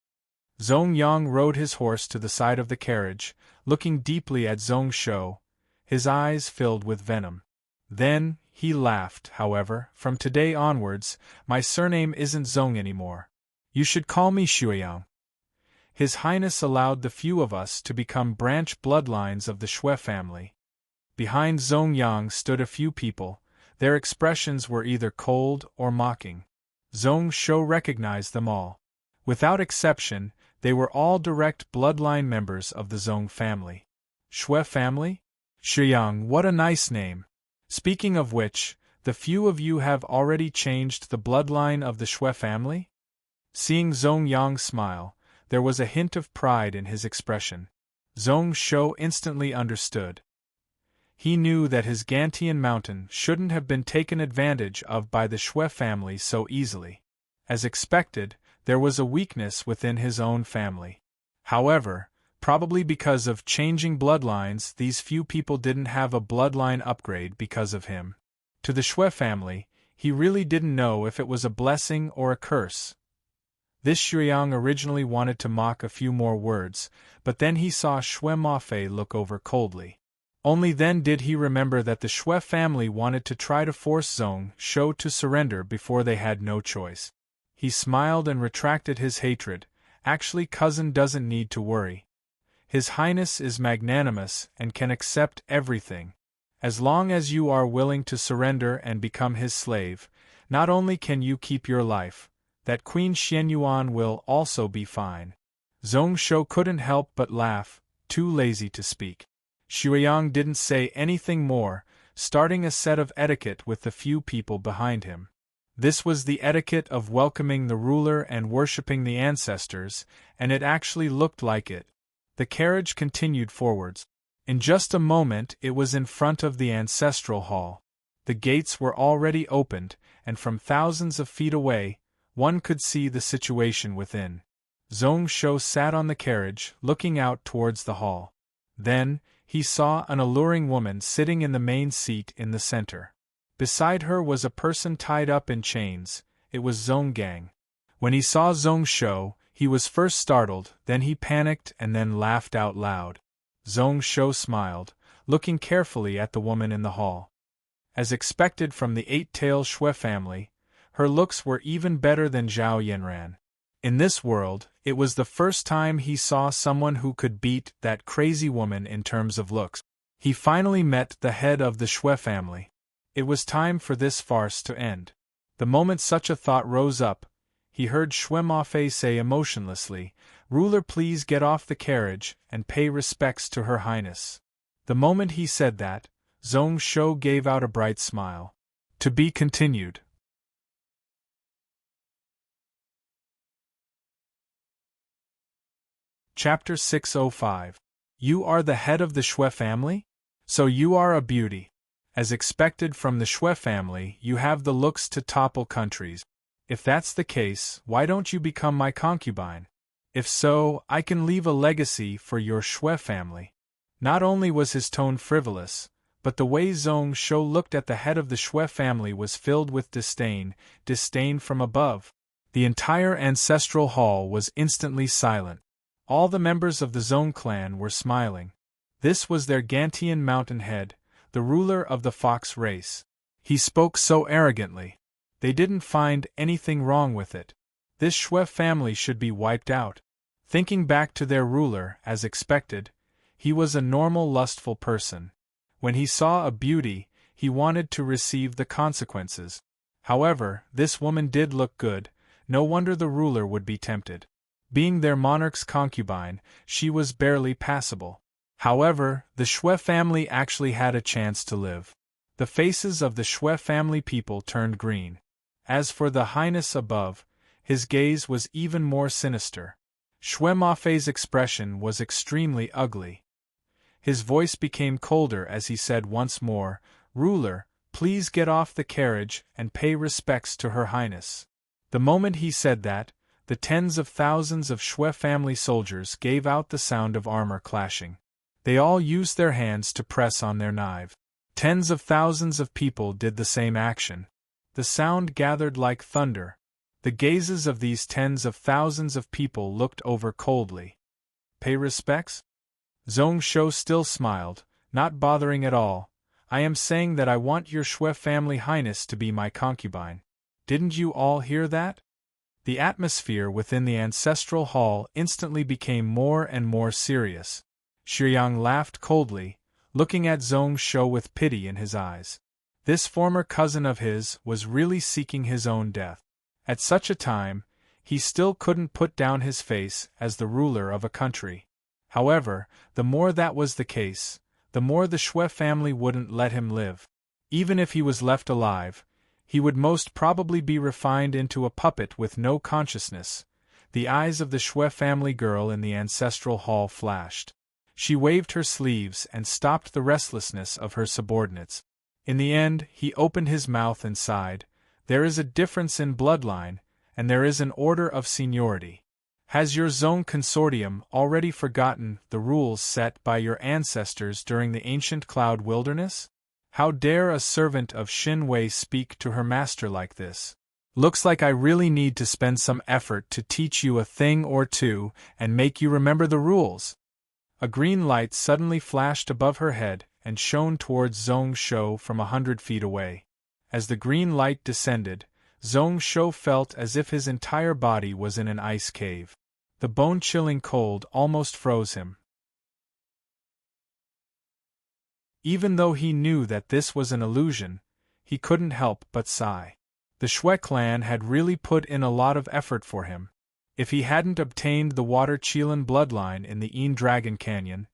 Zong Yang rode his horse to the side of the carriage, looking deeply at Zong Shou, his eyes filled with venom. Then, he laughed. However, from today onwards, my surname isn't Zong anymore. You should call me Shuiyang. His Highness allowed the few of us to become branch bloodlines of the Shui family. Behind Zong Yang stood a few people. Their expressions were either cold or mocking. Zong Shou recognized them all. Without exception, they were all direct bloodline members of the Zong family. Shui family? Shuyang, what a nice name. Speaking of which, the few of you have already changed the bloodline of the Shui family? Seeing Zong Yang smile, there was a hint of pride in his expression. Zong Shou instantly understood. He knew that his Gantian mountain shouldn't have been taken advantage of by the Shui family so easily. As expected, there was a weakness within his own family. However, probably because of changing bloodlines, these few people didn't have a bloodline upgrade because of him. To the Shui family, he really didn't know if it was a blessing or a curse. This Shuyang originally wanted to mock a few more words, but then he saw Shui Mafei look over coldly. Only then did he remember that the Shui family wanted to try to force Zong Shou to surrender before they had no choice. He smiled and retracted his hatred. Actually, cousin doesn't need to worry. His Highness is magnanimous and can accept everything. As long as you are willing to surrender and become his slave, not only can you keep your life, that Queen Xianyuan will also be fine. Zong Shou couldn't help but laugh, too lazy to speak. Shuiyang didn't say anything more, starting a set of etiquette with the few people behind him. This was the etiquette of welcoming the ruler and worshipping the ancestors, and it actually looked like it. The carriage continued forwards. In just a moment it was in front of the ancestral hall. The gates were already opened, and from thousands of feet away, one could see the situation within. Zong Shou sat on the carriage, looking out towards the hall. Then, he saw an alluring woman sitting in the main seat in the center. Beside her was a person tied up in chains. It was Zong Gang. When he saw Zong Shou, he was first startled, then he panicked and then laughed out loud. Zong Shou smiled, looking carefully at the woman in the hall. As expected from the eight-tailed Shui family, her looks were even better than Zhao Yanran. In this world, it was the first time he saw someone who could beat that crazy woman in terms of looks. He finally met the head of the Shui family. It was time for this farce to end. The moment such a thought rose up, he heard Shui Mafei say emotionlessly, "Ruler, please get off the carriage and pay respects to Her Highness." The moment he said that, Zong Shou gave out a bright smile. To be continued. Chapter 605. You are the head of the Shui family? So you are a beauty. As expected from the Shui family, you have the looks to topple countries. If that's the case, why don't you become my concubine? If so, I can leave a legacy for your Shui family. Not only was his tone frivolous, but the way Zhong Shou looked at the head of the Shui family was filled with disdain from above. The entire ancestral hall was instantly silent. All the members of the Zhong clan were smiling. This was their Gantian mountain head, the ruler of the fox race. He spoke so arrogantly. They didn't find anything wrong with it. This Shui family should be wiped out. Thinking back to their ruler, as expected, he was a normal lustful person. When he saw a beauty, he wanted to receive the consequences. However, this woman did look good, no wonder the ruler would be tempted. Being their monarch's concubine, she was barely passable. However, the Shui family actually had a chance to live. The faces of the Shui family people turned green. As for the highness above, his gaze was even more sinister. Shui Mafei's expression was extremely ugly. His voice became colder as he said once more, "Ruler, please get off the carriage and pay respects to Her Highness." The moment he said that, the tens of thousands of Shui family soldiers gave out the sound of armor clashing. They all used their hands to press on their knives. Tens of thousands of people did the same action. The sound gathered like thunder. The gazes of these tens of thousands of people looked over coldly. Pay respects? Zhong Shou still smiled, not bothering at all. I am saying that I want your Shui family highness to be my concubine. Didn't you all hear that? The atmosphere within the ancestral hall instantly became more and more serious. Shuyang laughed coldly, looking at Zhong Shou with pity in his eyes. This former cousin of his was really seeking his own death. At such a time, he still couldn't put down his face as the ruler of a country. However, the more that was the case, the more the Shui family wouldn't let him live. Even if he was left alive, he would most probably be refined into a puppet with no consciousness. The eyes of the Shui family girl in the ancestral hall flashed. She waved her sleeves and stopped the restlessness of her subordinates. In the end, he opened his mouth and sighed. There is a difference in bloodline, and there is an order of seniority. Has your Zhong consortium already forgotten the rules set by your ancestors during the ancient cloud wilderness? How dare a servant of Xin Wei speak to her master like this? Looks like I really need to spend some effort to teach you a thing or two and make you remember the rules. A green light suddenly flashed above her head and shone towards Zhong Shou from 100 feet away. As the green light descended, Zhong Shou felt as if his entire body was in an ice cave. The bone-chilling cold almost froze him. Even though he knew that this was an illusion, he couldn't help but sigh. The Shui clan had really put in a lot of effort for him. If he hadn't obtained the Water Qilin bloodline in the Yin Dragon Canyon,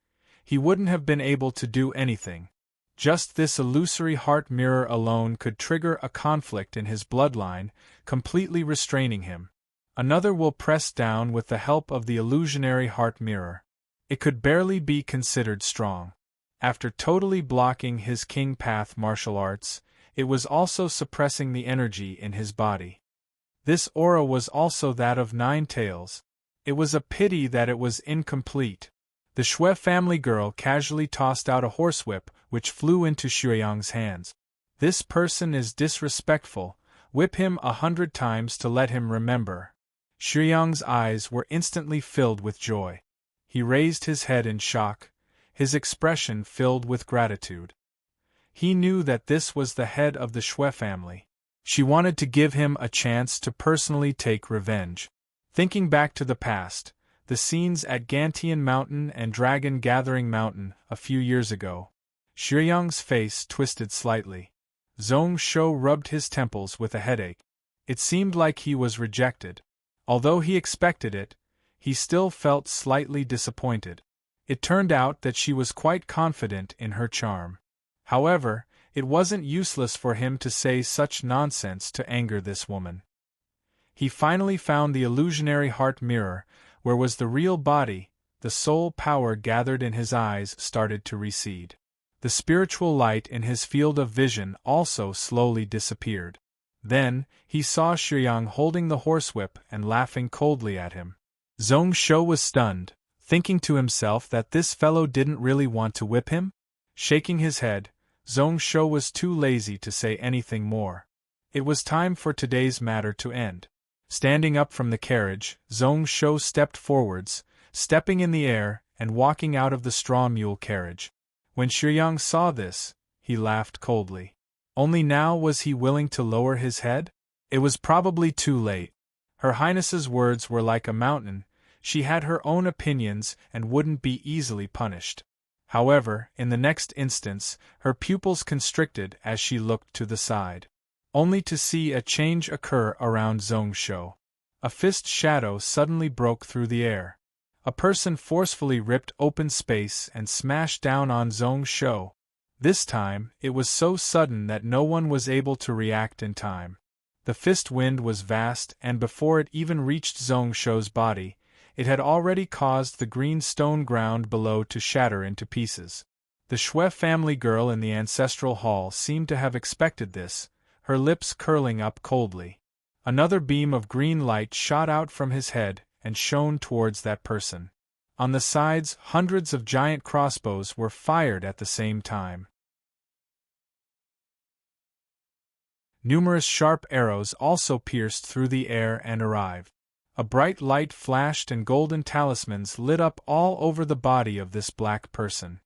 he wouldn't have been able to do anything. Just this illusory heart mirror alone could trigger a conflict in his bloodline, completely restraining him. Another will press down with the help of the illusionary heart mirror. It could barely be considered strong. After totally blocking his King Path martial arts, it was also suppressing the energy in his body. This aura was also that of Nine Tails. It was a pity that it was incomplete. The Shui family girl casually tossed out a horsewhip which flew into Shuyang's hands. This person is disrespectful. Whip him 100 times to let him remember. Shuyang's eyes were instantly filled with joy. He raised his head in shock, his expression filled with gratitude. He knew that this was the head of the Shui family. She wanted to give him a chance to personally take revenge. Thinking back to the past, the scenes at Gantian Mountain and Dragon Gathering Mountain a few years ago, Shuyang's face twisted slightly. Zhong Shou rubbed his temples with a headache. It seemed like he was rejected. Although he expected it, he still felt slightly disappointed. It turned out that she was quite confident in her charm. However, it wasn't useless for him to say such nonsense to anger this woman. He finally found the illusionary heart mirror, where was the real body. The soul power gathered in his eyes started to recede. The spiritual light in his field of vision also slowly disappeared. Then, he saw Shuyang holding the horsewhip and laughing coldly at him. Zhong Shou was stunned, thinking to himself that this fellow didn't really want to whip him. Shaking his head, Zhong Shou was too lazy to say anything more. It was time for today's matter to end. Standing up from the carriage, Zhong Shou stepped forwards, stepping in the air and walking out of the straw mule carriage. When Shuyang saw this, he laughed coldly. Only now was he willing to lower his head? It was probably too late. Her Highness's words were like a mountain. She had her own opinions and wouldn't be easily punished. However, in the next instance, her pupils constricted as she looked to the side, only to see a change occur around Zhong Shou. A fist shadow suddenly broke through the air. A person forcefully ripped open space and smashed down on Zhong Shou. This time, it was so sudden that no one was able to react in time. The fist wind was vast, and before it even reached Zhong Shou's body, it had already caused the green stone ground below to shatter into pieces. The Shui family girl in the ancestral hall seemed to have expected this, her lips curling up coldly. Another beam of green light shot out from his head and shone towards that person. On the sides, hundreds of giant crossbows were fired at the same time. Numerous sharp arrows also pierced through the air and arrived. A bright light flashed and golden talismans lit up all over the body of this black person.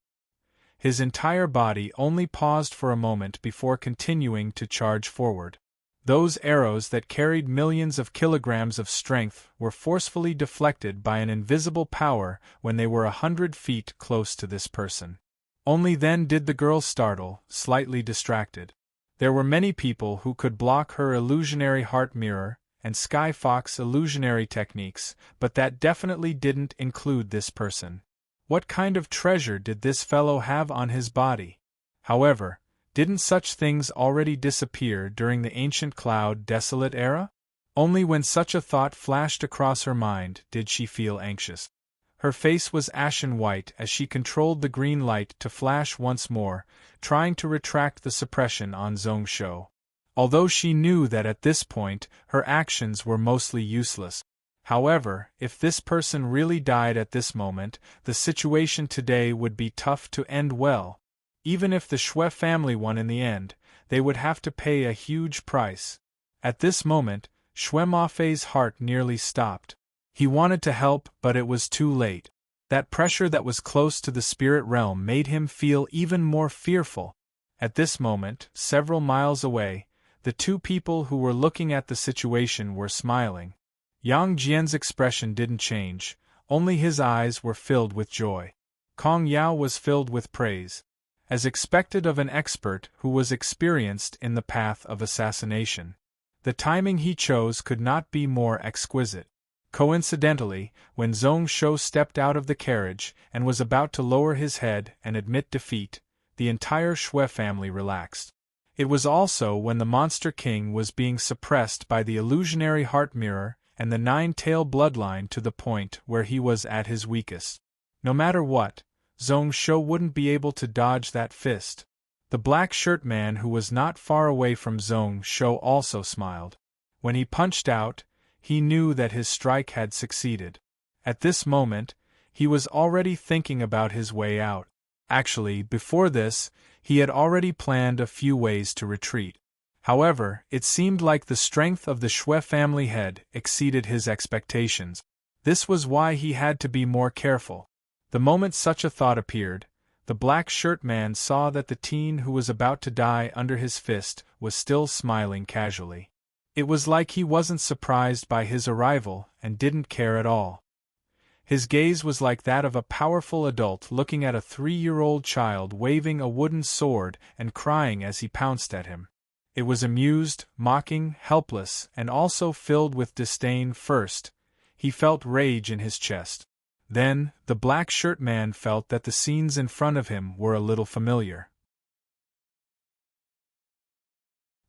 His entire body only paused for a moment before continuing to charge forward. Those arrows that carried millions of kilograms of strength were forcefully deflected by an invisible power when they were 100 feet close to this person. Only then did the girl startle, slightly distracted. There were many people who could block her illusionary heart mirror and Sky Fox illusionary techniques, but that definitely didn't include this person. What kind of treasure did this fellow have on his body? However, didn't such things already disappear during the ancient cloud desolate era? Only when such a thought flashed across her mind did she feel anxious. Her face was ashen white as she controlled the green light to flash once more, trying to retract the suppression on Zhong Shou. Although she knew that at this point her actions were mostly useless. However, if this person really died at this moment, the situation today would be tough to end well. Even if the Shui family won in the end, they would have to pay a huge price. At this moment, Shui Mafei's heart nearly stopped. He wanted to help, but it was too late. That pressure that was close to the spirit realm made him feel even more fearful. At this moment, several miles away, the two people who were looking at the situation were smiling. Yang Jian's expression didn't change, only his eyes were filled with joy. Kong Yao was filled with praise. As expected of an expert who was experienced in the path of assassination. The timing he chose could not be more exquisite. Coincidentally, when Zhong Shou stepped out of the carriage and was about to lower his head and admit defeat, the entire Shui family relaxed. It was also when the Monster King was being suppressed by the illusionary heart mirror and the nine-tail bloodline to the point where he was at his weakest. No matter what, Zhong Shou wouldn't be able to dodge that fist. The black shirt man who was not far away from Zhong Shou also smiled. When he punched out, he knew that his strike had succeeded. At this moment, he was already thinking about his way out. Actually, before this, he had already planned a few ways to retreat. However, it seemed like the strength of the Shui family head exceeded his expectations. This was why he had to be more careful. The moment such a thought appeared, the black shirt man saw that the teen who was about to die under his fist was still smiling casually. It was like he wasn't surprised by his arrival and didn't care at all. His gaze was like that of a powerful adult looking at a 3-year-old child waving a wooden sword and crying as he pounced at him. It was amused, mocking, helpless, and also filled with disdain. First, he felt rage in his chest. Then, the black shirt man felt that the scenes in front of him were a little familiar.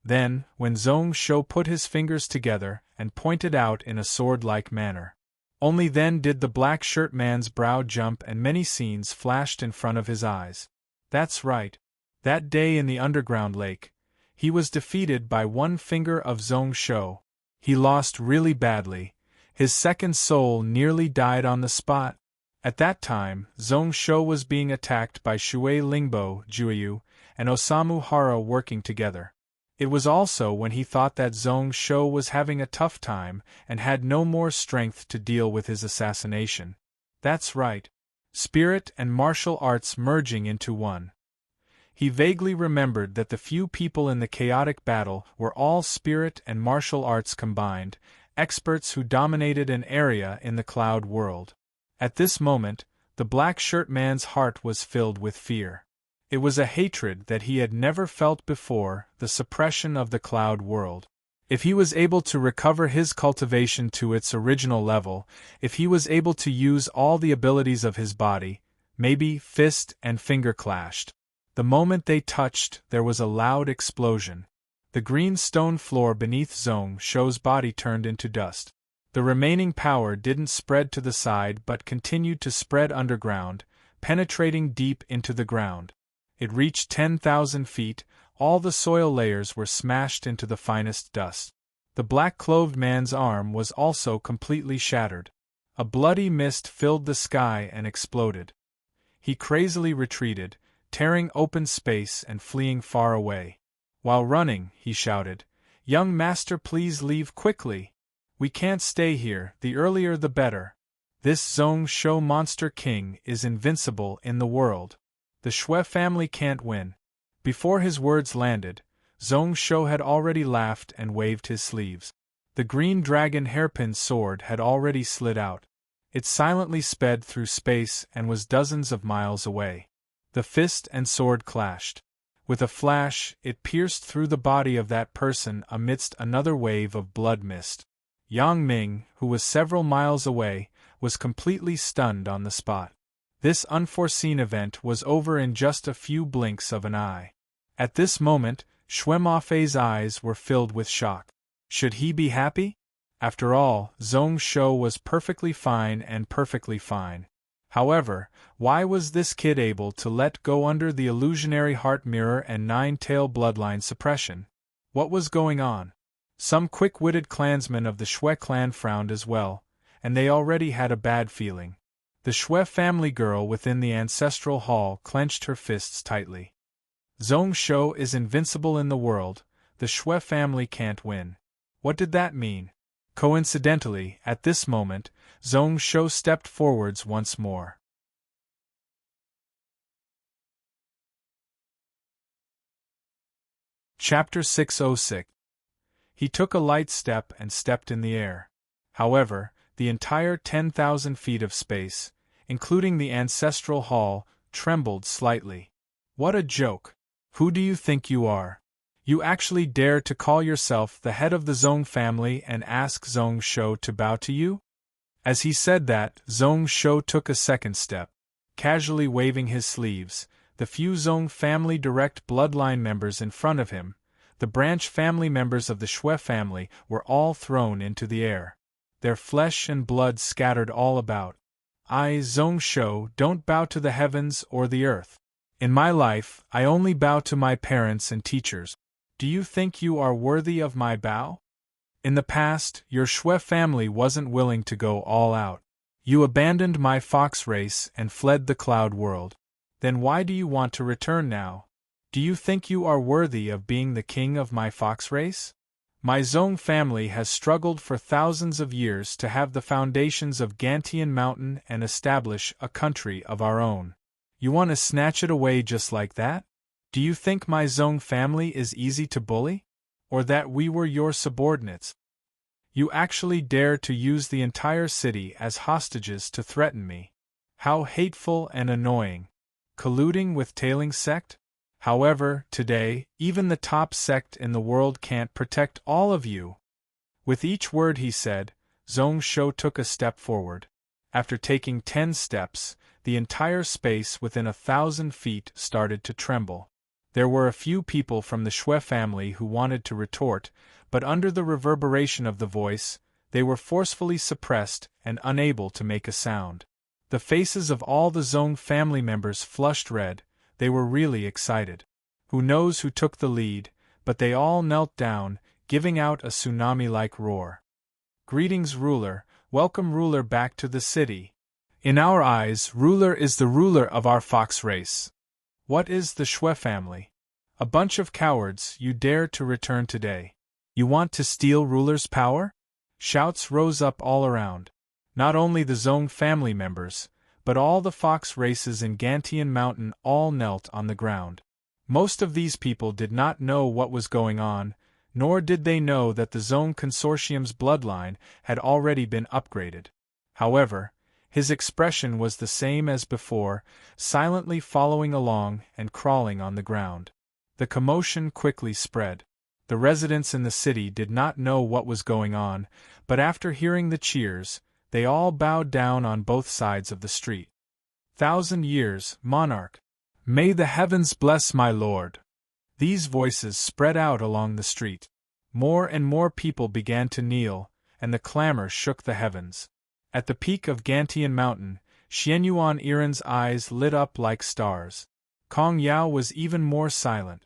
Then, when Zhong Shou put his fingers together and pointed out in a sword-like manner, only then did the black shirt man's brow jump and many scenes flashed in front of his eyes. That's right. That day in the underground lake, He was defeated by one finger of Zhong Shou. He lost really badly. His second soul nearly died on the spot. At that time, Zhong Shou was being attacked by Shui Lingbo, Juyu, and Osamu Hara working together. It was also when he thought that Zhong Shou was having a tough time and had no more strength to deal with his assassination. That's right. Spirit and martial arts merging into one. He vaguely remembered that the few people in the chaotic battle were all spirit and martial arts combined, experts who dominated an area in the cloud world. At this moment, the black shirt man's heart was filled with fear. It was a hatred that he had never felt before, the suppression of the cloud world. If he was able to recover his cultivation to its original level, if he was able to use all the abilities of his body, maybe fist and finger clashed. The moment they touched, there was a loud explosion. The green stone floor beneath Zhong Shou's body turned into dust. The remaining power didn't spread to the side but continued to spread underground, penetrating deep into the ground. It reached 10,000 feet, all the soil layers were smashed into the finest dust. The black-clothed man's arm was also completely shattered. A bloody mist filled the sky and exploded. He crazily retreated, tearing open space and fleeing far away. While running, he shouted, "Young master, please leave quickly! We can't stay here, the earlier the better. This Zhong Shou monster king is invincible in the world. The Shui family can't win." Before his words landed, Zhong Shou had already laughed and waved his sleeves. The green dragon hairpin sword had already slid out. It silently sped through space and was dozens of miles away. The fist and sword clashed. With a flash, it pierced through the body of that person amidst another wave of blood mist. Yang Ming, who was several miles away, was completely stunned on the spot. This unforeseen event was over in just a few blinks of an eye. At this moment, Shui Mafei's eyes were filled with shock. Should he be happy? After all, Zhong Shou was perfectly fine and perfectly fine. However, why was this kid able to let go under the illusionary heart mirror and nine-tail bloodline suppression? What was going on? Some quick-witted clansmen of the Shui clan frowned as well, and they already had a bad feeling. The Shui family girl within the ancestral hall clenched her fists tightly. Zhong Shou is invincible in the world, the Shui family can't win. What did that mean? Coincidentally, at this moment, Zhong Shou stepped forwards once more. Chapter 606. He took a light step and stepped in the air. However, the entire 10,000 feet of space, including the ancestral hall, trembled slightly. What a joke! Who do you think you are? You actually dare to call yourself the head of the Zhong family and ask Zhong Shou to bow to you? As he said that, Zhong Shou took a second step. Casually waving his sleeves, the few Zhong family direct bloodline members in front of him, the branch family members of the Shui family, were all thrown into the air. Their flesh and blood scattered all about. I, Zhong Shou, don't bow to the heavens or the earth. In my life, I only bow to my parents and teachers. Do you think you are worthy of my bow? In the past, your Shui family wasn't willing to go all out. You abandoned my fox race and fled the cloud world. Then why do you want to return now? Do you think you are worthy of being the king of my fox race? My Zhong family has struggled for thousands of years to have the foundations of Gantian Mountain and establish a country of our own. You want to snatch it away just like that? Do you think my Zhong family is easy to bully? Or that we were your subordinates? You actually dare to use the entire city as hostages to threaten me. How hateful and annoying. Colluding with tailing sect? However, today, even the top sect in the world can't protect all of you. With each word he said, Zhong Shou took a step forward. After taking 10 steps, the entire space within 1,000 feet started to tremble. There were a few people from the Shui family who wanted to retort, but under the reverberation of the voice, they were forcefully suppressed and unable to make a sound. The faces of all the Zhong family members flushed red. They were really excited. Who knows who took the lead, but they all knelt down, giving out a tsunami-like roar. Greetings, ruler, welcome ruler back to the city. In our eyes, ruler is the ruler of our fox race. What is the Shui family? A bunch of cowards, you dare to return today. You want to steal ruler's power? Shouts rose up all around. Not only the Zong family members, but all the fox races in Gantian Mountain all knelt on the ground. Most of these people did not know what was going on, nor did they know that the Zong Consortium's bloodline had already been upgraded. However, his expression was the same as before, silently following along and crawling on the ground. The commotion quickly spread. The residents in the city did not know what was going on, but after hearing the cheers, they all bowed down on both sides of the street. 1,000 years, monarch! May the heavens bless my lord! These voices spread out along the street. More and more people began to kneel, and the clamor shook the heavens. At the peak of Gantian Mountain, Xianyuan Iran's eyes lit up like stars. Kong Yao was even more silent.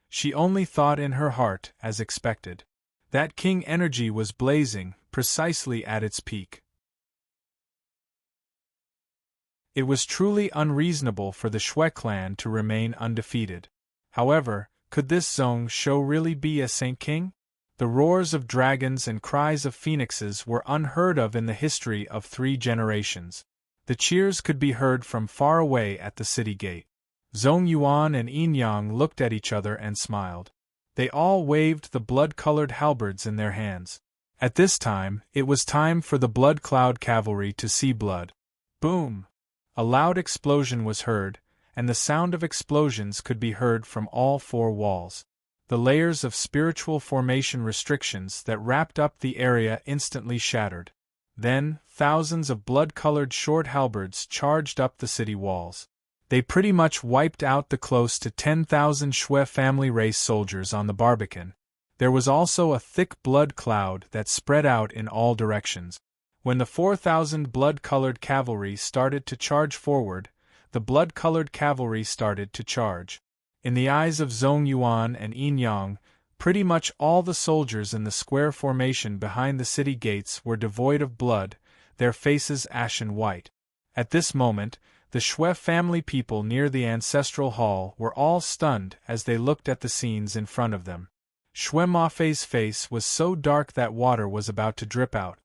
She only thought in her heart, as expected. That king energy was blazing, precisely at its peak. It was truly unreasonable for the Shui clan to remain undefeated. However, could this Zong show really be a Saint King? The roars of dragons and cries of phoenixes were unheard of in the history of 3 generations. The cheers could be heard from far away at the city gate. Zong Yuan and Yin Yang looked at each other and smiled. They all waved the blood-colored halberds in their hands. At this time, it was time for the Blood Cloud cavalry to see blood. Boom! A loud explosion was heard, and the sound of explosions could be heard from all 4 walls. The layers of spiritual formation restrictions that wrapped up the area instantly shattered. Then, thousands of blood-colored short halberds charged up the city walls. They pretty much wiped out the close to 10,000 Shui family race soldiers on the Barbican. There was also a thick blood cloud that spread out in all directions. When the 4,000 blood-colored cavalry started to charge forward, the blood-colored cavalry started to charge. In the eyes of Zong Yuan and Yin Yang, pretty much all the soldiers in the square formation behind the city gates were devoid of blood, their faces ashen white. At this moment, the Shui family people near the ancestral hall were all stunned as they looked at the scenes in front of them. Shui Mafei's face was so dark that water was about to drip out.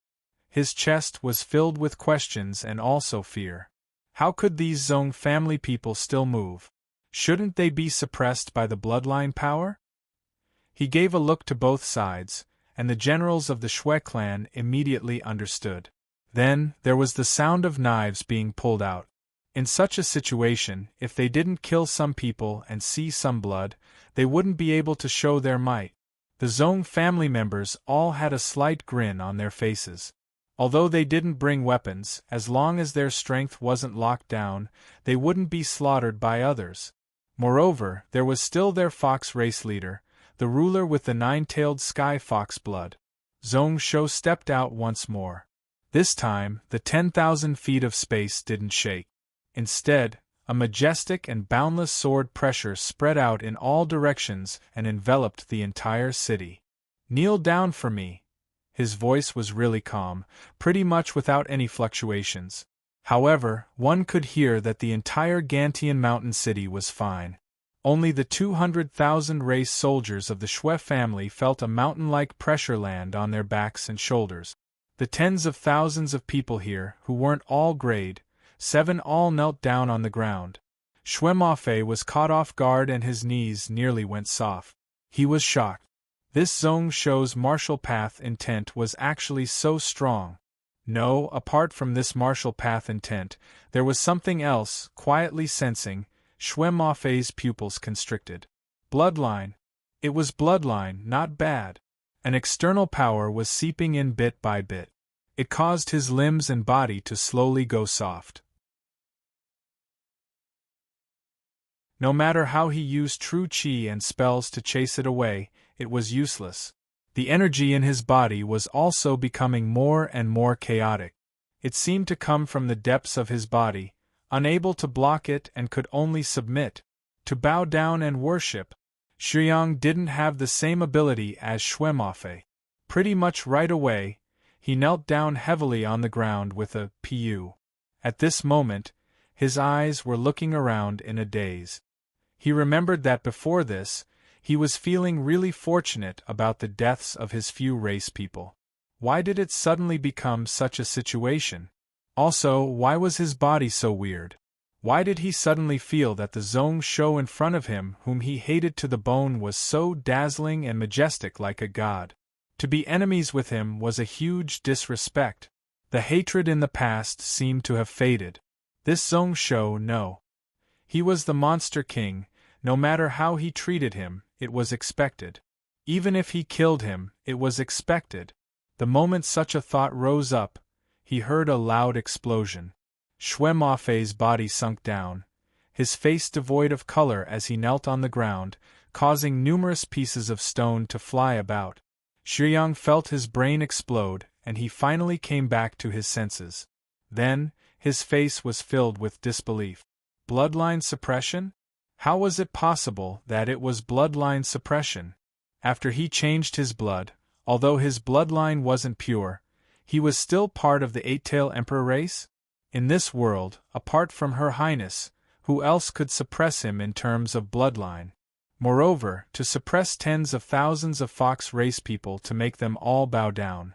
His chest was filled with questions and also fear. How could these Zong family people still move? Shouldn't they be suppressed by the bloodline power? He gave a look to both sides, and the generals of the Shui clan immediately understood. Then, there was the sound of knives being pulled out. In such a situation, if they didn't kill some people and see some blood, they wouldn't be able to show their might. The Zong family members all had a slight grin on their faces. Although they didn't bring weapons, as long as their strength wasn't locked down, they wouldn't be slaughtered by others. Moreover, there was still their fox race leader, the ruler with the 9-tailed sky fox blood. Zong Shou stepped out once more. This time, the 10,000 feet of space didn't shake. Instead, a majestic and boundless sword pressure spread out in all directions and enveloped the entire city. "Kneel down for me." His voice was really calm, pretty much without any fluctuations. However, one could hear that the entire Gantian mountain city was fine. Only the 200,000 race soldiers of the Shui family felt a mountain-like pressure land on their backs and shoulders. The tens of thousands of people here, who weren't all grade 7, all knelt down on the ground. Shui Mafei was caught off guard and his knees nearly went soft. He was shocked. This Zong Shou's martial path intent was actually so strong. No, apart from this martial path intent, there was something else. Quietly sensing, Shui Mafei's pupils constricted. Bloodline. It was bloodline, not bad. An external power was seeping in bit by bit. It caused his limbs and body to slowly go soft. No matter how he used true qi and spells to chase it away, it was useless. The energy in his body was also becoming more and more chaotic. It seemed to come from the depths of his body, unable to block it and could only submit, to bow down and worship. Shuyang didn't have the same ability as Shuemafe. Pretty much right away, he knelt down heavily on the ground with a pu. At this moment, his eyes were looking around in a daze. He remembered that before this, he was feeling really fortunate about the deaths of his few race people. Why did it suddenly become such a situation? Also, why was his body so weird? Why did he suddenly feel that the Zong Shou in front of him, whom he hated to the bone, was so dazzling and majestic like a god? To be enemies with him was a huge disrespect. The hatred in the past seemed to have faded. This Zong Shou, no. He was the Monster King. No matter how he treated him, it was expected. Even if he killed him, it was expected. The moment such a thought rose up, he heard a loud explosion. Shuemafei's body sunk down, his face devoid of color as he knelt on the ground, causing numerous pieces of stone to fly about. Shuyang felt his brain explode, and he finally came back to his senses. Then, his face was filled with disbelief. Bloodline suppression? How was it possible that it was bloodline suppression? After he changed his blood, although his bloodline wasn't pure, he was still part of the Eight-Tail Emperor race? In this world, apart from Her Highness, who else could suppress him in terms of bloodline? Moreover, to suppress tens of thousands of Fox race people to make them all bow down.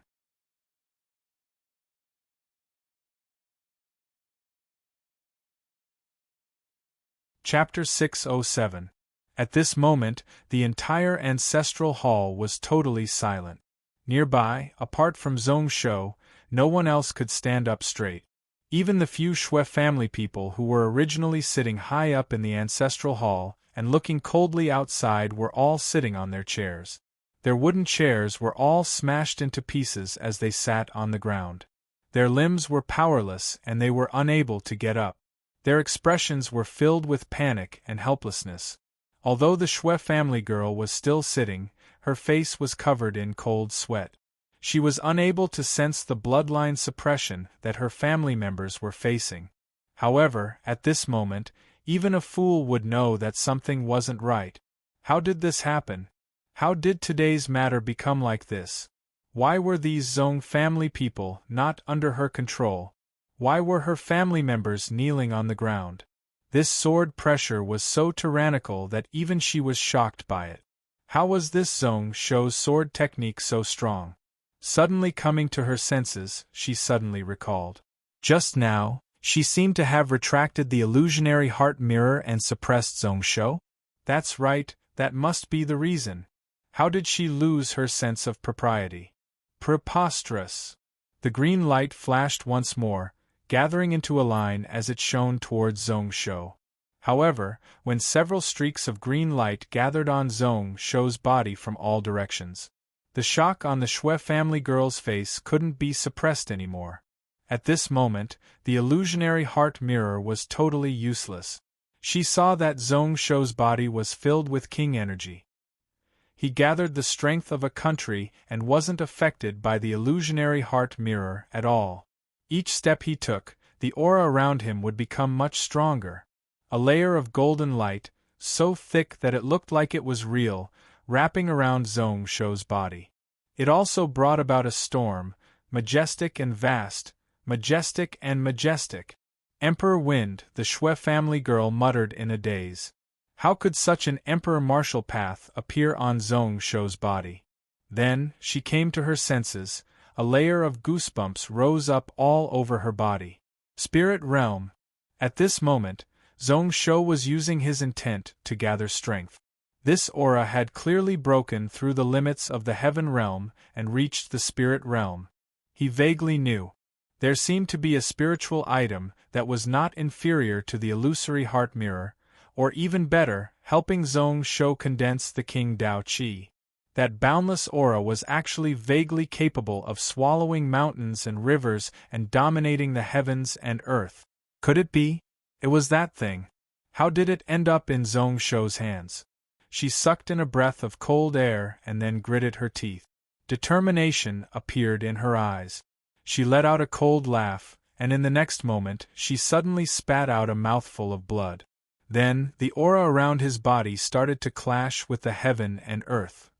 Chapter 607. At this moment, the entire ancestral hall was totally silent. Nearby, apart from Zong Shou, no one else could stand up straight. Even the few Shui family people who were originally sitting high up in the ancestral hall and looking coldly outside were all sitting on their chairs. Their wooden chairs were all smashed into pieces as they sat on the ground. Their limbs were powerless and they were unable to get up. Their expressions were filled with panic and helplessness. Although the Shui family girl was still sitting, her face was covered in cold sweat. She was unable to sense the bloodline suppression that her family members were facing. However, at this moment, even a fool would know that something wasn't right. How did this happen? How did today's matter become like this? Why were these Zong family people not under her control? Why were her family members kneeling on the ground? This sword pressure was so tyrannical that even she was shocked by it. How was this Zong Shou's sword technique so strong? Suddenly coming to her senses, she suddenly recalled. Just now, she seemed to have retracted the illusionary heart mirror and suppressed Zong Shou? That's right, that must be the reason. How did she lose her sense of propriety? Preposterous! The green light flashed once more, gathering into a line as it shone towards Zong Shou. However, when several streaks of green light gathered on Zong Shou's body from all directions, the shock on the Shui family girl's face couldn't be suppressed anymore. At this moment, the illusionary heart mirror was totally useless. She saw that Zong Shou's body was filled with king energy. He gathered the strength of a country and wasn't affected by the illusionary heart mirror at all. Each step he took, the aura around him would become much stronger. A layer of golden light, so thick that it looked like it was real, wrapping around Zong Shou's body. It also brought about a storm, majestic and vast, majestic and majestic. Emperor Wind, the Shui family girl muttered in a daze. How could such an emperor martial path appear on Zong Shou's body? Then, she came to her senses, a layer of goosebumps rose up all over her body. Spirit realm. At this moment, Zong Shou was using his intent to gather strength. This aura had clearly broken through the limits of the heaven realm and reached the spirit realm. He vaguely knew. There seemed to be a spiritual item that was not inferior to the illusory heart mirror, or even better, helping Zong Shou condense the King Dao Qi. That boundless aura was actually vaguely capable of swallowing mountains and rivers and dominating the heavens and earth. Could it be? It was that thing. How did it end up in Zong Shou's hands? She sucked in a breath of cold air and then gritted her teeth. Determination appeared in her eyes. She let out a cold laugh, and in the next moment she suddenly spat out a mouthful of blood. Then, the aura around his body started to clash with the heaven and earth.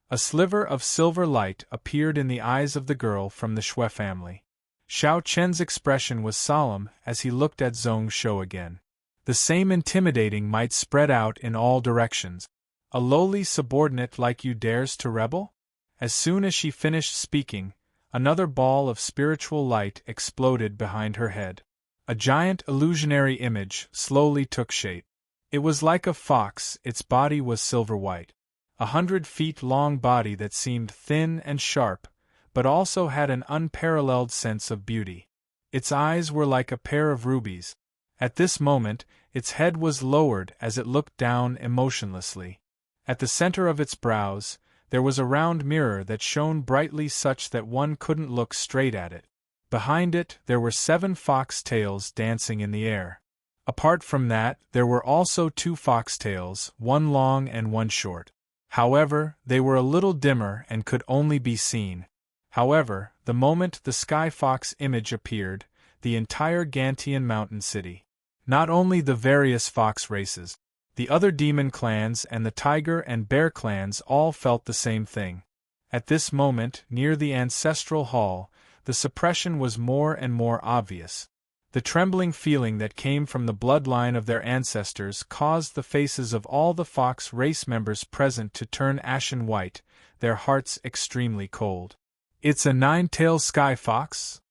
A sliver of silver light appeared in the eyes of the girl from the Shui family. Xiao Chen's expression was solemn as he looked at Zhong Shou again. The same intimidating might spread out in all directions. A lowly subordinate like you dares to rebel? As soon as she finished speaking, another ball of spiritual light exploded behind her head. A giant illusionary image slowly took shape. It was like a fox, its body was silver white. 100 feet long body that seemed thin and sharp, but also had an unparalleled sense of beauty. Its eyes were like a pair of rubies. At this moment, its head was lowered as it looked down emotionlessly. At the center of its brows, there was a round mirror that shone brightly such that one couldn't look straight at it. Behind it, there were 7 fox tails dancing in the air. Apart from that, there were also 2 fox tails, one long and one short. However, they were a little dimmer and could only be seen. However, the moment the Sky Fox image appeared, the entire Gantian mountain city, not only the various fox races, the other demon clans and the tiger and bear clans all felt the same thing. At this moment, near the ancestral hall, the suppression was more and more obvious. The trembling feeling that came from the bloodline of their ancestors caused the faces of all the fox race members present to turn ashen white, their hearts extremely cold. It's a 9-tailed sky fox?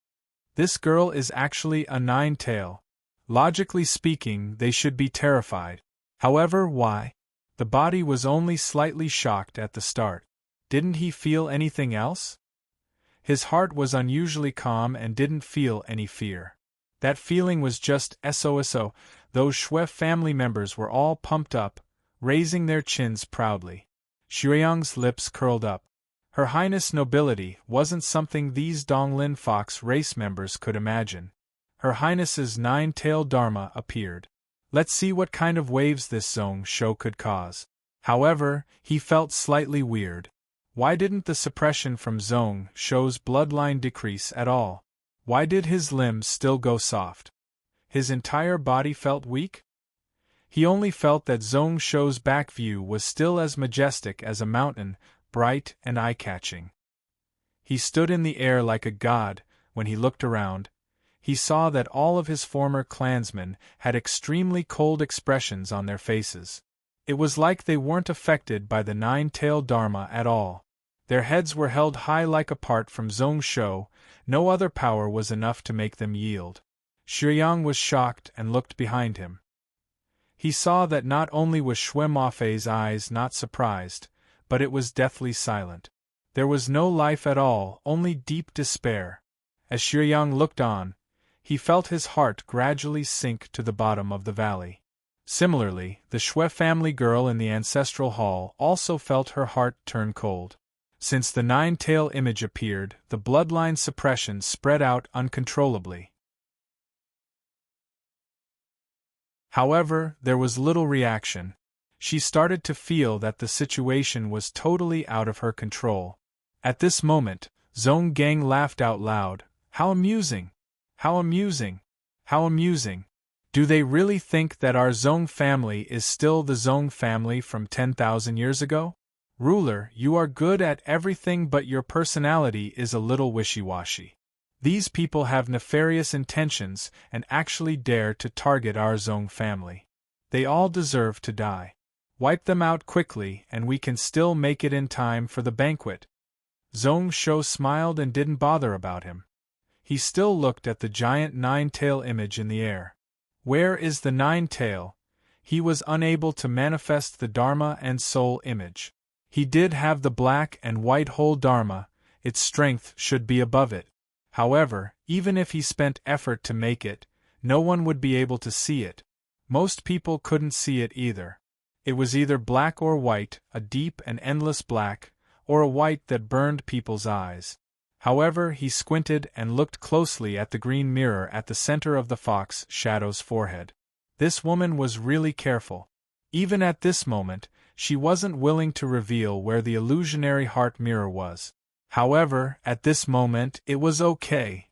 This girl is actually a 9-tail. Logically speaking, they should be terrified. However, why? The body was only slightly shocked at the start. Didn't he feel anything else? His heart was unusually calm and didn't feel any fear. That feeling was just SOSO. Those Shui family members were all pumped up, raising their chins proudly. Xueyang's lips curled up. Her Highness nobility wasn't something these Donglin Fox race members could imagine. Her Highness's 9-tailed Dharma appeared. Let's see what kind of waves this Zhong Shou could cause. However, he felt slightly weird. Why didn't the suppression from Zhong Shou's bloodline decrease at all? Why did his limbs still go soft? His entire body felt weak? He only felt that Zhong Shou's back view was still as majestic as a mountain, bright and eye-catching. He stood in the air like a god. When he looked around, he saw that all of his former clansmen had extremely cold expressions on their faces. It was like they weren't affected by the 9-tailed Dharma at all. Their heads were held high like apart from Zhong Shou. No other power was enough to make them yield. Xueyang was shocked and looked behind him. He saw that not only was Shui Mafei's eyes not surprised, but it was deathly silent. There was no life at all, only deep despair. As Xueyang looked on, he felt his heart gradually sink to the bottom of the valley. Similarly, the Shui family girl in the ancestral hall also felt her heart turn cold. Since the 9-tail image appeared, the bloodline suppression spread out uncontrollably. However, there was little reaction. She started to feel that the situation was totally out of her control. At this moment, Zhong Gang laughed out loud. How amusing! How amusing! How amusing! Do they really think that our Zhong family is still the Zhong family from 10,000 years ago? Ruler, you are good at everything, but your personality is a little wishy-washy. These people have nefarious intentions and actually dare to target our Zhong family. They all deserve to die. Wipe them out quickly and we can still make it in time for the banquet. Zhong Shou smiled and didn't bother about him. He still looked at the giant 9-tail image in the air. Where is the 9-tail? He was unable to manifest the Dharma and soul image. He did have the black and white whole Dharma, its strength should be above it. However, even if he spent effort to make it, no one would be able to see it. Most people couldn't see it either. It was either black or white, a deep and endless black, or a white that burned people's eyes. However, he squinted and looked closely at the green mirror at the center of the fox Shadow's forehead. This woman was really careful. Even at this moment, she wasn't willing to reveal where the illusionary heart mirror was. However, at this moment, it was okay.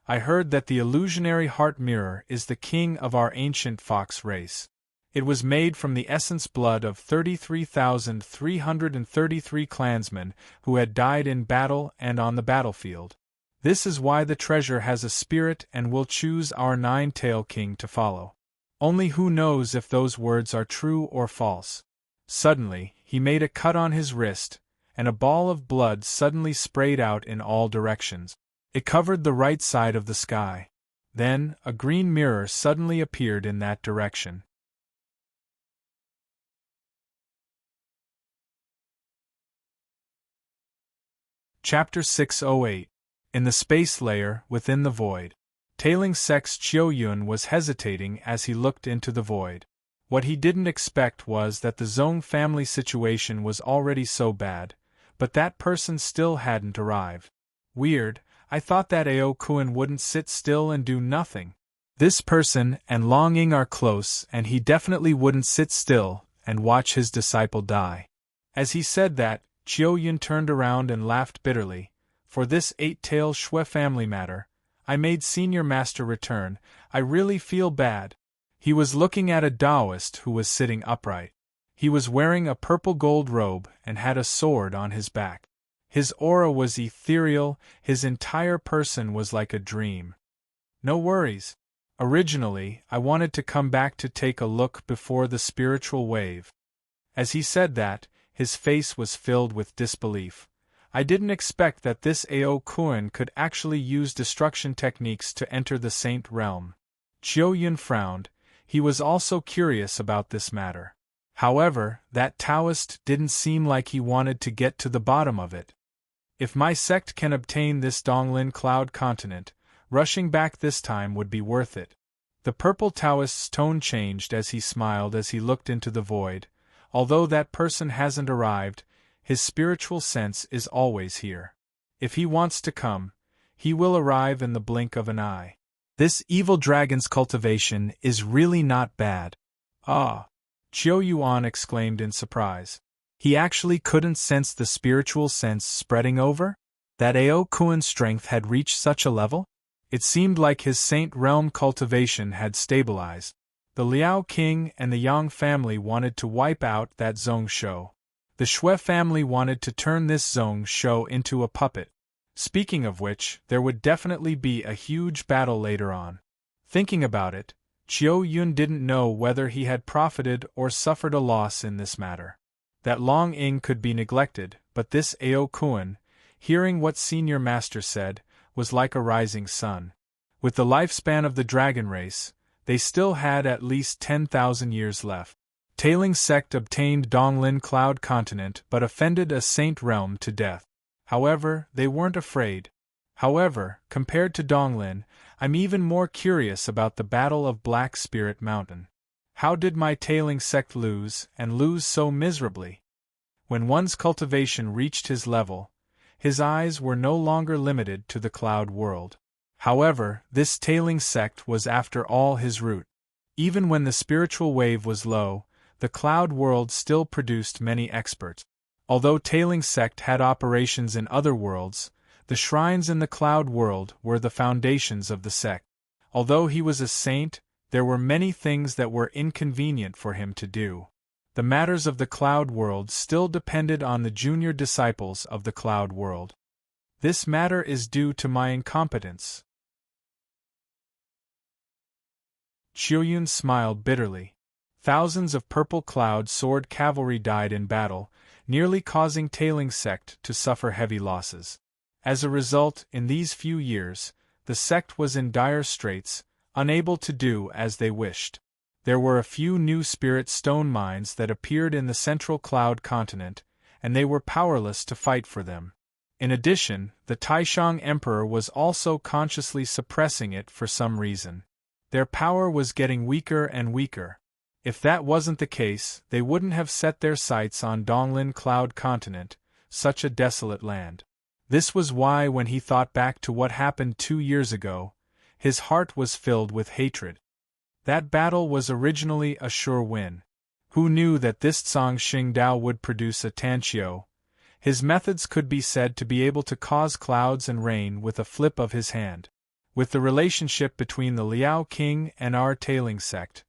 I heard that the illusionary heart mirror is the king of our ancient fox race. It was made from the essence blood of 33,333 clansmen who had died in battle and on the battlefield. This is why the treasure has a spirit and will choose our nine-tail king to follow. Only who knows if those words are true or false. Suddenly, he made a cut on his wrist, and a ball of blood suddenly sprayed out in all directions. It covered the right side of the sky. Then, a green mirror suddenly appeared in that direction. Chapter 608. In the space layer within the void. Tailing Sect's Chiu-Yun was hesitating as he looked into the void. What he didn't expect was that the Zong family situation was already so bad, but that person still hadn't arrived. Weird, I thought that Ao-kun wouldn't sit still and do nothing. This person and Long Ying are close and he definitely wouldn't sit still and watch his disciple die. As he said that, Chiu-Yun turned around and laughed bitterly. For this eight-tail Shui family matter, I made Senior Master return. I really feel bad. He was looking at a Taoist who was sitting upright. He was wearing a purple gold robe and had a sword on his back. His aura was ethereal, his entire person was like a dream. No worries. Originally, I wanted to come back to take a look before the spiritual wave. As he said that, his face was filled with disbelief. I didn't expect that this Ao-kun could actually use destruction techniques to enter the Saint realm. Chiu-Yun frowned. He was also curious about this matter. However, that Taoist didn't seem like he wanted to get to the bottom of it. If my sect can obtain this Donglin Cloud continent, rushing back this time would be worth it. The purple Taoist's tone changed as he smiled as he looked into the void. Although that person hasn't arrived, his spiritual sense is always here. If he wants to come, he will arrive in the blink of an eye. This evil dragon's cultivation is really not bad. Ah! Chiu-Yuan exclaimed in surprise. He actually couldn't sense the spiritual sense spreading over? That Ao-kun's strength had reached such a level? It seemed like his Saint realm cultivation had stabilized. The Liao king and the Yang family wanted to wipe out that Zong show. The Shui family wanted to turn this Zong show into a puppet. Speaking of which, there would definitely be a huge battle later on. Thinking about it, Chiu-Yun didn't know whether he had profited or suffered a loss in this matter. That Long Ying could be neglected, but this Ao-kun, hearing what Senior Master said, was like a rising sun. With the lifespan of the dragon race, they still had at least 10,000 years left. Tailing Sect obtained Donglin Cloud Continent but offended a Saint realm to death. However, they weren't afraid. However, compared to Donglin, I'm even more curious about the Battle of Black Spirit Mountain. How did my Tailing Sect lose, and lose so miserably? When one's cultivation reached his level, his eyes were no longer limited to the cloud world. However, this Tailing Sect was after all his root. Even when the spiritual wave was low, the cloud world still produced many experts. Although Tailing Sect had operations in other worlds, the shrines in the cloud world were the foundations of the sect. Although he was a saint, there were many things that were inconvenient for him to do. The matters of the cloud world still depended on the junior disciples of the cloud world. This matter is due to my incompetence. Chiu-Yun smiled bitterly. Thousands of purple cloud sword cavalry died in battle, nearly causing Tailing Sect to suffer heavy losses. As a result, in these few years, the sect was in dire straits, unable to do as they wished. There were a few new spirit stone mines that appeared in the central cloud continent, and they were powerless to fight for them. In addition, the Taishang Emperor was also consciously suppressing it for some reason. Their power was getting weaker and weaker. If that wasn't the case, they wouldn't have set their sights on Donglin Cloud Continent, such a desolate land. This was why when he thought back to what happened 2 years ago, his heart was filled with hatred. That battle was originally a sure win. Who knew that this Tsang Xingdao would produce a Tanqiu? His methods could be said to be able to cause clouds and rain with a flip of his hand. With the relationship between the Liao king and our tailing sect,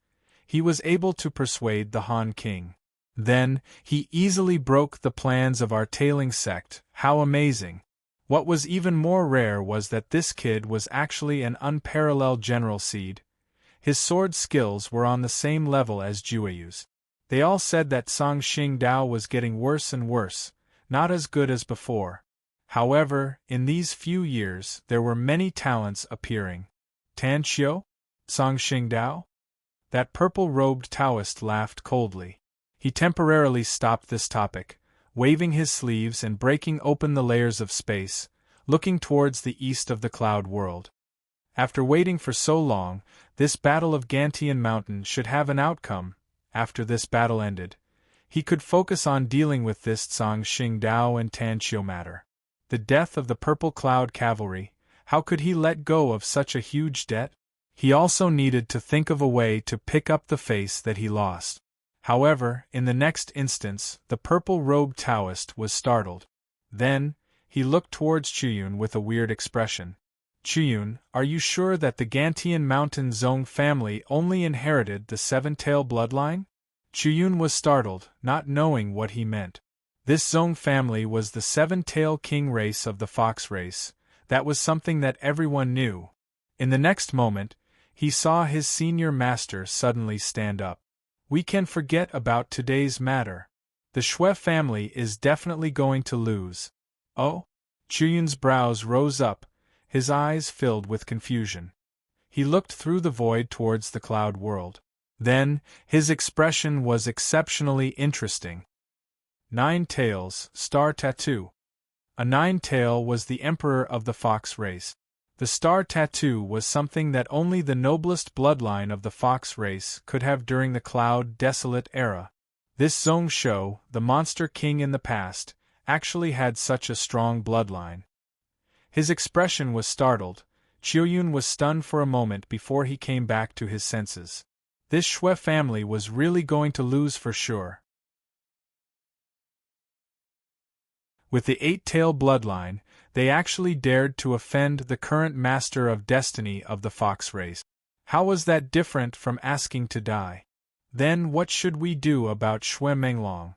he was able to persuade the Han king. Then, he easily broke the plans of our tailing sect. How amazing! What was even more rare was that this kid was actually an unparalleled general seed. His sword skills were on the same level as Jueyu's. They all said that Song Xingdao was getting worse and worse, not as good as before. However, in these few years there were many talents appearing. Tan Qiu? Song Xingdao? That purple-robed Taoist laughed coldly. He temporarily stopped this topic, waving his sleeves and breaking open the layers of space, looking towards the east of the cloud world. After waiting for so long, this battle of Gantian Mountain should have an outcome. After this battle ended, he could focus on dealing with this Song Xingdao and Tan Qiu matter. The death of the Purple Cloud Cavalry, how could he let go of such a huge debt? He also needed to think of a way to pick up the face that he lost. However, in the next instance, the purple-robed Taoist was startled. Then, he looked towards Chuyun with a weird expression. Chuyun, are you sure that the Gantian Mountain Zong family only inherited the seven-tail bloodline? Chuyun was startled, not knowing what he meant. This Zong family was the seven-tail king race of the fox race. That was something that everyone knew. In the next moment, he saw his senior master suddenly stand up. We can forget about today's matter. The Shui family is definitely going to lose. Oh? Chuyun's brows rose up, his eyes filled with confusion. He looked through the void towards the cloud world. Then, his expression was exceptionally interesting. 9 tails, star tattoo. A 9-tail was the emperor of the fox race. The star tattoo was something that only the noblest bloodline of the fox race could have during the cloud desolate era. This Zong Shou, the monster king in the past, actually had such a strong bloodline. His expression was startled. Chuyun was stunned for a moment before he came back to his senses. This Shui family was really going to lose for sure. With the 8-tail bloodline, they actually dared to offend the current master of destiny of the fox race. How was that different from asking to die? Then what should we do about Shui Menglong?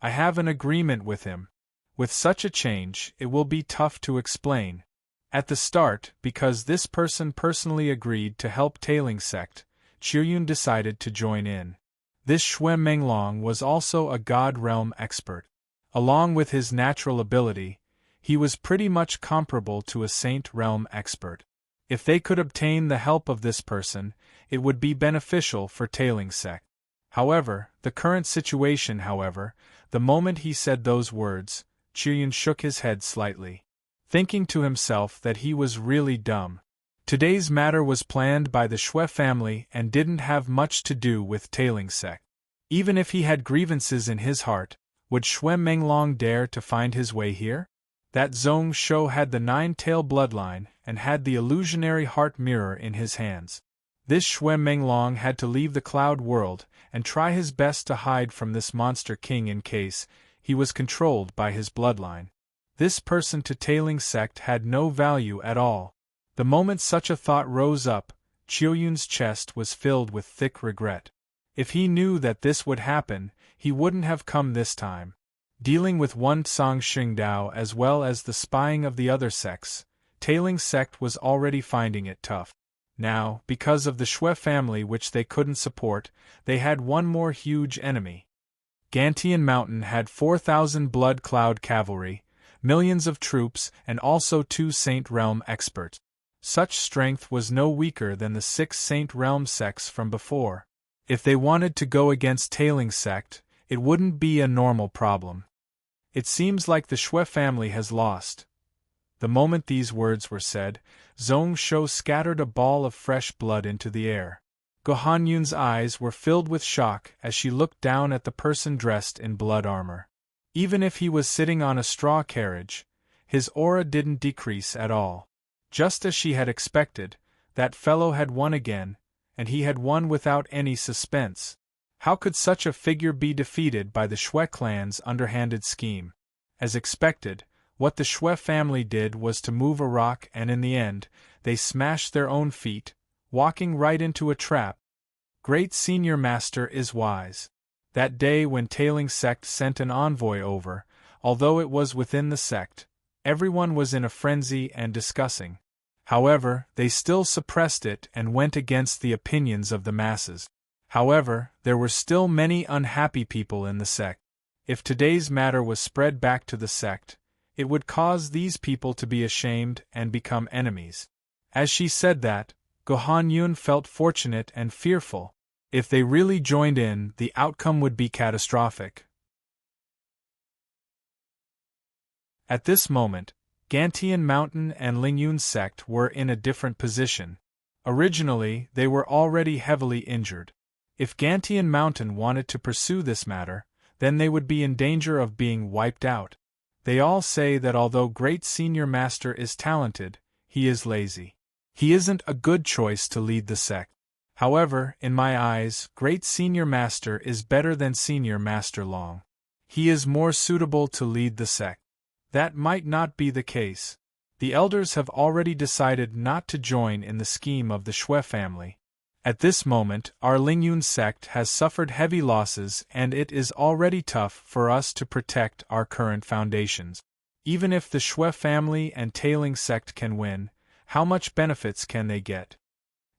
I have an agreement with him. With such a change, it will be tough to explain. At the start, because this person personally agreed to help Tailing Sect, Chuyun decided to join in. This Shui Menglong was also a God Realm expert. Along with his natural ability, he was pretty much comparable to a Saint Realm expert. If they could obtain the help of this person, it would be beneficial for Tailing Sect. However, the current situation, the moment he said those words, Chuyun shook his head slightly, thinking to himself that he was really dumb. Today's matter was planned by the Shui family and didn't have much to do with Tailing Sect. Even if he had grievances in his heart, would Shui Menglong dare to find his way here? That Zong Shou had the 9-tail bloodline and had the illusionary heart mirror in his hands. This Shui Menglong had to leave the cloud world and try his best to hide from this monster king in case he was controlled by his bloodline. This person to Tailing Sect had no value at all. The moment such a thought rose up, Chuyun's chest was filled with thick regret. If he knew that this would happen, he wouldn't have come this time. Dealing with one Song Xingdao as well as the spying of the other sects, Tailing Sect was already finding it tough. Now, because of the Shui family which they couldn't support, they had one more huge enemy. Gantian Mountain had 4,000 Blood Cloud cavalry, millions of troops, and also 2 Saint Realm experts. Such strength was no weaker than the 6 Saint Realm sects from before. If they wanted to go against Tailing Sect, it wouldn't be a normal problem. It seems like the Shui family has lost. The moment these words were said, Zong Shou scattered a ball of fresh blood into the air. Gohanyun's eyes were filled with shock as she looked down at the person dressed in blood armor. Even if he was sitting on a straw carriage, his aura didn't decrease at all. Just as she had expected, that fellow had won again, and he had won without any suspense. How could such a figure be defeated by the Shui clan's underhanded scheme? As expected, What the Shui family did was to move a rock, and in the end, they smashed their own feet, walking right into a trap. Great Senior Master is wise. That day when Tailing Sect sent an envoy over, although it was within the sect, everyone was in a frenzy and discussing. However, they still suppressed it and went against the opinions of the masses. However, there were still many unhappy people in the sect. If today's matter was spread back to the sect, it would cause these people to be ashamed and become enemies. As she said that, Gohan Yun felt fortunate and fearful. If they really joined in, the outcome would be catastrophic. At this moment, Gantian Mountain and Lingyun sect were in a different position. Originally, they were already heavily injured. If Gantian Mountain wanted to pursue this matter, then they would be in danger of being wiped out. They all say that although Great Senior Master is talented, he is lazy. He isn't a good choice to lead the sect. However, in my eyes, Great Senior Master is better than Senior Master Long. He is more suitable to lead the sect. That might not be the case. The elders have already decided not to join in the scheme of the Shui family. At this moment, our Lingyun sect has suffered heavy losses and it is already tough for us to protect our current foundations. Even if the Shui family and Tailing sect can win, how much benefits can they get?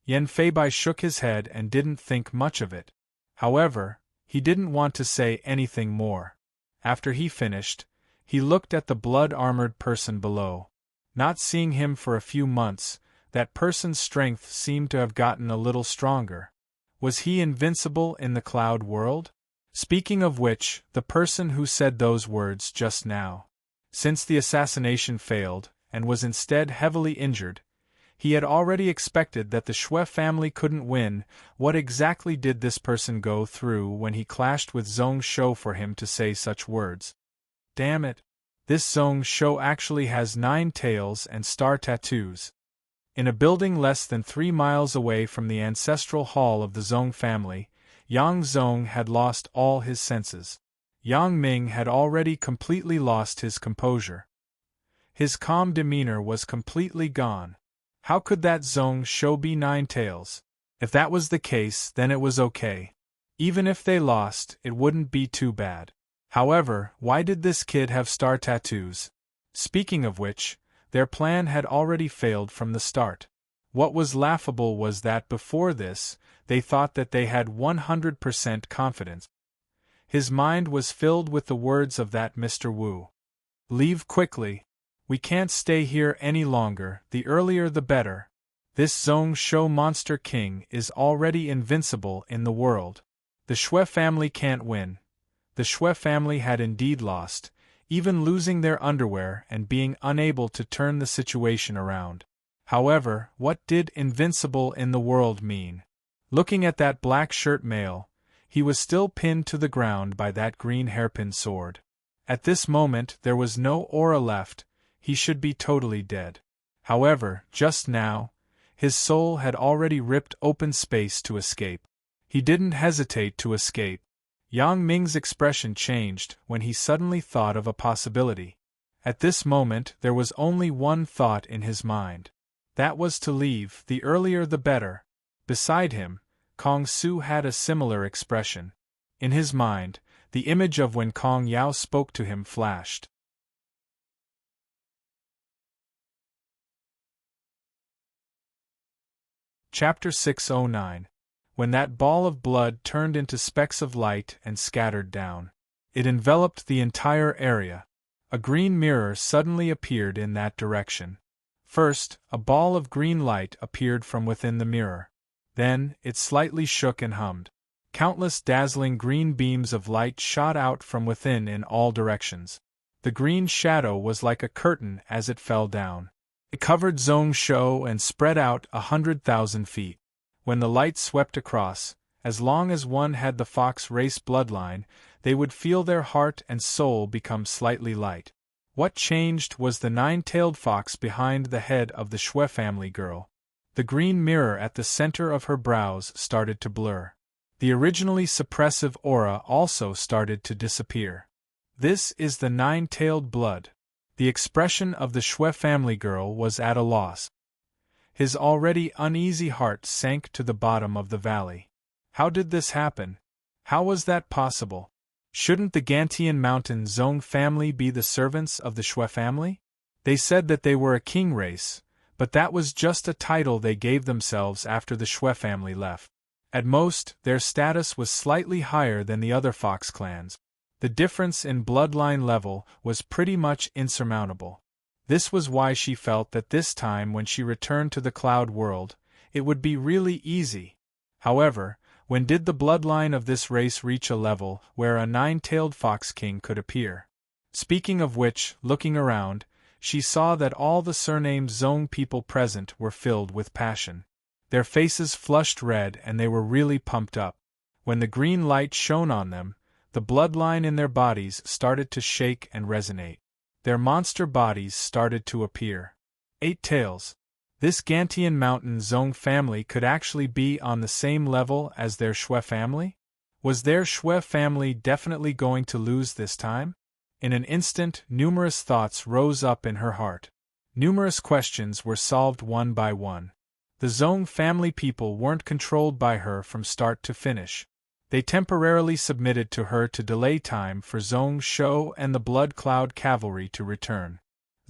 Yan Feibai shook his head and didn't think much of it. However, he didn't want to say anything more. After he finished, he looked at the blood-armored person below. Not seeing him for a few months, that person's strength seemed to have gotten a little stronger. Was he invincible in the cloud world? Speaking of which, the person who said those words just now. Since the assassination failed, and was instead heavily injured, he had already expected that the Shui family couldn't win. What exactly did this person go through when he clashed with Zhong Shou for him to say such words? Damn it! This Zhong Shou actually has 9 tails and star tattoos. In a building less than 3 miles away from the ancestral hall of the Zhong family, Yang Zhong had lost all his senses. Yang Ming had already completely lost his composure. His calm demeanor was completely gone. How could that Zhong Shou be 9 tails? If that was the case, then it was okay. Even if they lost, it wouldn't be too bad. However, why did this kid have star tattoos? Speaking of which, their plan had already failed from the start. What was laughable was that before this, they thought that they had 100% confidence. His mind was filled with the words of that Mr. Wu. Leave quickly. We can't stay here any longer, the earlier the better. This Zhong Shou Monster King is already invincible in the world. The Shui family can't win. The Shui family had indeed lost, even losing their underwear and being unable to turn the situation around. However, what did invincible in the world mean? Looking at that black shirt male, he was still pinned to the ground by that green hairpin sword. At this moment there was no aura left, he should be totally dead. However, just now, his soul had already ripped open space to escape. He didn't hesitate to escape. Yang Ming's expression changed when he suddenly thought of a possibility. At this moment there was only one thought in his mind. That was to leave, the earlier the better. Beside him, Kong Su had a similar expression. In his mind, the image of when Kong Yao spoke to him flashed. Chapter 609. When that ball of blood turned into specks of light and scattered down. It enveloped the entire area. A green mirror suddenly appeared in that direction. First, a ball of green light appeared from within the mirror. Then, it slightly shook and hummed. Countless dazzling green beams of light shot out from within in all directions. The green shadow was like a curtain as it fell down. It covered Zhong Shou and spread out 100,000 feet. When the light swept across, as long as one had the fox race bloodline, they would feel their heart and soul become slightly light. What changed was the 9-tailed fox behind the head of the Shui family girl. The green mirror at the center of her brows started to blur. The originally suppressive aura also started to disappear. This is the 9-tailed blood. The expression of the Xue family girl was at a loss. His already uneasy heart sank to the bottom of the valley. How did this happen? How was that possible? Shouldn't the Gantian Mountain Zong family be the servants of the Xue family? They said that they were a king race, but that was just a title they gave themselves after the Xue family left. At most, their status was slightly higher than the other fox clans. The difference in bloodline level was pretty much insurmountable. This was why she felt that this time when she returned to the cloud world, it would be really easy. However, when did the bloodline of this race reach a level where a nine-tailed fox king could appear? Speaking of which, looking around, she saw that all the surnamed Zong people present were filled with passion. Their faces flushed red and they were really pumped up. When the green light shone on them, the bloodline in their bodies started to shake and resonate. Their monster bodies started to appear. 8 tails. This Gantian Mountain Zong family could actually be on the same level as their Xue family? Was their Xue family definitely going to lose this time? In an instant, numerous thoughts rose up in her heart. Numerous questions were solved one by one. The Zong family people weren't controlled by her from start to finish. They temporarily submitted to her to delay time for Zong Shou and the Blood Cloud Cavalry to return.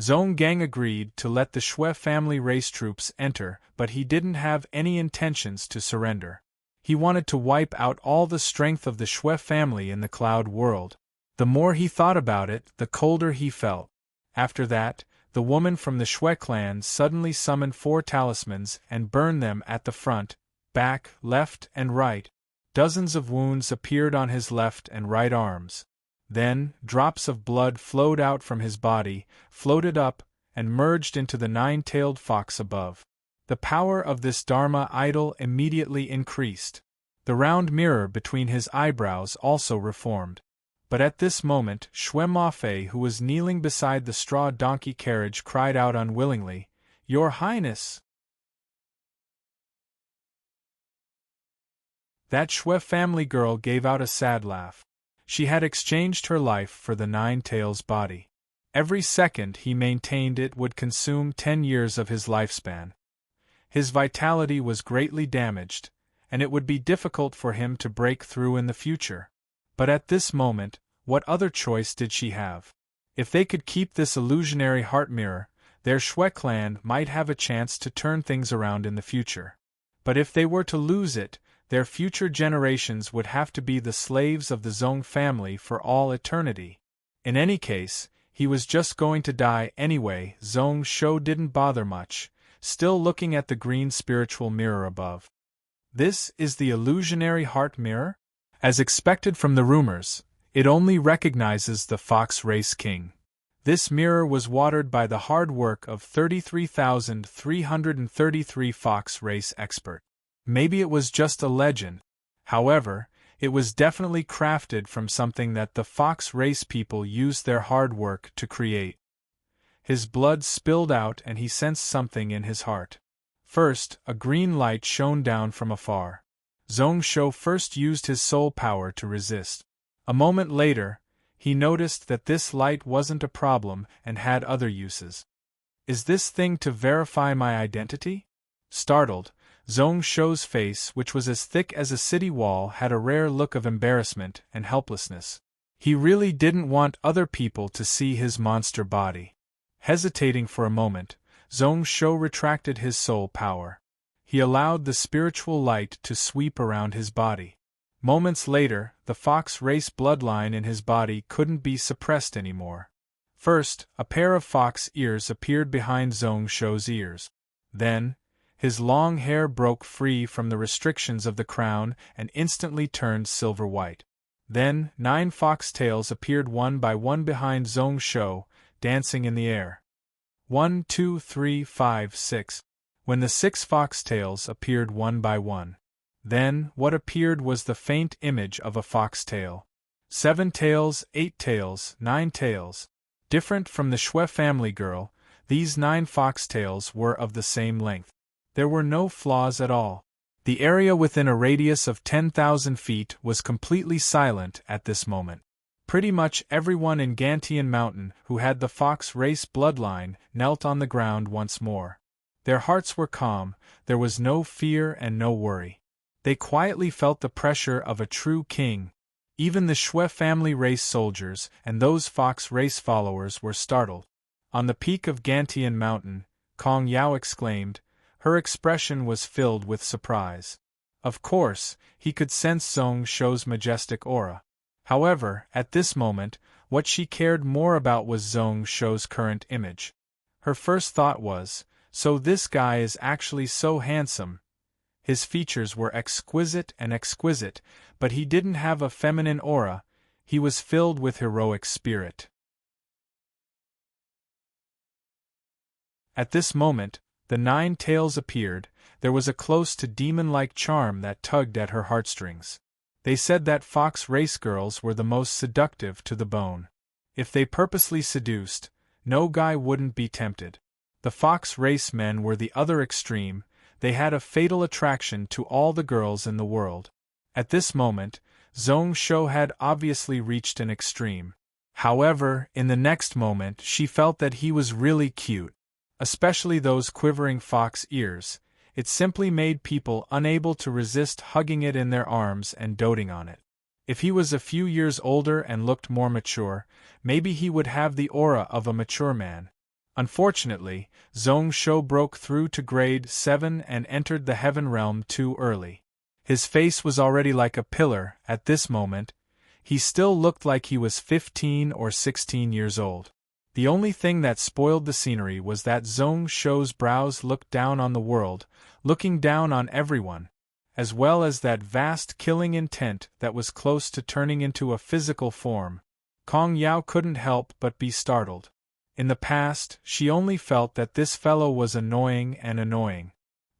Zong Gang agreed to let the Xue family race troops enter, but he didn't have any intentions to surrender. He wanted to wipe out all the strength of the Xue family in the cloud world. The more he thought about it, the colder he felt. After that, the woman from the Xue clan suddenly summoned 4 talismans and burned them at the front, back, left, and right. Dozens of wounds appeared on his left and right arms. Then, drops of blood flowed out from his body, floated up, and merged into the 9-tailed fox above. The power of this Dharma idol immediately increased. The round mirror between his eyebrows also reformed. But at this moment, Xue Mafei, who was kneeling beside the straw donkey carriage, cried out unwillingly, "Your Highness!" That Xue family girl gave out a sad laugh. She had exchanged her life for the 9 tails body. Every second he maintained it would consume 10 years of his lifespan. His vitality was greatly damaged, and it would be difficult for him to break through in the future. But at this moment, what other choice did she have? If they could keep this illusionary heart mirror, their Xue clan might have a chance to turn things around in the future. But if they were to lose it, their future generations would have to be the slaves of the Zong family for all eternity. In any case, he was just going to die anyway. Zong Shou didn't bother much, still looking at the green spiritual mirror above. This is the illusionary heart mirror? As expected from the rumors, it only recognizes the Fox Race King. This mirror was watered by the hard work of 33,333 Fox Race experts. Maybe it was just a legend. However, it was definitely crafted from something that the Fox Race people used their hard work to create. His blood spilled out and he sensed something in his heart. First, a green light shone down from afar. Zong Shou first used his soul power to resist. A moment later, he noticed that this light wasn't a problem and had other uses. Is this thing to verify my identity? Startled, Zong Shou's face, which was as thick as a city wall, had a rare look of embarrassment and helplessness. He really didn't want other people to see his monster body. Hesitating for a moment, Zong Shou retracted his soul power. He allowed the spiritual light to sweep around his body. Moments later, the Fox Race bloodline in his body couldn't be suppressed anymore. First, a pair of fox ears appeared behind Zong Shou's ears. Then, his long hair broke free from the restrictions of the crown and instantly turned silver-white. Then, 9 fox tails appeared one by one behind Zong Shou, dancing in the air. 1, 2, 3, 5, 6. When the 6 fox tails appeared one by one. Then, what appeared was the faint image of a fox tail. 7 tails, 8 tails, 9 tails. Different from the Xue family girl, these 9 fox tails were of the same length. There were no flaws at all. The area within a radius of 10,000 feet was completely silent at this moment. Pretty much everyone in Gantian Mountain who had the fox race bloodline knelt on the ground once more. Their hearts were calm, there was no fear and no worry. They quietly felt the pressure of a true king. Even the Shui family race soldiers and those fox race followers were startled. On the peak of Gantian Mountain, Kong Yao exclaimed. Her expression was filled with surprise. Of course, he could sense Zhong Shou's majestic aura. However, at this moment, what she cared more about was Zhong Shou's current image. Her first thought was, so this guy is actually so handsome. His features were exquisite, but he didn't have a feminine aura, he was filled with heroic spirit. At this moment, the 9 tails appeared. There was a close to demon-like charm that tugged at her heartstrings. They said that fox race girls were the most seductive to the bone. If they purposely seduced, no guy wouldn't be tempted. The fox race men were the other extreme, they had a fatal attraction to all the girls in the world. At this moment, Zhong Shou had obviously reached an extreme. However, in the next moment she felt that he was really cute. Especially those quivering fox ears, it simply made people unable to resist hugging it in their arms and doting on it. If he was a few years older and looked more mature, maybe he would have the aura of a mature man. Unfortunately, Zhong Shou broke through to grade 7 and entered the heaven realm too early. His face was already like a pillar at this moment. He still looked like he was 15 or 16 years old. The only thing that spoiled the scenery was that Zhong Shou's brows looked down on the world, looking down on everyone, as well as that vast killing intent that was close to turning into a physical form. Kong Yao couldn't help but be startled. In the past, she only felt that this fellow was annoying.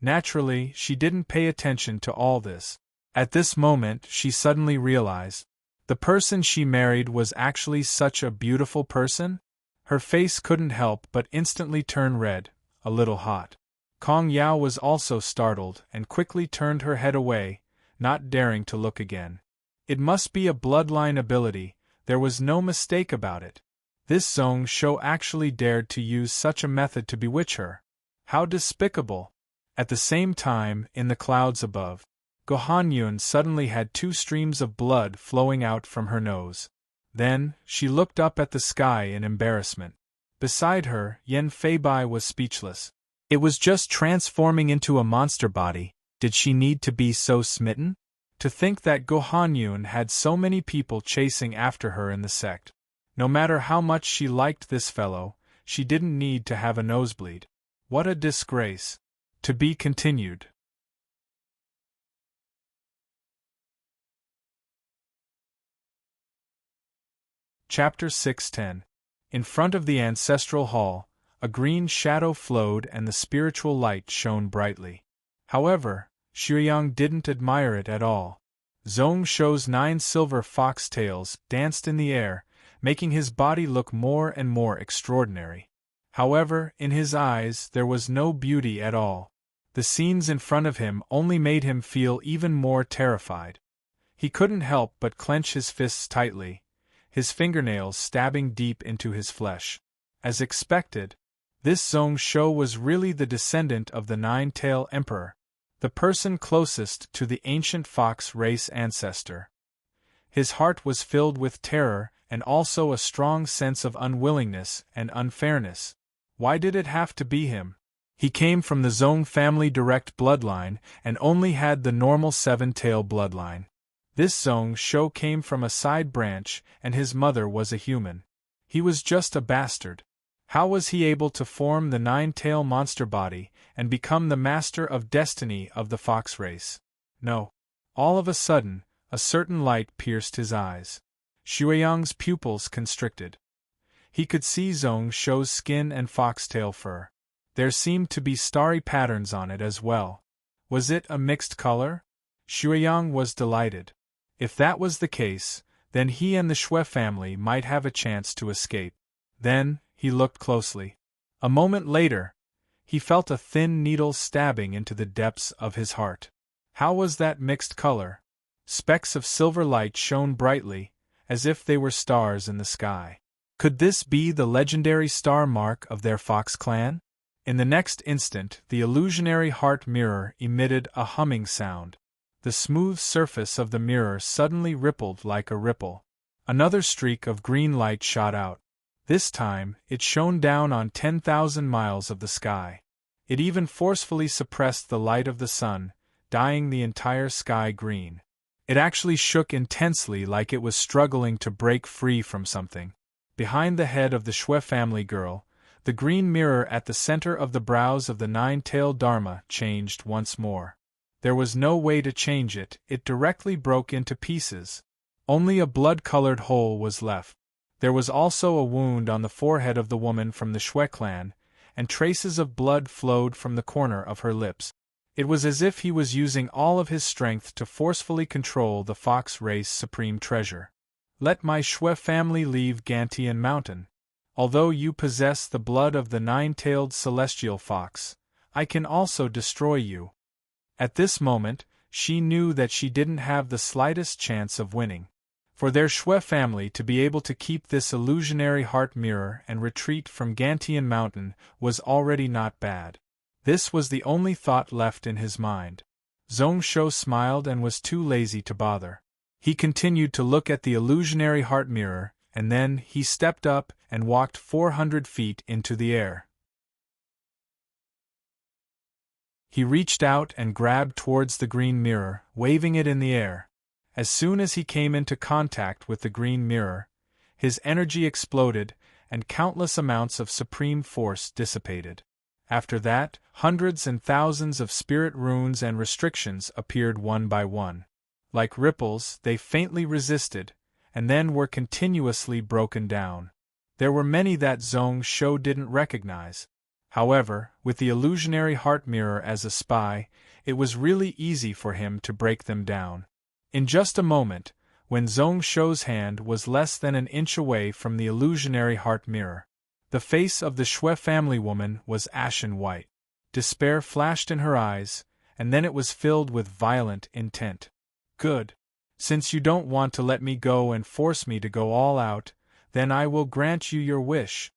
Naturally, she didn't pay attention to all this. At this moment, she suddenly realized, the person she married was actually such a beautiful person? Her face couldn't help but instantly turn red, a little hot. Kong Yao was also startled and quickly turned her head away, not daring to look again. It must be a bloodline ability, there was no mistake about it. This Zhong Shou actually dared to use such a method to bewitch her. How despicable! At the same time, in the clouds above, Gohanyun suddenly had 2 streams of blood flowing out from her nose. Then, she looked up at the sky in embarrassment. Beside her, Yan Feibai was speechless. It was just transforming into a monster body, did she need to be so smitten? To think that Gohanyun had so many people chasing after her in the sect. No matter how much she liked this fellow, she didn't need to have a nosebleed. What a disgrace. To be continued. Chapter 610. In front of the ancestral hall, a green shadow flowed and the spiritual light shone brightly. However, Xueyang didn't admire it at all. Zhong Shou's 9 silver fox tails danced in the air, making his body look more and more extraordinary. However, in his eyes there was no beauty at all. The scenes in front of him only made him feel even more terrified. He couldn't help but clench his fists tightly, his fingernails stabbing deep into his flesh. As expected, this Zhong Shou was really the descendant of the 9-tail emperor, the person closest to the ancient fox race ancestor. His heart was filled with terror and also a strong sense of unwillingness and unfairness. Why did it have to be him? He came from the Zhong family direct bloodline and only had the normal 7-tail bloodline. This Zhong Shou came from a side branch and his mother was a human. He was just a bastard. How was he able to form the 9-tail monster body and become the master of destiny of the fox race? No. All of a sudden, a certain light pierced his eyes. Xueyang's pupils constricted. He could see Zhong Shou's skin and foxtail fur. There seemed to be starry patterns on it as well. Was it a mixed color? Xueyang was delighted. If that was the case, then he and the Shui family might have a chance to escape. Then, he looked closely. A moment later, he felt a thin needle stabbing into the depths of his heart. How was that mixed color? Specks of silver light shone brightly, as if they were stars in the sky. Could this be the legendary star mark of their fox clan? In the next instant, the illusionary heart mirror emitted a humming sound. The smooth surface of the mirror suddenly rippled like a ripple. Another streak of green light shot out. This time, it shone down on 10,000 miles of the sky. It even forcefully suppressed the light of the sun, dyeing the entire sky green. It actually shook intensely like it was struggling to break free from something. Behind the head of the Shwe family girl, the green mirror at the center of the brows of the nine-tailed Dharma changed once more. There was no way to change it, it directly broke into pieces. Only a blood-colored hole was left. There was also a wound on the forehead of the woman from the Shwe clan, and traces of blood flowed from the corner of her lips. It was as if he was using all of his strength to forcefully control the fox race's supreme treasure. Let my Shwe family leave Gantian Mountain. Although you possess the blood of the nine-tailed celestial fox, I can also destroy you. At this moment, she knew that she didn't have the slightest chance of winning. For their Shwe family to be able to keep this illusionary heart mirror and retreat from Gantian Mountain was already not bad. This was the only thought left in his mind. Zhongsho smiled and was too lazy to bother. He continued to look at the illusionary heart mirror, and then he stepped up and walked 400 feet into the air. He reached out and grabbed towards the green mirror, waving it in the air. As soon as he came into contact with the green mirror, his energy exploded, and countless amounts of supreme force dissipated. After that, hundreds and thousands of spirit runes and restrictions appeared one by one. Like ripples, they faintly resisted, and then were continuously broken down. There were many that Zhongsho didn't recognize. However, with the illusionary heart mirror as a spy, it was really easy for him to break them down. In just a moment, when Zhongsho's hand was less than an inch away from the illusionary heart mirror, the face of the Shwe family woman was ashen white. Despair flashed in her eyes, and then it was filled with violent intent. Good. Since you don't want to let me go and force me to go all out, then I will grant you your wish.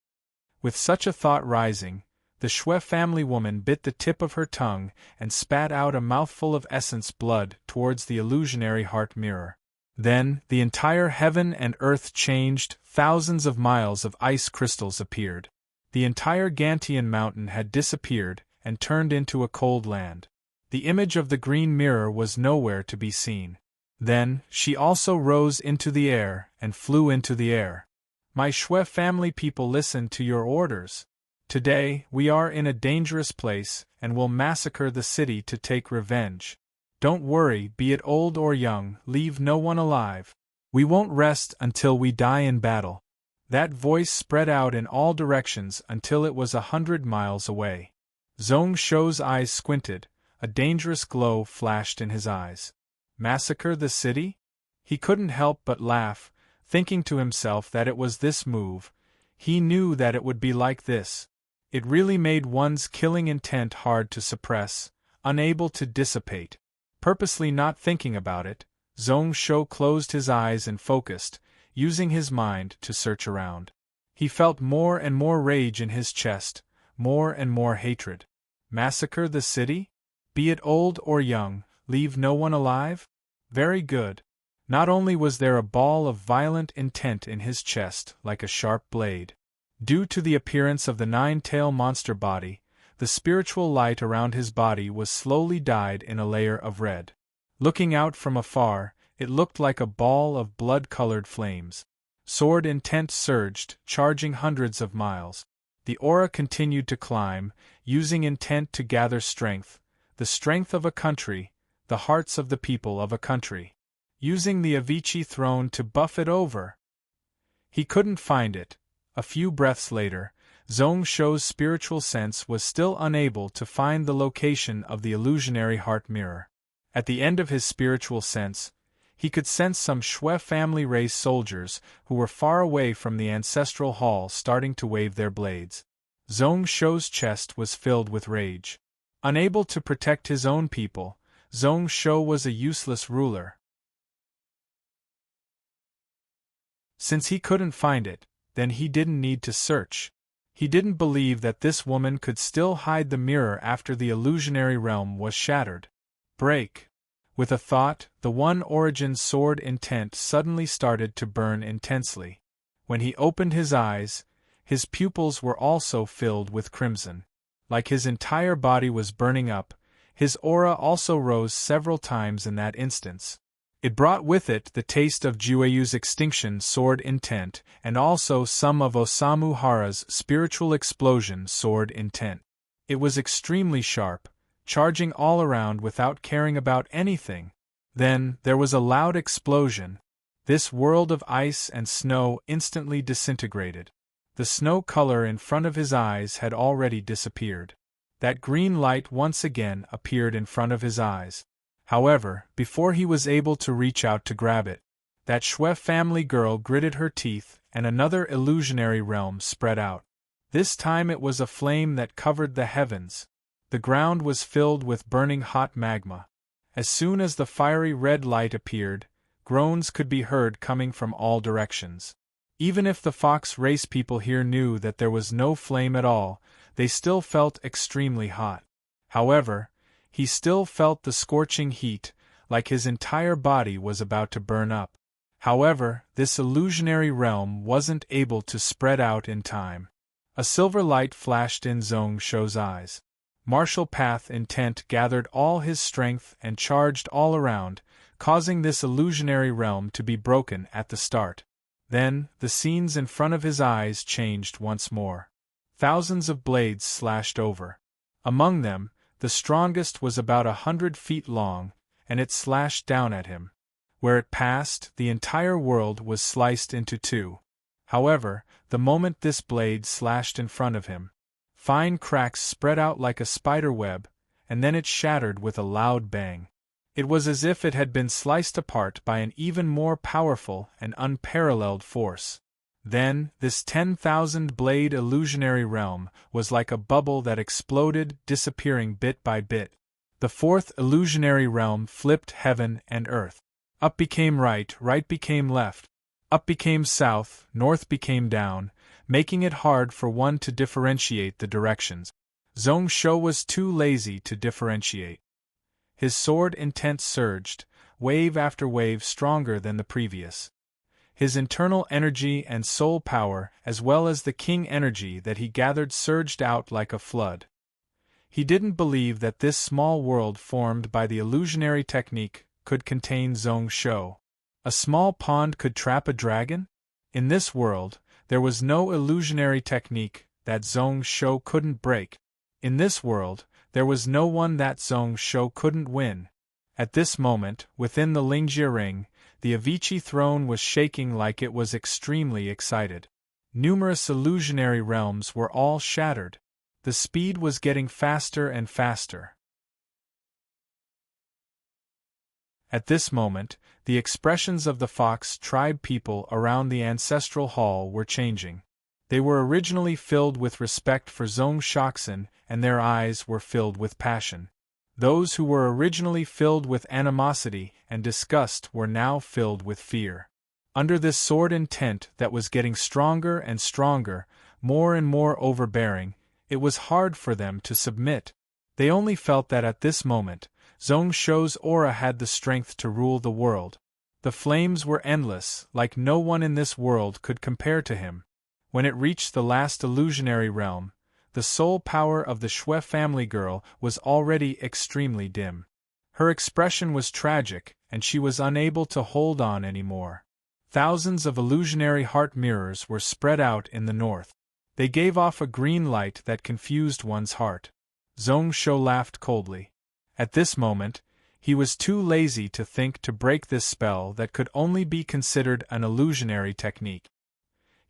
With such a thought rising, the Shwe family woman bit the tip of her tongue and spat out a mouthful of essence blood towards the illusionary heart mirror. Then, the entire heaven and earth changed, thousands of miles of ice crystals appeared. The entire Gantian mountain had disappeared and turned into a cold land. The image of the green mirror was nowhere to be seen. Then, she also rose into the air and flew into the air. My Shwe family people listen to your orders. Today, we are in a dangerous place and will massacre the city to take revenge. Don't worry, be it old or young, leave no one alive. We won't rest until we die in battle. That voice spread out in all directions until it was 100 miles away. Zhongsho's eyes squinted, a dangerous glow flashed in his eyes. Massacre the city? He couldn't help but laugh, thinking to himself that it was this move. He knew that it would be like this. It really made one's killing intent hard to suppress, unable to dissipate. Purposely not thinking about it, Zhongsho closed his eyes and focused, using his mind to search around. He felt more and more rage in his chest, more and more hatred. Massacre the city? Be it old or young, leave no one alive? Very good. Not only was there a ball of violent intent in his chest like a sharp blade. Due to the appearance of the nine-tail monster body, the spiritual light around his body was slowly dyed in a layer of red. Looking out from afar, it looked like a ball of blood-colored flames. Sword intent surged, charging hundreds of miles. The aura continued to climb, using intent to gather strength, the strength of a country, the hearts of the people of a country. Using the Avicii throne to buff it over. He couldn't find it. A few breaths later, Zhongsho's spiritual sense was still unable to find the location of the illusionary heart mirror. At the end of his spiritual sense, he could sense some Shwe family race soldiers who were far away from the ancestral hall starting to wave their blades. Zhongsho's chest was filled with rage. Unable to protect his own people, Zhongsho was a useless ruler. Since he couldn't find it, then he didn't need to search. He didn't believe that this woman could still hide the mirror after the illusionary realm was shattered. Break. With a thought, the one origin sword intent suddenly started to burn intensely. When he opened his eyes, his pupils were also filled with crimson. Like his entire body was burning up, his aura also rose several times in that instance. It brought with it the taste of Jueyu's extinction sword intent and also some of Osamu Hara's spiritual explosion sword intent. It was extremely sharp, charging all around without caring about anything. Then, there was a loud explosion. This world of ice and snow instantly disintegrated. The snow color in front of his eyes had already disappeared. That green light once again appeared in front of his eyes. However, before he was able to reach out to grab it, that Shui family girl gritted her teeth and another illusionary realm spread out. This time it was a flame that covered the heavens. The ground was filled with burning hot magma. As soon as the fiery red light appeared, groans could be heard coming from all directions. Even if the Fox race people here knew that there was no flame at all, they still felt extremely hot. However, he still felt the scorching heat, like his entire body was about to burn up. However, this illusionary realm wasn't able to spread out in time. A silver light flashed in Zhong Shou's eyes. Martial path intent gathered all his strength and charged all around, causing this illusionary realm to be broken at the start. Then, the scenes in front of his eyes changed once more. Thousands of blades slashed over. Among them, the strongest was about 100 feet long, and it slashed down at him. Where it passed, the entire world was sliced into two. However, the moment this blade slashed in front of him, fine cracks spread out like a spider web, and then it shattered with a loud bang. It was as if it had been sliced apart by an even more powerful and unparalleled force. Then, this 10,000-blade illusionary realm was like a bubble that exploded, disappearing bit by bit. The fourth illusionary realm flipped heaven and earth. Up became right, right became left. Up became south, north became down, making it hard for one to differentiate the directions. Zhong Shou was too lazy to differentiate. His sword intent surged, wave after wave stronger than the previous. His internal energy and soul power, as well as the king energy that he gathered, surged out like a flood. He didn't believe that this small world formed by the illusionary technique could contain Zhong Shou. A small pond could trap a dragon? In this world, there was no illusionary technique that Zhong Shou couldn't break. In this world, there was no one that Zhong Shou couldn't win. At this moment, within the Lingjie ring, the Avicii throne was shaking like it was extremely excited. Numerous illusionary realms were all shattered. The speed was getting faster and faster. At this moment, the expressions of the Fox tribe people around the ancestral hall were changing. They were originally filled with respect for Zhong Shoxin, and their eyes were filled with passion. Those who were originally filled with animosity and disgust were now filled with fear. Under this sword intent that was getting stronger and stronger, more and more overbearing, it was hard for them to submit. They only felt that at this moment, Zhong Shou's aura had the strength to rule the world. The flames were endless, like no one in this world could compare to him. When it reached the last illusionary realm, the soul power of the Shui family girl was already extremely dim. Her expression was tragic, and she was unable to hold on anymore. Thousands of illusionary heart mirrors were spread out in the north. They gave off a green light that confused one's heart. Zhong Shou laughed coldly. At this moment, he was too lazy to think to break this spell that could only be considered an illusionary technique.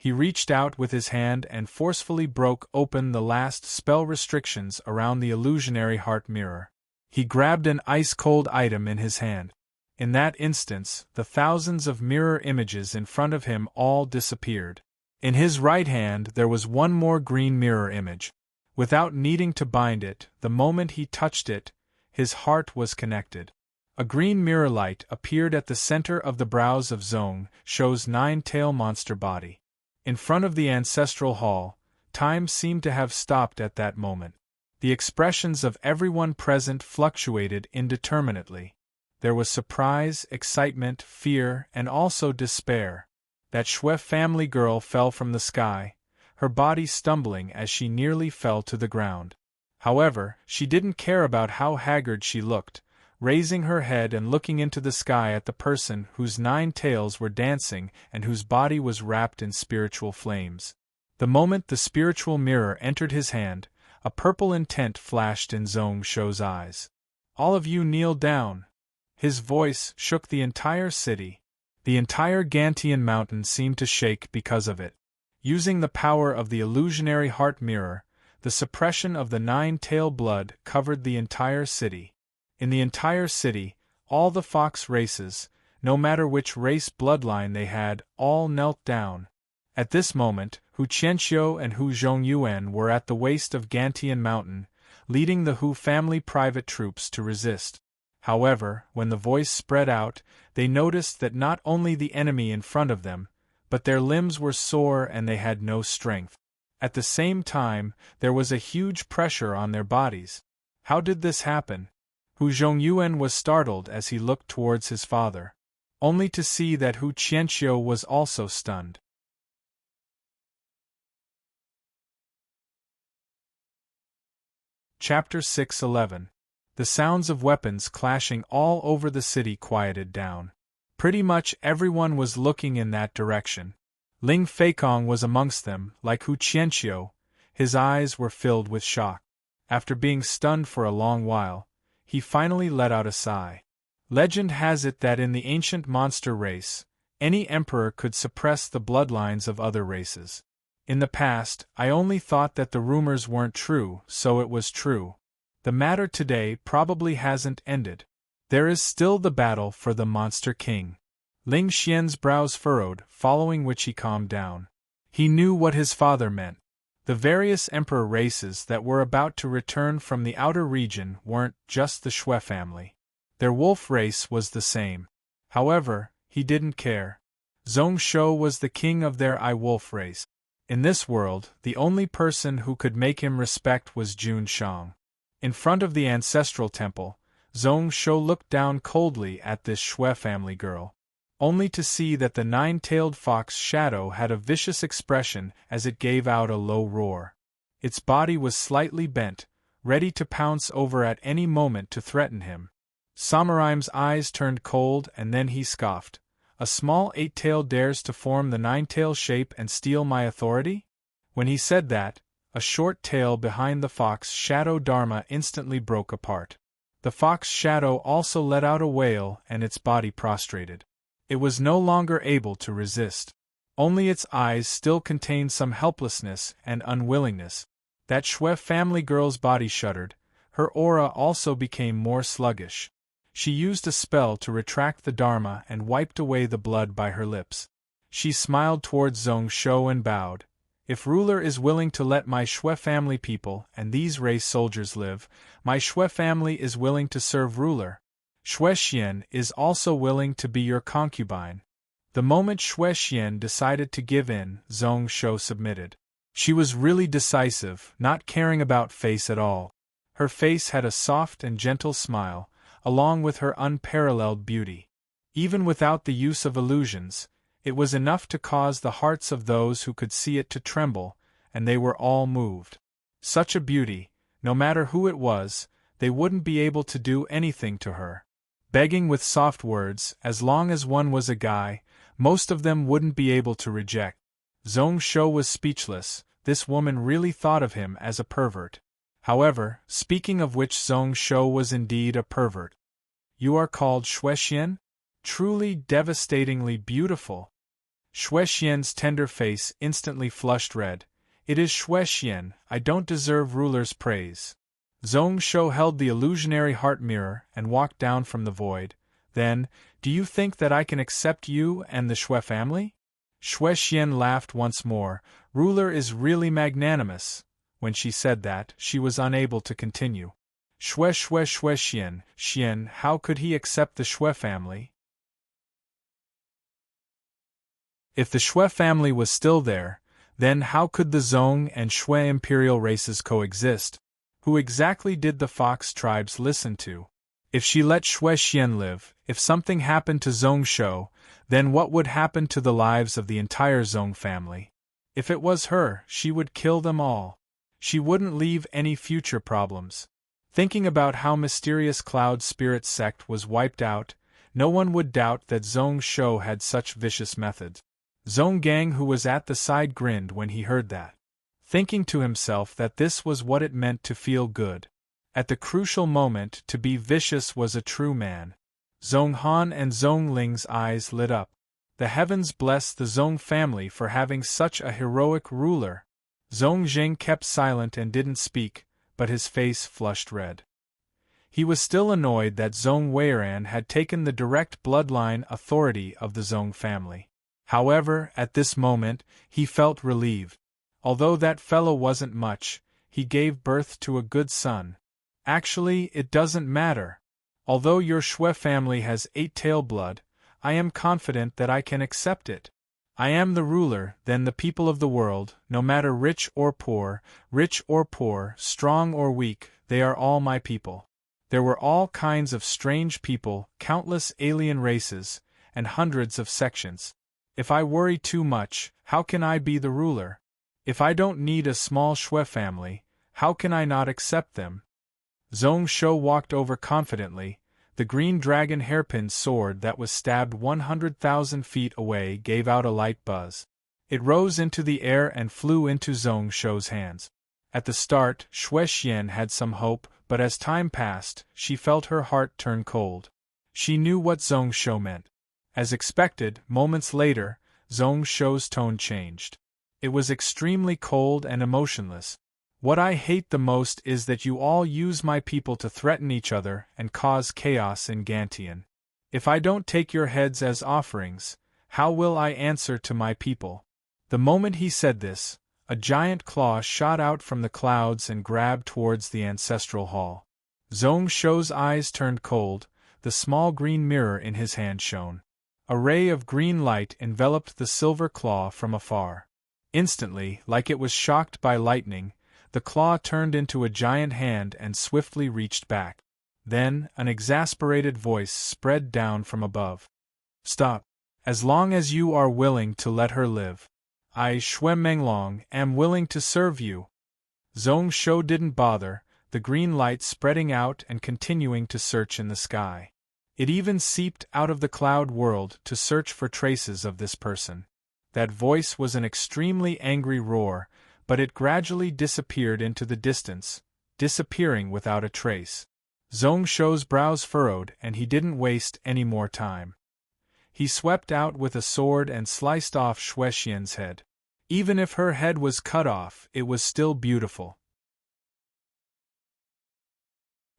He reached out with his hand and forcefully broke open the last spell restrictions around the illusionary heart mirror. He grabbed an ice-cold item in his hand. In that instance, the thousands of mirror images in front of him all disappeared. In his right hand there was one more green mirror image. Without needing to bind it, the moment he touched it, his heart was connected. A green mirror light appeared at the center of the brows of Zong Shou's nine-tail monster body. In front of the ancestral hall, time seemed to have stopped at that moment. The expressions of everyone present fluctuated indeterminately. There was surprise, excitement, fear, and also despair. That Shui family girl fell from the sky, her body stumbling as she nearly fell to the ground. However, she didn't care about how haggard she looked, raising her head and looking into the sky at the person whose 9 tails were dancing and whose body was wrapped in spiritual flames. The moment the spiritual mirror entered his hand, a purple intent flashed in Zong Shou's eyes. "All of you kneel down." His voice shook the entire city. The entire Gantian mountain seemed to shake because of it. Using the power of the illusionary heart mirror, the suppression of the 9-tail blood covered the entire city. In the entire city, all the fox races, no matter which race bloodline they had, all knelt down. At this moment, Hu Qianxiu and Hu Zhongyuan were at the waist of Gantian Mountain, leading the Hu family private troops to resist. However, when the voice spread out, they noticed that not only the enemy in front of them, but their limbs were sore and they had no strength. At the same time, there was a huge pressure on their bodies. How did this happen? Hu Zhongyuan was startled as he looked towards his father, only to see that Hu Qianxiu was also stunned. Chapter 6:11. The sounds of weapons clashing all over the city quieted down. Pretty much everyone was looking in that direction. Ling Feikong was amongst them, like Hu Qianxiu. His eyes were filled with shock. After being stunned for a long while, he finally let out a sigh. Legend has it that in the ancient monster race, any emperor could suppress the bloodlines of other races. In the past, I only thought that the rumors weren't true, so it was true. The matter today probably hasn't ended. There is still the battle for the Monster King. Ling Xian's brows furrowed, following which he calmed down. He knew what his father meant. The various emperor races that were about to return from the outer region weren't just the Shui family. Their wolf race was the same. However, he didn't care. Zong Shou was the king of their wolf race. In this world, the only person who could make him respect was Jun Shang. In front of the ancestral temple, Zong Shou looked down coldly at this Shui family girl, only to see that the 9-tailed fox shadow had a vicious expression as it gave out a low roar. Its body was slightly bent, ready to pounce over at any moment to threaten him. Samuraim's eyes turned cold and then he scoffed. A small 8-tail dares to form the 9-tail shape and steal my authority? When he said that, a short tail behind the fox shadow Dharma instantly broke apart. The fox shadow also let out a wail and its body prostrated. It was no longer able to resist. Only its eyes still contained some helplessness and unwillingness. That Shui family girl's body shuddered. Her aura also became more sluggish. She used a spell to retract the Dharma and wiped away the blood by her lips. She smiled towards Zong Shou and bowed. If ruler is willing to let my Shui family people and these race soldiers live, my Shui family is willing to serve ruler. Shui Xian is also willing to be your concubine. The moment Shui Xian decided to give in, Zong Shou submitted. She was really decisive, not caring about face at all. Her face had a soft and gentle smile, along with her unparalleled beauty. Even without the use of illusions, it was enough to cause the hearts of those who could see it to tremble, and they were all moved. Such a beauty, no matter who it was, they wouldn't be able to do anything to her. Begging with soft words, as long as one was a guy, most of them wouldn't be able to reject. Zong Shou was speechless. This woman really thought of him as a pervert. However, speaking of which, Zong Shou was indeed a pervert. You are called Shui Xian? Truly devastatingly beautiful. Shui Xian's tender face instantly flushed red. It is Shui Xian, I don't deserve ruler's praise. Zong Shou held the illusionary heart mirror and walked down from the void. Then, do you think that I can accept you and the Shui family? Shui Xian laughed once more. Ruler is really magnanimous. When she said that, she was unable to continue. Shui Shui Shui Xian, how could he accept the Shui family? If the Shui family was still there, then how could the Zong and Shui imperial races coexist? Who exactly did the Fox tribes listen to? If she let Shui Xian live, if something happened to Zong Shou, then what would happen to the lives of the entire Zong family? If it was her, she would kill them all. She wouldn't leave any future problems. Thinking about how mysterious Cloud Spirit sect was wiped out, no one would doubt that Zong Shou had such vicious methods. Zong Gang, who was at the side, grinned when he heard that, thinking to himself that this was what it meant to feel good. At the crucial moment, to be vicious was a true man. Zong Han and Zong Ling's eyes lit up. The heavens bless the Zong family for having such a heroic ruler. Zong Jing kept silent and didn't speak, but his face flushed red. He was still annoyed that Zong Weiran had taken the direct bloodline authority of the Zong family. However, at this moment, he felt relieved. Although that fellow wasn't much, he gave birth to a good son. Actually, it doesn't matter. Although your Shui family has 8-tail blood, I am confident that I can accept it. I am the ruler, then the people of the world, no matter rich or poor, strong or weak, they are all my people. There were all kinds of strange people, countless alien races, and hundreds of sections. If I worry too much, how can I be the ruler? If I don't need a small Shui family, how can I not accept them? Zong Shou walked over confidently. The green dragon hairpin sword that was stabbed 100,000 feet away gave out a light buzz. It rose into the air and flew into Zong Shou's hands. At the start, Shui Xian had some hope, but as time passed, she felt her heart turn cold. She knew what Zong Shou meant. As expected, moments later, Zong Shou's tone changed. It was extremely cold and emotionless. What I hate the most is that you all use my people to threaten each other and cause chaos in Gantian. If I don't take your heads as offerings, how will I answer to my people? The moment he said this, a giant claw shot out from the clouds and grabbed towards the ancestral hall. Zong Shou's eyes turned cold, the small green mirror in his hand shone. A ray of green light enveloped the silver claw from afar. Instantly, like it was shocked by lightning, the claw turned into a giant hand and swiftly reached back. Then, an exasperated voice spread down from above. Stop. As long as you are willing to let her live. I, Shui Menglong, am willing to serve you. Zong Shou didn't bother, the green light spreading out and continuing to search in the sky. It even seeped out of the cloud world to search for traces of this person. That voice was an extremely angry roar, but it gradually disappeared into the distance, disappearing without a trace. Zong Shou's brows furrowed and he didn't waste any more time. He swept out with a sword and sliced off Shui Xian's head. Even if her head was cut off, it was still beautiful.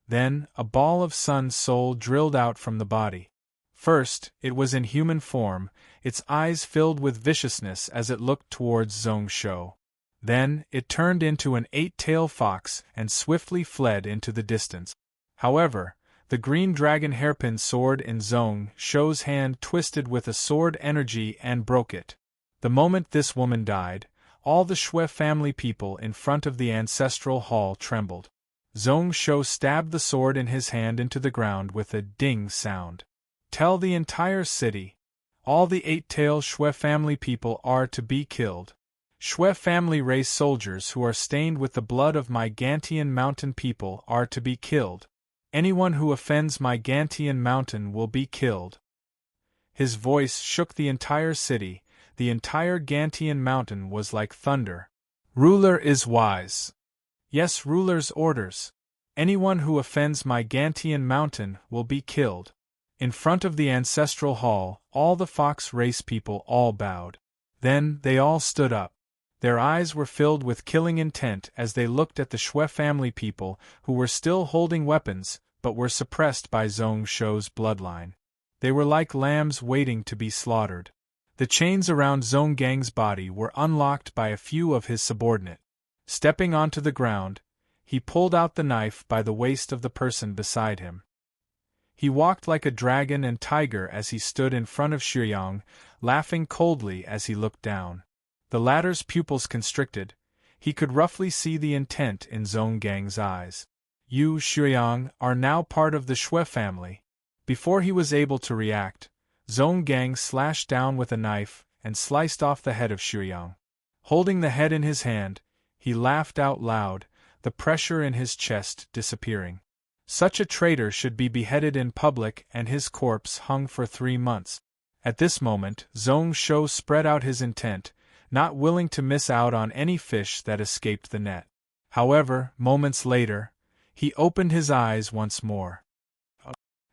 Then, a ball of sun soul drilled out from the body. First, it was in human form, its eyes filled with viciousness as it looked towards Zong Shou. Then, it turned into an 8-tailed fox and swiftly fled into the distance. However, the green dragon hairpin sword in Zong Shou's hand twisted with a sword energy and broke it. The moment this woman died, all the Shui family people in front of the ancestral hall trembled. Zong Shou stabbed the sword in his hand into the ground with a ding sound. Tell the entire city. All the 8-tailed Shui family people are to be killed. Shui family race soldiers who are stained with the blood of my Gantian mountain people are to be killed. Anyone who offends my Gantian mountain will be killed. His voice shook the entire city, the entire Gantian mountain was like thunder. Ruler is wise. Yes, ruler's orders. Anyone who offends my Gantian mountain will be killed. In front of the ancestral hall, all the fox race people all bowed. Then, they all stood up. Their eyes were filled with killing intent as they looked at the Shui family people who were still holding weapons, but were suppressed by Zong Shou's bloodline. They were like lambs waiting to be slaughtered. The chains around Zong Gang's body were unlocked by a few of his subordinates. Stepping onto the ground, he pulled out the knife by the waist of the person beside him. He walked like a dragon and tiger as he stood in front of Shuyang, laughing coldly as he looked down. The latter's pupils constricted. He could roughly see the intent in Zhong Gang's eyes. You, Shuyang, are now part of the Shui family. Before he was able to react, Zhong Gang slashed down with a knife and sliced off the head of Shuyang. Holding the head in his hand, he laughed out loud, the pressure in his chest disappearing. Such a traitor should be beheaded in public and his corpse hung for 3 months. At this moment, Zhong Shou spread out his intent, not willing to miss out on any fish that escaped the net. However, moments later, he opened his eyes once more.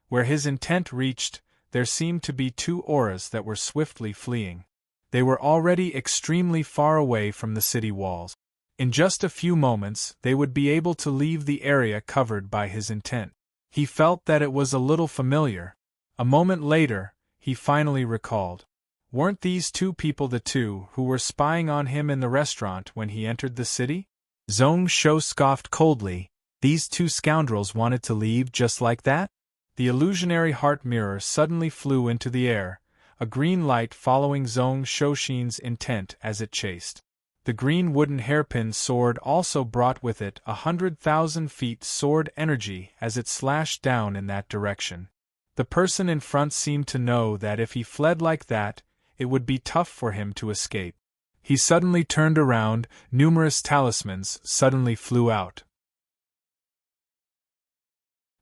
Where his intent reached, there seemed to be 2 auras that were swiftly fleeing. They were already extremely far away from the city walls. In just a few moments, they would be able to leave the area covered by his intent. He felt that it was a little familiar. A moment later, he finally recalled. Weren't these 2 people the 2 who were spying on him in the restaurant when he entered the city? Zhong Shou scoffed coldly. These 2 scoundrels wanted to leave just like that? The illusionary heart mirror suddenly flew into the air, a green light following Zhong Shoushin's intent as it chased. The green wooden hairpin sword also brought with it 100,000 feet sword energy as it slashed down in that direction. The person in front seemed to know that if he fled like that, it would be tough for him to escape. He suddenly turned around, numerous talismans suddenly flew out.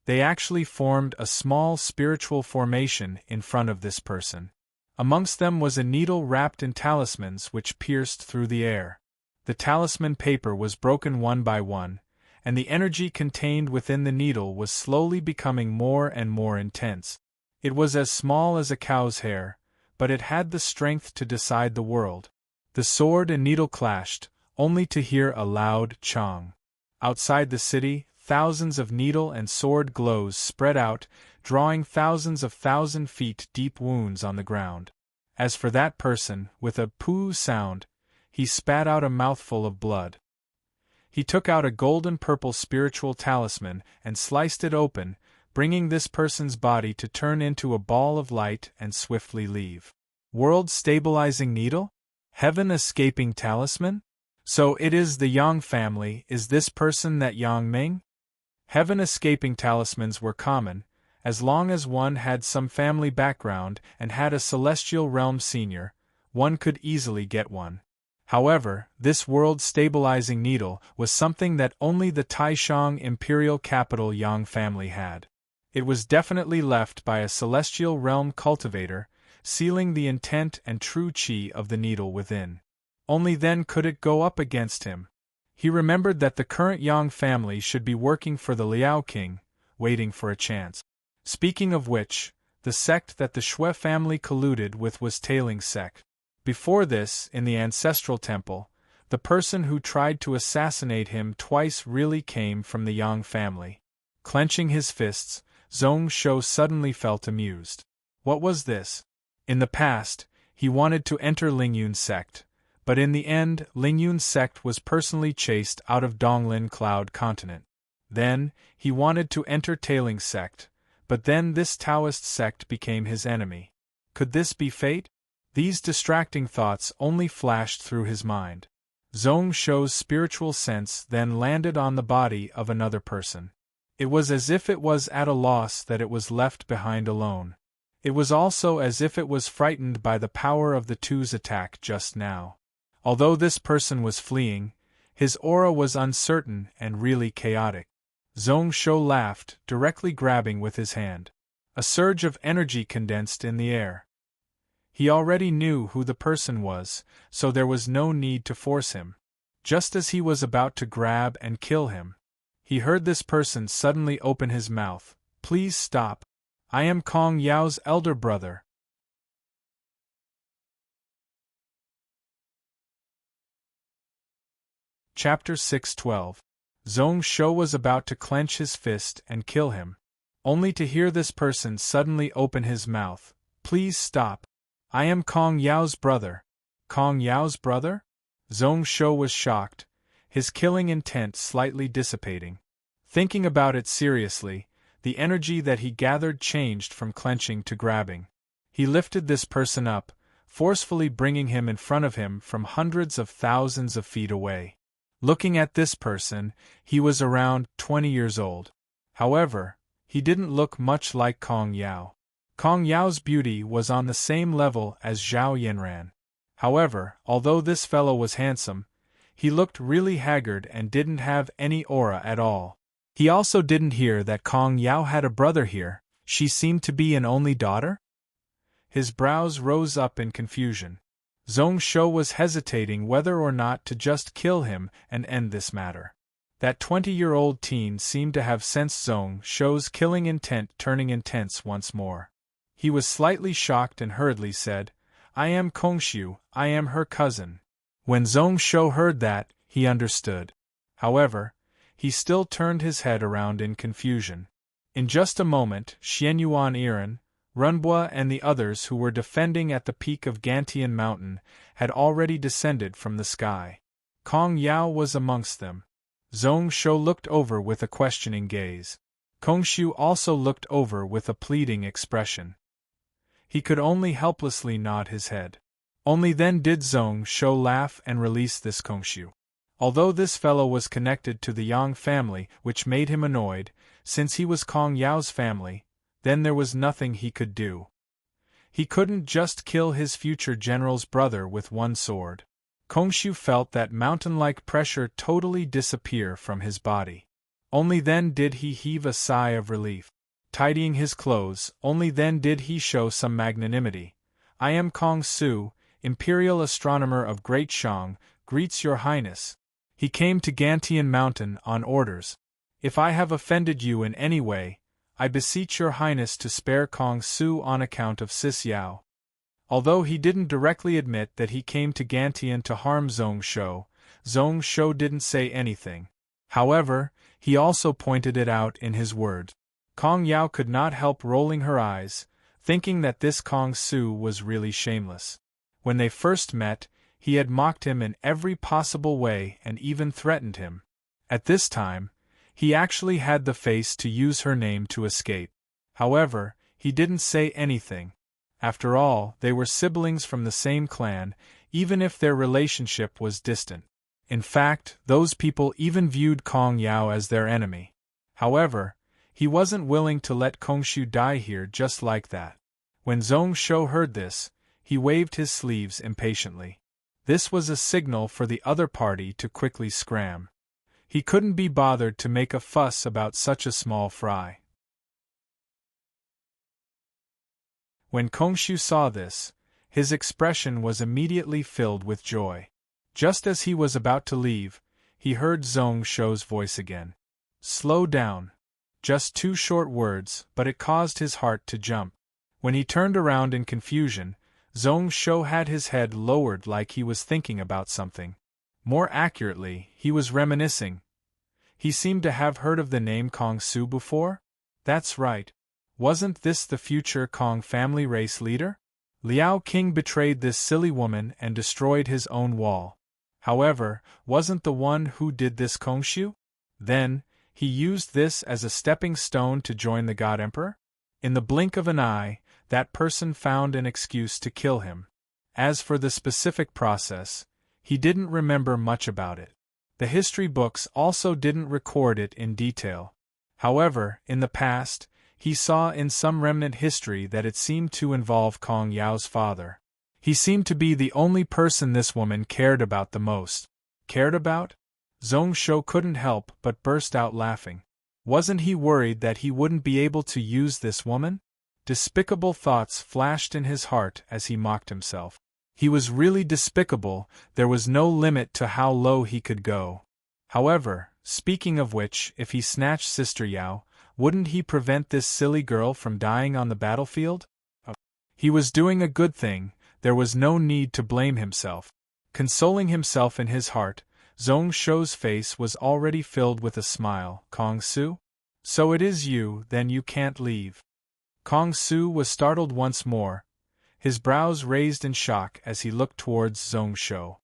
They actually formed a small spiritual formation in front of this person. Amongst them was a needle wrapped in talismans which pierced through the air. The talisman paper was broken one by one, and the energy contained within the needle was slowly becoming more and more intense. It was as small as a cow's hair, but it had the strength to decide the world. The sword and needle clashed, only to hear a loud chong. Outside the city, thousands of needle and sword glows spread out, drawing thousands of 1,000 feet deep wounds on the ground. As for that person, with a poo sound, he spat out a mouthful of blood. He took out a golden-purple spiritual talisman and sliced it open, bringing this person's body to turn into a ball of light and swiftly leave. World-stabilizing needle? Heaven-escaping talisman? So it is the Yang family. Is this person that Yang Ming? Heaven-escaping talismans were common, as long as one had some family background and had a celestial realm senior, one could easily get one. However, this world-stabilizing needle was something that only the Taishang imperial capital Yang family had. It was definitely left by a celestial realm cultivator, sealing the intent and true qi of the needle within. Only then could it go up against him. He remembered that the current Yang family should be working for the Liao King, waiting for a chance. Speaking of which, the sect that the Shui family colluded with was Tailing sect. Before this, in the ancestral temple, the person who tried to assassinate him twice really came from the Yang family. Clenching his fists, Zhong Shou suddenly felt amused. What was this? In the past, he wanted to enter Lingyun's sect, but in the end Lingyun's sect was personally chased out of Donglin Cloud Continent. Then, he wanted to enter Tailing sect, but then this Taoist sect became his enemy. Could this be fate? These distracting thoughts only flashed through his mind. Zhong Shou's spiritual sense then landed on the body of another person. It was as if it was at a loss that it was left behind alone. It was also as if it was frightened by the power of the two's attack just now. Although this person was fleeing, his aura was uncertain and really chaotic. Zhong Shou laughed, directly grabbing with his hand. A surge of energy condensed in the air. He already knew who the person was, so there was no need to force him. Just as he was about to grab and kill him, he heard this person suddenly open his mouth. Please stop. I am Kong Yao's elder brother. Chapter 612. Zhong Shou was about to clench his fist and kill him, only to hear this person suddenly open his mouth. Please stop. I am Kong Yao's brother. Kong Yao's brother? Zhong Shou was shocked. his killing intent slightly dissipating. Thinking about it seriously, the energy that he gathered changed from clenching to grabbing. He lifted this person up, forcefully bringing him in front of him from hundreds of thousands of feet away. Looking at this person, he was around 20 years old. However, he didn't look much like Kong Yao. Kong Yao's beauty was on the same level as Zhao Yanran. However, although this fellow was handsome, he looked really haggard and didn't have any aura at all. He also didn't hear that Kong Yao had a brother here. She seemed to be an only daughter? His brows rose up in confusion. Zhong Shou was hesitating whether or not to just kill him and end this matter. That 20-year-old teen seemed to have sensed Zhong Shou's killing intent turning intense once more. He was slightly shocked and hurriedly said, "I am Kongshu, I am her cousin." When Zhong Shou heard that, he understood. However, he still turned his head around in confusion. In just a moment, Xianyuan Iran, Runbua and the others who were defending at the peak of Gantian Mountain had already descended from the sky. Kong Yao was amongst them. Zhong Shou looked over with a questioning gaze. Kongshu also looked over with a pleading expression. He could only helplessly nod his head. Only then did Zhong Shou laugh and release this Kongshu. Although this fellow was connected to the Yang family, which made him annoyed, since he was Kong Yao's family, then there was nothing he could do. He couldn't just kill his future general's brother with one sword. Kongshu felt that mountain-like pressure totally disappear from his body. Only then did he heave a sigh of relief. Tidying his clothes, only then did he show some magnanimity. "I am Kong Su, Imperial Astronomer of Great Shang, greets your Highness. He came to Gantian Mountain on orders. If I have offended you in any way, I beseech your Highness to spare Kong Su on account of Sis Yao." Although he didn't directly admit that he came to Gantian to harm Zhong Shou didn't say anything. However, he also pointed it out in his words. Kong Yao could not help rolling her eyes, thinking that this Kong Su was really shameless. When they first met, he had mocked him in every possible way and even threatened him. At this time, he actually had the face to use her name to escape. However, he didn't say anything. After all, they were siblings from the same clan, even if their relationship was distant. In fact, those people even viewed Kong Yao as their enemy. However, he wasn't willing to let Kongshu die here just like that. When Zhong Shou heard this, he waved his sleeves impatiently. This was a signal for the other party to quickly scram. He couldn't be bothered to make a fuss about such a small fry. When Kongshu saw this, his expression was immediately filled with joy. Just as he was about to leave, he heard Zhong Shou's voice again. "Slow down." Just 2 short words, but it caused his heart to jump. When he turned around in confusion, Zhong Shou had his head lowered like he was thinking about something. More accurately, he was reminiscing. He seemed to have heard of the name Kong Su before? That's right. Wasn't this the future Kong family race leader? Liao King betrayed this silly woman and destroyed his own wall. However, wasn't the one who did this Kongshu? Then, he used this as a stepping stone to join the God Emperor? In the blink of an eye, that person found an excuse to kill him. As for the specific process, he didn't remember much about it. The history books also didn't record it in detail. However, in the past, he saw in some remnant history that it seemed to involve Kong Yao's father. He seemed to be the only person this woman cared about the most. Cared about? Zhong Shou couldn't help but burst out laughing. Wasn't he worried that he wouldn't be able to use this woman? Despicable thoughts flashed in his heart as he mocked himself. He was really despicable, there was no limit to how low he could go. However, speaking of which, if he snatched Sister Yao, wouldn't he prevent this silly girl from dying on the battlefield? He was doing a good thing, there was no need to blame himself. Consoling himself in his heart, Zhong Shou's face was already filled with a smile. "Kong Su? So it is you, then you can't leave." Kong Su was startled once more, his brows raised in shock as he looked towards Zhong Shou.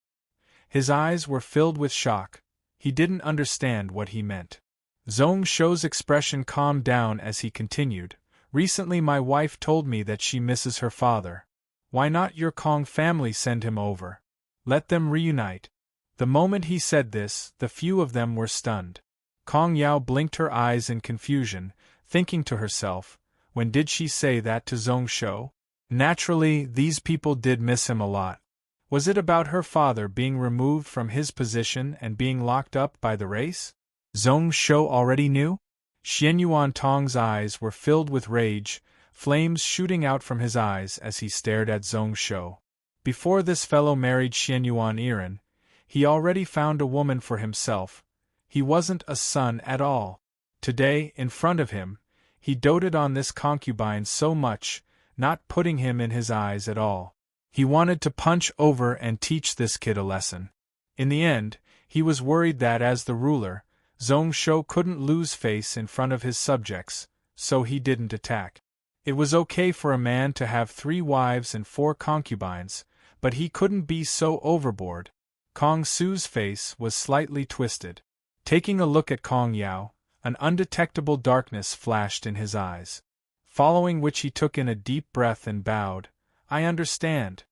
His eyes were filled with shock, He didn't understand what he meant. Zhong Shou's expression calmed down as he continued, "Recently my wife told me that she misses her father. Why not your Kong family send him over? Let them reunite." The moment he said this, the few of them were stunned. Kong Yao blinked her eyes in confusion, thinking to herself, when did she say that to Zhong Shou? Naturally, these people did miss him a lot. Was it about her father being removed from his position and being locked up by the race? Zhong Shou already knew? Xian Yuan Tong's eyes were filled with rage, flames shooting out from his eyes as he stared at Zhong Shou. Before this fellow married Xian Yuan Iran, he already found a woman for himself. He wasn't a son at all. Today, in front of him, he doted on this concubine so much, not putting him in his eyes at all. He wanted to punch over and teach this kid a lesson. In the end, he was worried that as the ruler, Zhong Shou couldn't lose face in front of his subjects, so he didn't attack. It was okay for a man to have 3 wives and 4 concubines, but he couldn't be so overboard. Kong Su's face was slightly twisted. Taking a look at Kong Yao, an undetectable darkness flashed in his eyes. Following which he took in a deep breath and bowed. "I understand.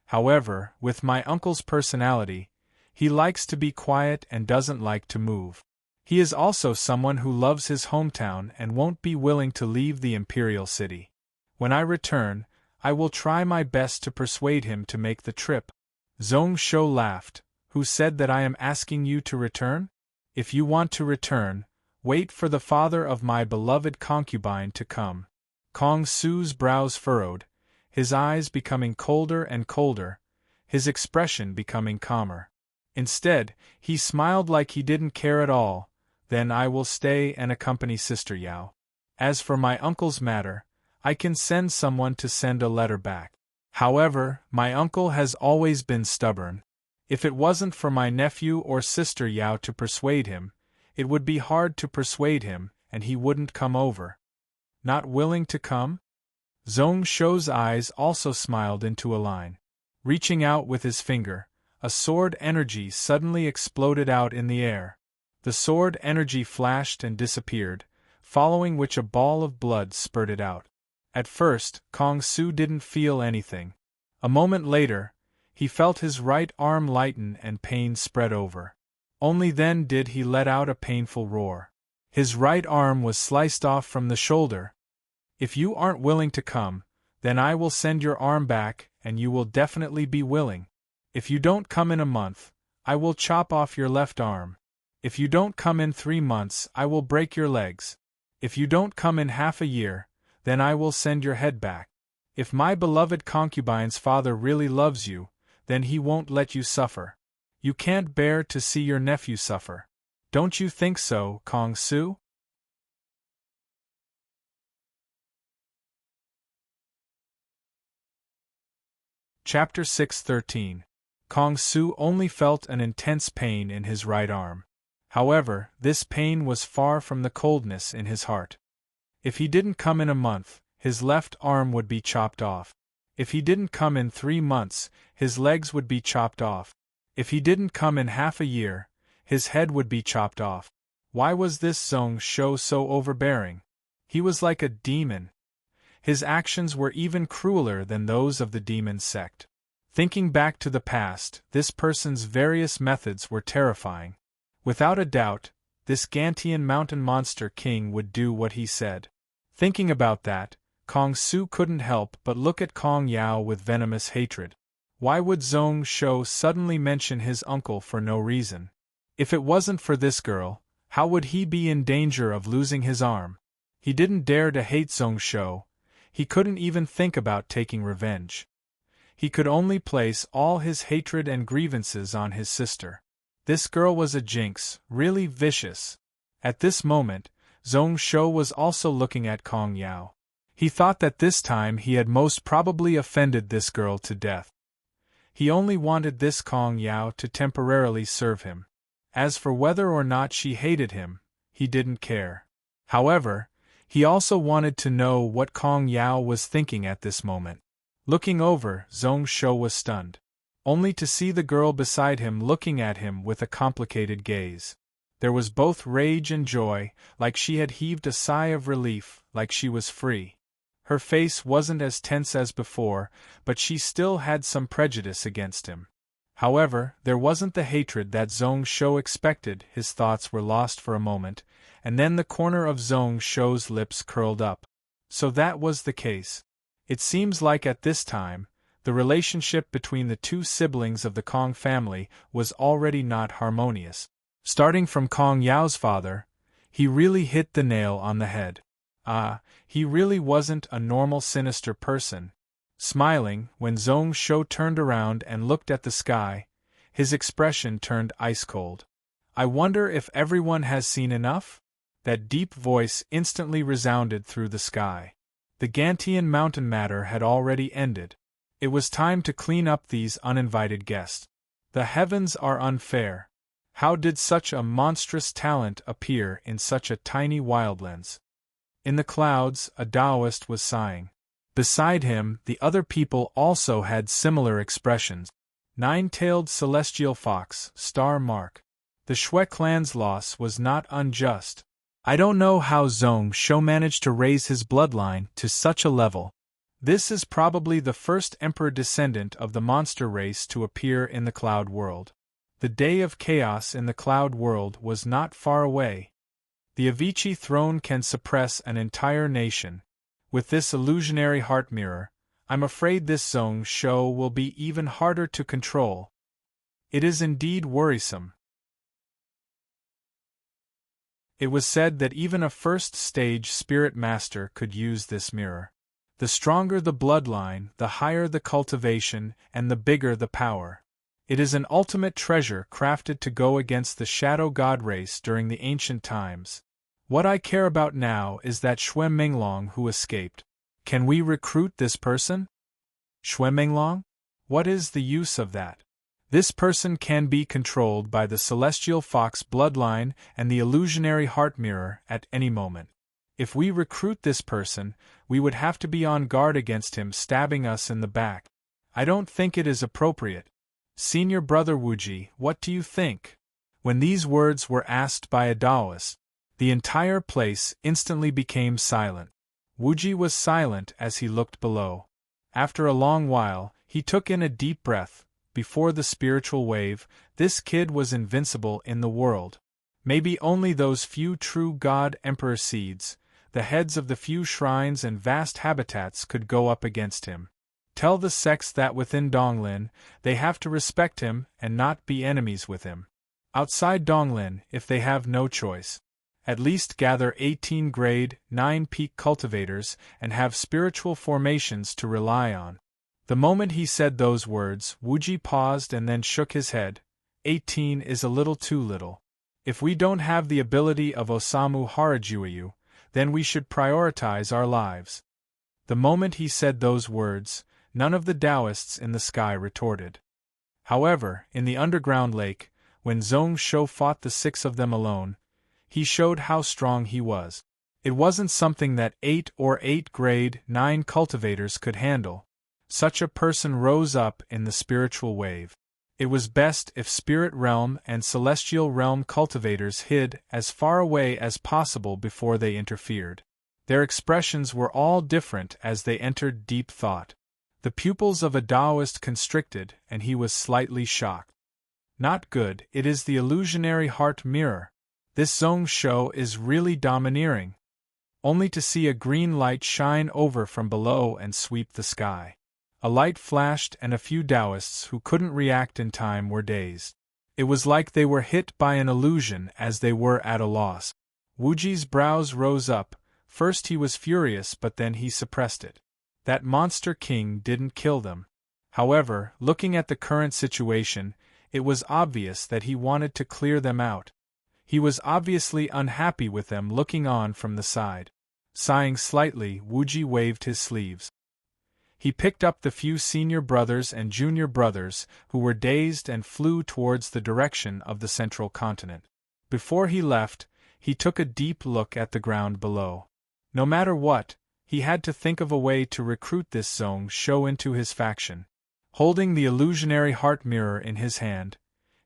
However, with my uncle's personality, he likes to be quiet and doesn't like to move. He is also someone who loves his hometown and won't be willing to leave the imperial city. When I return, I will try my best to persuade him to make the trip." Zhong Shou laughed. "Who said that I am asking you to return? If you want to return, wait for the father of my beloved concubine to come." Kong Su's brows furrowed, his eyes becoming colder and colder, his expression becoming calmer. Instead, he smiled like he didn't care at all. "Then I will stay and accompany Sister Yao. As for my uncle's matter, I can send someone to send a letter back. However, my uncle has always been stubborn. If it wasn't for my nephew or Sister Yao to persuade him, it would be hard to persuade him, and he wouldn't come over." "Not willing to come?" Zhong Shou's eyes also smiled into a line. Reaching out with his finger, a sword energy suddenly exploded out in the air. The sword energy flashed and disappeared, following which a ball of blood spurted out. At first, Kong Su didn't feel anything. A moment later, he felt his right arm lighten and pain spread over. Only then did he let out a painful roar. His right arm was sliced off from the shoulder. "If you aren't willing to come, then I will send your arm back, and you will definitely be willing. If you don't come in a month, I will chop off your left arm. If you don't come in 3 months, I will break your legs. If you don't come in half a year, then I will send your head back. If my beloved concubine's father really loves you, then he won't let you suffer. You can't bear to see your nephew suffer. Don't you think so, Kong Su?" Chapter 613. Kong Su only felt an intense pain in his right arm. However, this pain was far from the coldness in his heart. If he didn't come in a month, his left arm would be chopped off. If he didn't come in 3 months, his legs would be chopped off. If he didn't come in half a year, his head would be chopped off. Why was this Zhong Shou so overbearing? He was like a demon. His actions were even crueler than those of the demon sect. Thinking back to the past, this person's various methods were terrifying. Without a doubt, this Gantian mountain monster king would do what he said. Thinking about that, Kong Su couldn't help but look at Kong Yao with venomous hatred. Why would Zhong Shou suddenly mention his uncle for no reason? If it wasn't for this girl, how would he be in danger of losing his arm? He didn't dare to hate Zhong Shou. He couldn't even think about taking revenge. He could only place all his hatred and grievances on his sister. This girl was a jinx, really vicious. At this moment, Zhong Shou was also looking at Kong Yao. He thought that this time he had most probably offended this girl to death. He only wanted this Kong Yao to temporarily serve him. As for whether or not she hated him, he didn't care. However, he also wanted to know what Kong Yao was thinking at this moment. Looking over, Zhong Shou was stunned. only to see the girl beside him looking at him with a complicated gaze. There was both rage and joy, like she had heaved a sigh of relief, like she was free. Her face wasn't as tense as before, but she still had some prejudice against him. However, there wasn't the hatred that Zhong Shou expected. His thoughts were lost for a moment, and then the corner of Zhong Shou's lips curled up. So that was the case. It seems like at this time, the relationship between the two siblings of the Kong family was already not harmonious. Starting from Kong Yao's father, he really hit the nail on the head. He really wasn't a normal sinister person. Smiling, when Zhong Shou turned around and looked at the sky, his expression turned ice-cold. "I wonder if everyone has seen enough?" That deep voice instantly resounded through the sky. The Gantian mountain matter had already ended. It was time to clean up these uninvited guests. The heavens are unfair. How did such a monstrous talent appear in such a tiny wildlands? In the clouds, a Taoist was sighing. Beside him, the other people also had similar expressions. Nine-tailed celestial fox, star mark. The Shui clan's loss was not unjust. I don't know how Zhong Shou managed to raise his bloodline to such a level. This is probably the first emperor descendant of the monster race to appear in the cloud world. The day of chaos in the cloud world was not far away. The Avicii throne can suppress an entire nation. With this illusionary heart mirror, I'm afraid this Zhong Shou will be even harder to control. It is indeed worrisome. It was said that even a first-stage spirit master could use this mirror. The stronger the bloodline, the higher the cultivation, and the bigger the power. It is an ultimate treasure crafted to go against the shadow god race during the ancient times. What I care about now is that Shui Menglong who escaped. Can we recruit this person? Shui Menglong? What is the use of that? This person can be controlled by the celestial fox bloodline and the illusionary heart mirror at any moment. If we recruit this person, we would have to be on guard against him stabbing us in the back. I don't think it is appropriate. Senior brother Wuji, what do you think? When these words were asked by a Taoist, the entire place instantly became silent. Wuji was silent as he looked below. After a long while, he took in a deep breath. Before the spiritual wave, this kid was invincible in the world. Maybe only those few true God Emperor seeds, the heads of the few shrines and vast habitats could go up against him. Tell the sects that within Donglin, they have to respect him and not be enemies with him. Outside Donglin, if they have no choice, at least gather 18 grade, 9 peak cultivators and have spiritual formations to rely on. The moment he said those words, Wuji paused and then shook his head. 18 is a little too little. If we don't have the ability of Osamu Harajuyu, then we should prioritize our lives. The moment he said those words, none of the Taoists in the sky retorted. However, in the underground lake, when Zhong Shou fought the 6 of them alone, he showed how strong he was. It wasn't something that 8 or 8 grade 9 cultivators could handle. Such a person rose up in the spiritual wave. It was best if spirit realm and celestial realm cultivators hid as far away as possible before they interfered. Their expressions were all different as they entered deep thought. The pupils of a Taoist constricted, and he was slightly shocked. Not good, it is the illusionary heart mirror. This Zhong Shou is really domineering. Only to see a green light shine over from below and sweep the sky. A light flashed and a few Taoists who couldn't react in time were dazed. It was like they were hit by an illusion as they were at a loss. Wuji's brows rose up. First he was furious, but then he suppressed it. That monster king didn't kill them. However, looking at the current situation, it was obvious that he wanted to clear them out. He was obviously unhappy with them looking on from the side. Sighing slightly, Wuji waved his sleeves. He picked up the few senior brothers and junior brothers who were dazed and flew towards the direction of the central continent. Before he left, he took a deep look at the ground below. No matter what, he had to think of a way to recruit this Zhong Shou into his faction. Holding the illusionary heart mirror in his hand,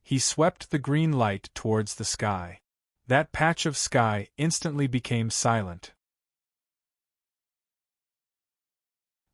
he swept the green light towards the sky. That patch of sky instantly became silent.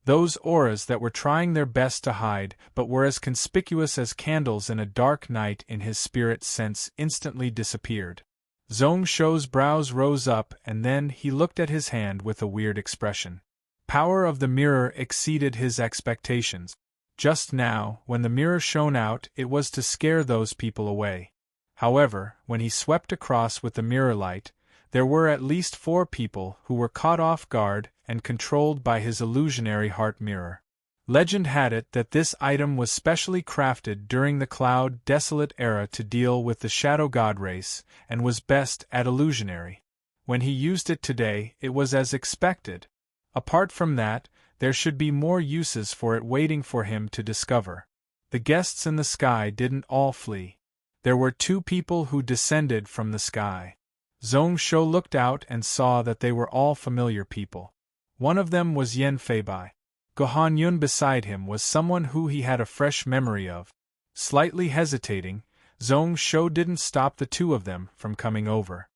Those auras that were trying their best to hide but were as conspicuous as candles in a dark night in his spirit sense instantly disappeared. Zhong Shou's brows rose up and then he looked at his hand with a weird expression. Power of the mirror exceeded his expectations. Just now, when the mirror shone out, it was to scare those people away. However, when he swept across with the mirror light, there were at least 4 people who were caught off guard and controlled by his illusionary heart mirror. Legend had it that this item was specially crafted during the Cloud Desolate era to deal with the Shadow God race, and was best at illusionary. When he used it today, it was as expected. Apart from that, there should be more uses for it waiting for him to discover. The guests in the sky didn't all flee. There were 2 people who descended from the sky. Zhong Shou looked out and saw that they were all familiar people. One of them was Yen Feibai. Gohan Yun beside him was someone who he had a fresh memory of. Slightly hesitating, Zhong Shou didn't stop the 2 of them from coming over.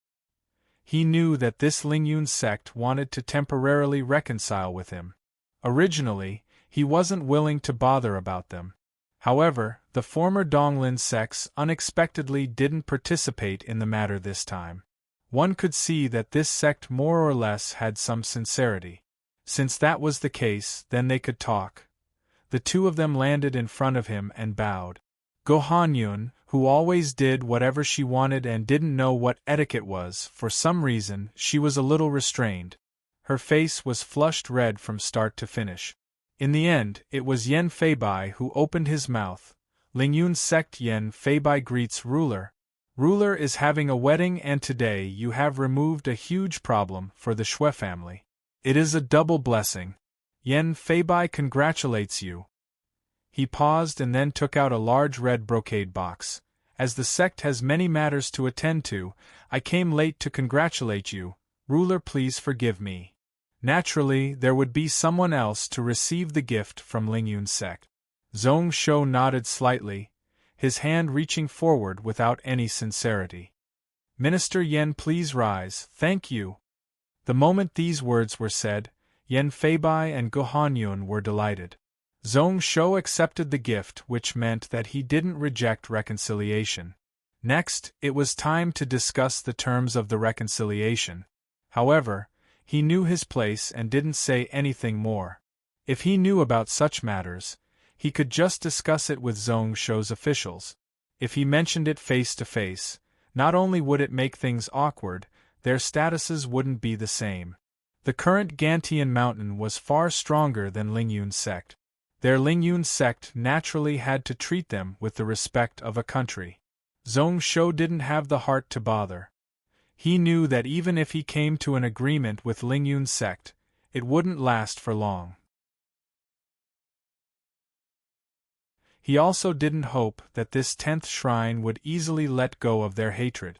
He knew that this Lingyun sect wanted to temporarily reconcile with him. Originally, he wasn't willing to bother about them. However, the former Donglin sects unexpectedly didn't participate in the matter this time. One could see that this sect more or less had some sincerity. Since that was the case, then they could talk. The 2 of them landed in front of him and bowed. Gohan Yun, who always did whatever she wanted and didn't know what etiquette was, for some reason, she was a little restrained. Her face was flushed red from start to finish. In the end, it was Yen Feibai who opened his mouth. Lingyun sect Yen Feibai greets ruler. Ruler is having a wedding and today you have removed a huge problem for the Shui family. It is a double blessing. Yen Feibai congratulates you. He paused and then took out a large red brocade box. As the sect has many matters to attend to, I came late to congratulate you. Ruler, please forgive me. Naturally, there would be someone else to receive the gift from Lingyun sect. Zhong Shou nodded slightly, his hand reaching forward without any sincerity. Minister Yen, please rise, thank you. The moment these words were said, Yen Feibai and Gohan Yun were delighted. Zhong Shou accepted the gift, which meant that he didn't reject reconciliation. Next, it was time to discuss the terms of the reconciliation. However, he knew his place and didn't say anything more. If he knew about such matters, he could just discuss it with Zhong Shou's officials. If he mentioned it face to face, not only would it make things awkward, their statuses wouldn't be the same. The current Gantian mountain was far stronger than Lingyun sect. Their Lingyun sect naturally had to treat them with the respect of a country. Zhong Shou didn't have the heart to bother. He knew that even if he came to an agreement with Lingyun sect, it wouldn't last for long. He also didn't hope that this 10th shrine would easily let go of their hatred.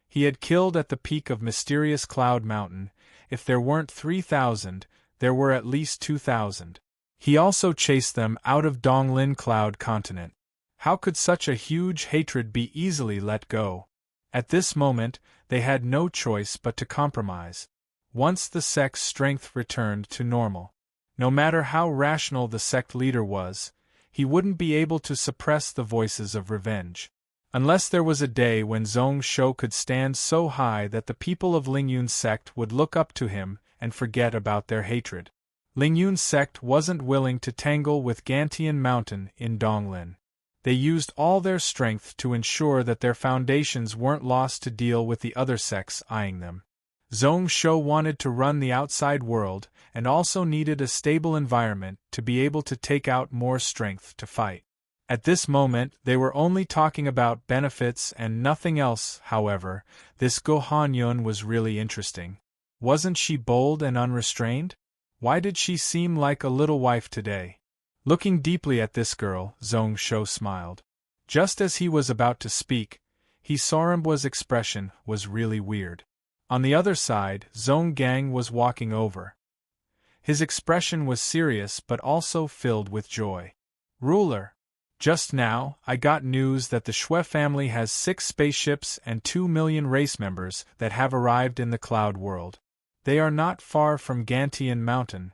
He had killed at the peak of mysterious Cloud Mountain. If there weren't 3,000, there were at least 2,000. He also chased them out of Donglin Cloud Continent. How could such a huge hatred be easily let go? At this moment, they had no choice but to compromise. Once the sect's strength returned to normal, no matter how rational the sect leader was, he wouldn't be able to suppress the voices of revenge. Unless there was a day when Zhong Shou could stand so high that the people of Lingyun sect would look up to him and forget about their hatred. Lingyun sect wasn't willing to tangle with Gantian Mountain in Donglin. They used all their strength to ensure that their foundations weren't lost to deal with the other sects eyeing them. Zhong Shou wanted to run the outside world and also needed a stable environment to be able to take out more strength to fight. At this moment, they were only talking about benefits and nothing else. However, this Gohan Yun was really interesting. Wasn't she bold and unrestrained? Why did she seem like a little wife today? Looking deeply at this girl, Zhong Shou smiled. Just as he was about to speak, he saw Emba's expression was really weird. On the other side, Zhong Gang was walking over. His expression was serious but also filled with joy. Ruler. Just now, I got news that the Shui family has 6 spaceships and 2 million race members that have arrived in the cloud world. They are not far from Gantian Mountain.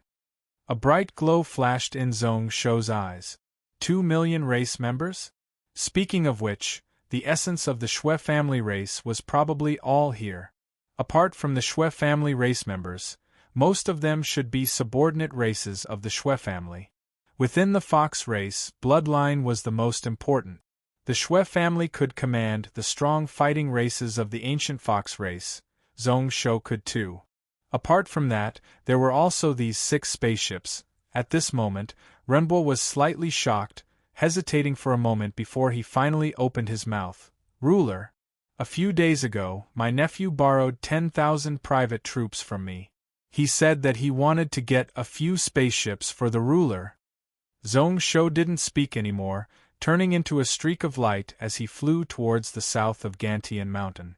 A bright glow flashed in Zhong Shou's eyes. 2 million race members? Speaking of which, the essence of the Shui family race was probably all here. Apart from the Shui family race members, most of them should be subordinate races of the Shui family. Within the fox race, bloodline was the most important. The Shui family could command the strong fighting races of the ancient fox race. Zhong Shou could too. Apart from that, there were also these 6 spaceships. At this moment, Renbo was slightly shocked, hesitating for a moment before he finally opened his mouth. Ruler. A few days ago, my nephew borrowed 10,000 private troops from me. He said that he wanted to get a few spaceships for the ruler. Zhong Shou didn't speak anymore, turning into a streak of light as he flew towards the south of Gantian Mountain.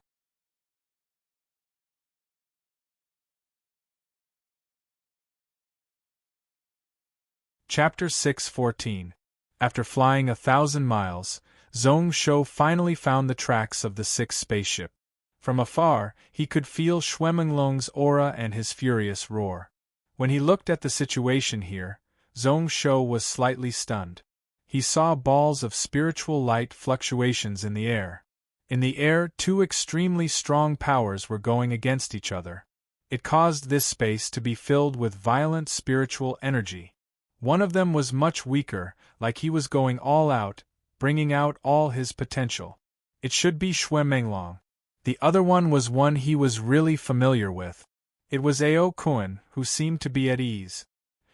Chapter 6:14. After flying 1,000 miles, Zhong Shou finally found the tracks of the 6th spaceship. From afar, he could feel Shuemenglong's aura and his furious roar. When he looked at the situation here, Zhong Shou was slightly stunned. He saw balls of spiritual light fluctuations in the air. In the air, 2 extremely strong powers were going against each other. It caused this space to be filled with violent spiritual energy. One of them was much weaker, like he was going all out, bringing out all his potential. It should be Shuemenglong. The other one was one he was really familiar with. It was Ao Kuan, who seemed to be at ease.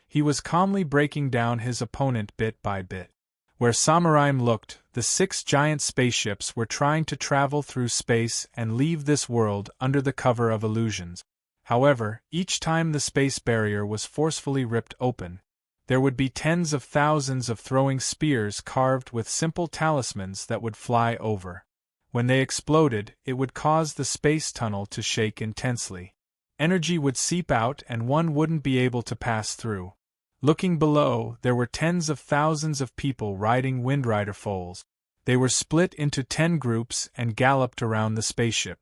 He was calmly breaking down his opponent bit by bit. Where Samurai looked, the 6 giant spaceships were trying to travel through space and leave this world under the cover of illusions. However, each time the space barrier was forcefully ripped open, there would be tens of thousands of throwing spears carved with simple talismans that would fly over. When they exploded, it would cause the space tunnel to shake intensely. Energy would seep out and one wouldn't be able to pass through. Looking below, there were tens of thousands of people riding Windrider foals. They were split into 10 groups and galloped around the spaceship.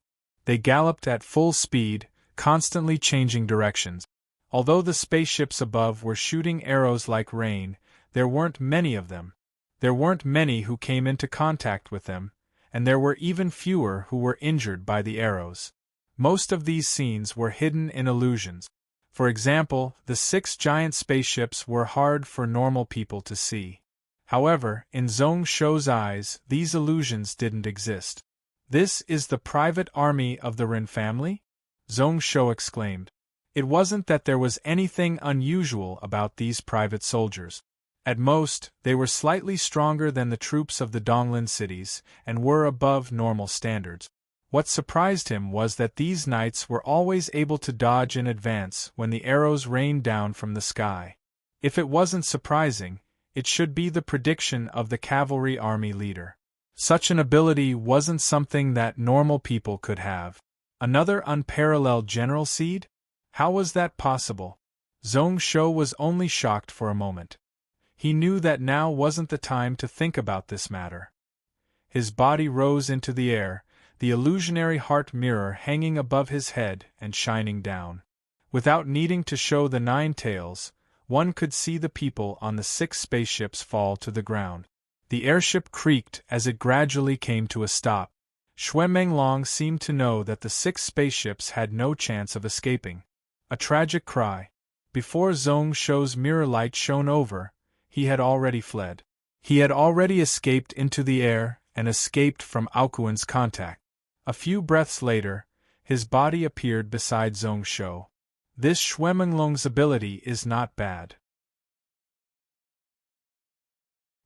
They galloped at full speed, constantly changing directions. Although the spaceships above were shooting arrows like rain, there weren't many of them. There weren't many who came into contact with them, and there were even fewer who were injured by the arrows. Most of these scenes were hidden in illusions. For example, the 6 giant spaceships were hard for normal people to see. However, in Zhong Shou's eyes, these illusions didn't exist. "This is the private army of the Ren family?" Zhong Shou exclaimed. It wasn't that there was anything unusual about these private soldiers. At most, they were slightly stronger than the troops of the Donglin cities, and were above normal standards. What surprised him was that these knights were always able to dodge in advance when the arrows rained down from the sky. If it wasn't surprising, it should be the prediction of the cavalry army leader. Such an ability wasn't something that normal people could have. Another unparalleled general seed? How was that possible? Zhong Shou was only shocked for a moment. He knew that now wasn't the time to think about this matter. His body rose into the air, the illusionary heart mirror hanging above his head and shining down. Without needing to show the 9 tails, one could see the people on the 6 spaceships fall to the ground. The airship creaked as it gradually came to a stop. Shuemenglong seemed to know that the 6 spaceships had no chance of escaping. A tragic cry. Before Zhong Shou's mirror light shone over, he had already fled. He had already escaped into the air and escaped from Ao Kuan's contact. A few breaths later, his body appeared beside Zhong Shou. This Shuemenglong's ability is not bad.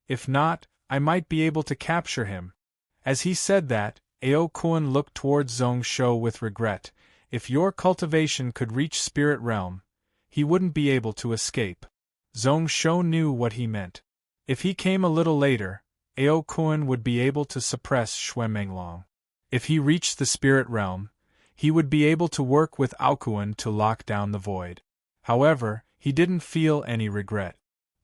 If not, I might be able to capture him. As he said that, Ao Kuan looked towards Zhong Shou with regret. If your cultivation could reach spirit realm, he wouldn't be able to escape. Zhong Shou knew what he meant. If he came a little later, Ao Kuan would be able to suppress Shuemenglong. If he reached the spirit realm, he would be able to work with Ao Kuan to lock down the void. However, he didn't feel any regret.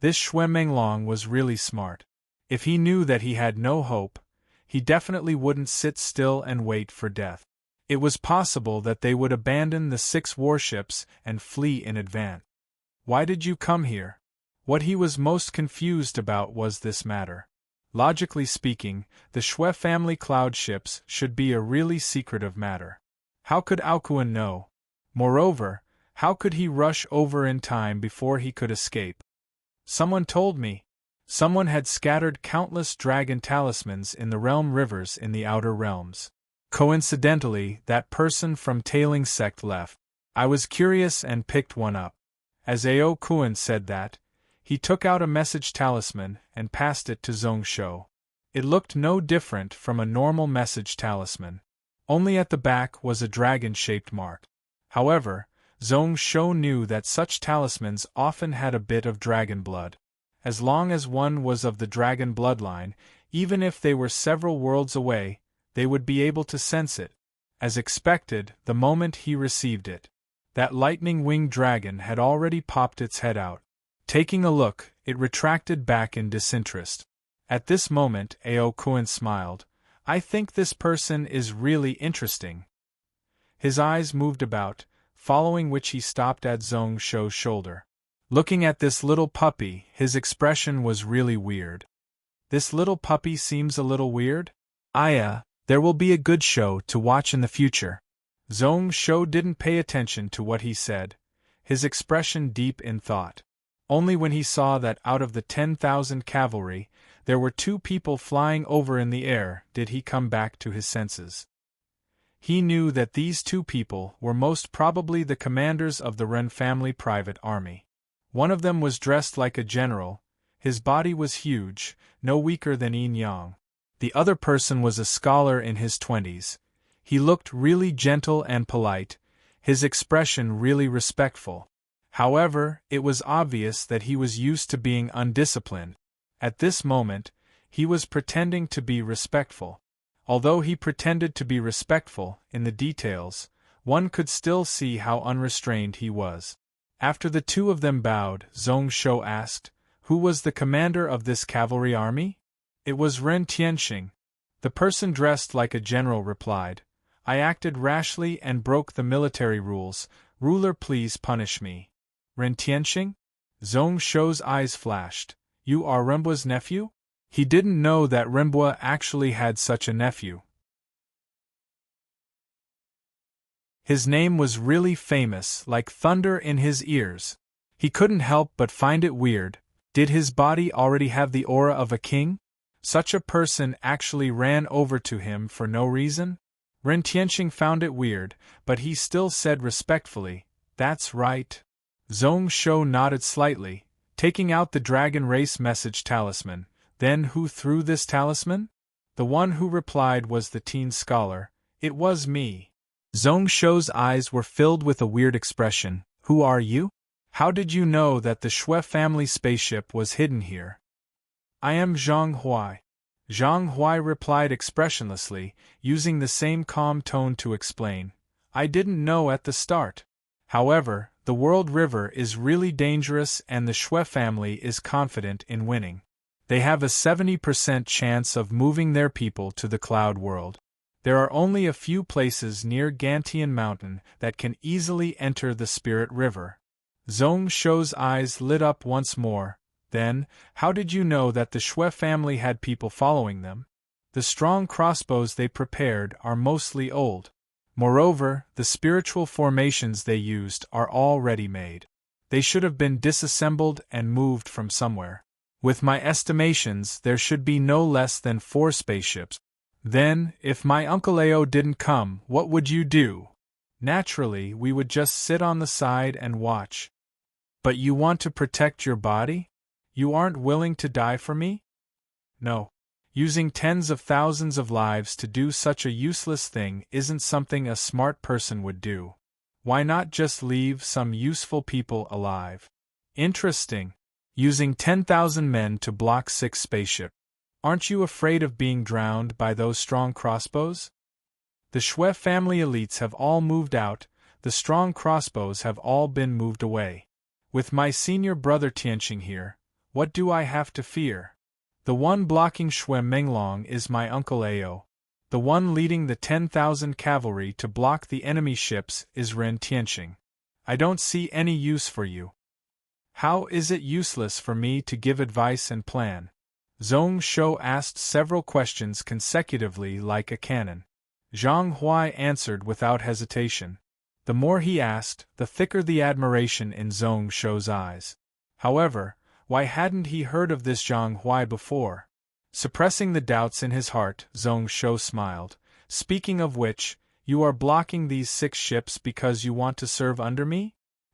This Shui Menglong was really smart. If he knew that he had no hope, he definitely wouldn't sit still and wait for death. It was possible that they would abandon the 6 warships and flee in advance. Why did you come here? What he was most confused about was this matter. Logically speaking, the Shui family cloud ships should be a really secretive matter. How could Aokuan know? Moreover, how could he rush over in time before he could escape? Someone told me. Someone had scattered countless dragon talismans in the realm rivers in the outer realms. Coincidentally, that person from Tailing sect left. I was curious and picked one up. As Aokuan said that, he took out a message talisman and passed it to Zhongsho. It looked no different from a normal message talisman. Only at the back was a dragon-shaped mark. However, Zhongsho knew that such talismans often had a bit of dragon blood. As long as one was of the dragon bloodline, even if they were several worlds away, they would be able to sense it. As expected, the moment he received it, that lightning-winged dragon had already popped its head out. Taking a look, it retracted back in disinterest. At this moment, Aokuan smiled. I think this person is really interesting. His eyes moved about, following which he stopped at Zhongsho's shoulder. Looking at this little puppy, his expression was really weird. This little puppy seems a little weird? There will be a good show to watch in the future. Zhongsho didn't pay attention to what he said, his expression deep in thought. Only when he saw that out of the 10,000 cavalry, there were 2 people flying over in the air did he come back to his senses. He knew that these 2 people were most probably the commanders of the Ren family private army. One of them was dressed like a general, his body was huge, no weaker than Yin Yang. The other person was a scholar in his 20s. He looked really gentle and polite, his expression really respectful. However, it was obvious that he was used to being undisciplined. At this moment, he was pretending to be respectful. Although he pretended to be respectful, in the details, one could still see how unrestrained he was. After the 2 of them bowed, Zhongsho asked, "Who was the commander of this cavalry army?" "It was Ren Tianxing." The person dressed like a general replied, "I acted rashly and broke the military rules. Ruler, please punish me." "Ren Tianxing?" Zhongsho's eyes flashed. "You are Renbua's nephew?" He didn't know that Renbua actually had such a nephew. His name was really famous, like thunder in his ears. He couldn't help but find it weird. Did his body already have the aura of a king? Such a person actually ran over to him for no reason? Ren Tianxing found it weird, but he still said respectfully, "That's right." Zhongsho nodded slightly, taking out the dragon race message talisman. Then who threw this talisman? The one who replied was the teen scholar. "It was me." Zhongsho's eyes were filled with a weird expression. "Who are you? How did you know that the Shui family spaceship was hidden here?" "I am Zhang Huai." Zhang Huai replied expressionlessly, using the same calm tone to explain. "I didn't know at the start. However, the World River is really dangerous and the Shui family is confident in winning. They have a 70% chance of moving their people to the Cloud World. There are only a few places near Gantian Mountain that can easily enter the Spirit River." Zhongsho's eyes lit up once more. "Then, how did you know that the Shui family had people following them? The strong crossbows they prepared are mostly old. Moreover, the spiritual formations they used are all ready-made. They should have been disassembled and moved from somewhere. With my estimations, there should be no less than 4 spaceships. Then, if my Uncle Ao didn't come, what would you do?" "Naturally, we would just sit on the side and watch." "But you want to protect your body? You aren't willing to die for me?" "No. Using tens of thousands of lives to do such a useless thing isn't something a smart person would do. Why not just leave some useful people alive?" "Interesting. Using 10,000 men to block 6 spaceships. Aren't you afraid of being drowned by those strong crossbows? The Shui family elites have all moved out, the strong crossbows have all been moved away. With my senior brother Tianxing here, What do I have to fear? The one blocking Shui Menglong is my uncle Ao. The one leading the 10,000 cavalry to block the enemy ships is Ren Tianxing. I don't see any use for you. How is it useless for me to give advice and plan? Zhong Shou asked several questions consecutively like a cannon. Zhang Huai answered without hesitation. The more he asked, the thicker the admiration in Zhong Shou's eyes. However, why hadn't he heard of this Zhang Huai before? Suppressing the doubts in his heart, Zhong Shou smiled. Speaking of which, you are blocking these 6 ships because you want to serve under me?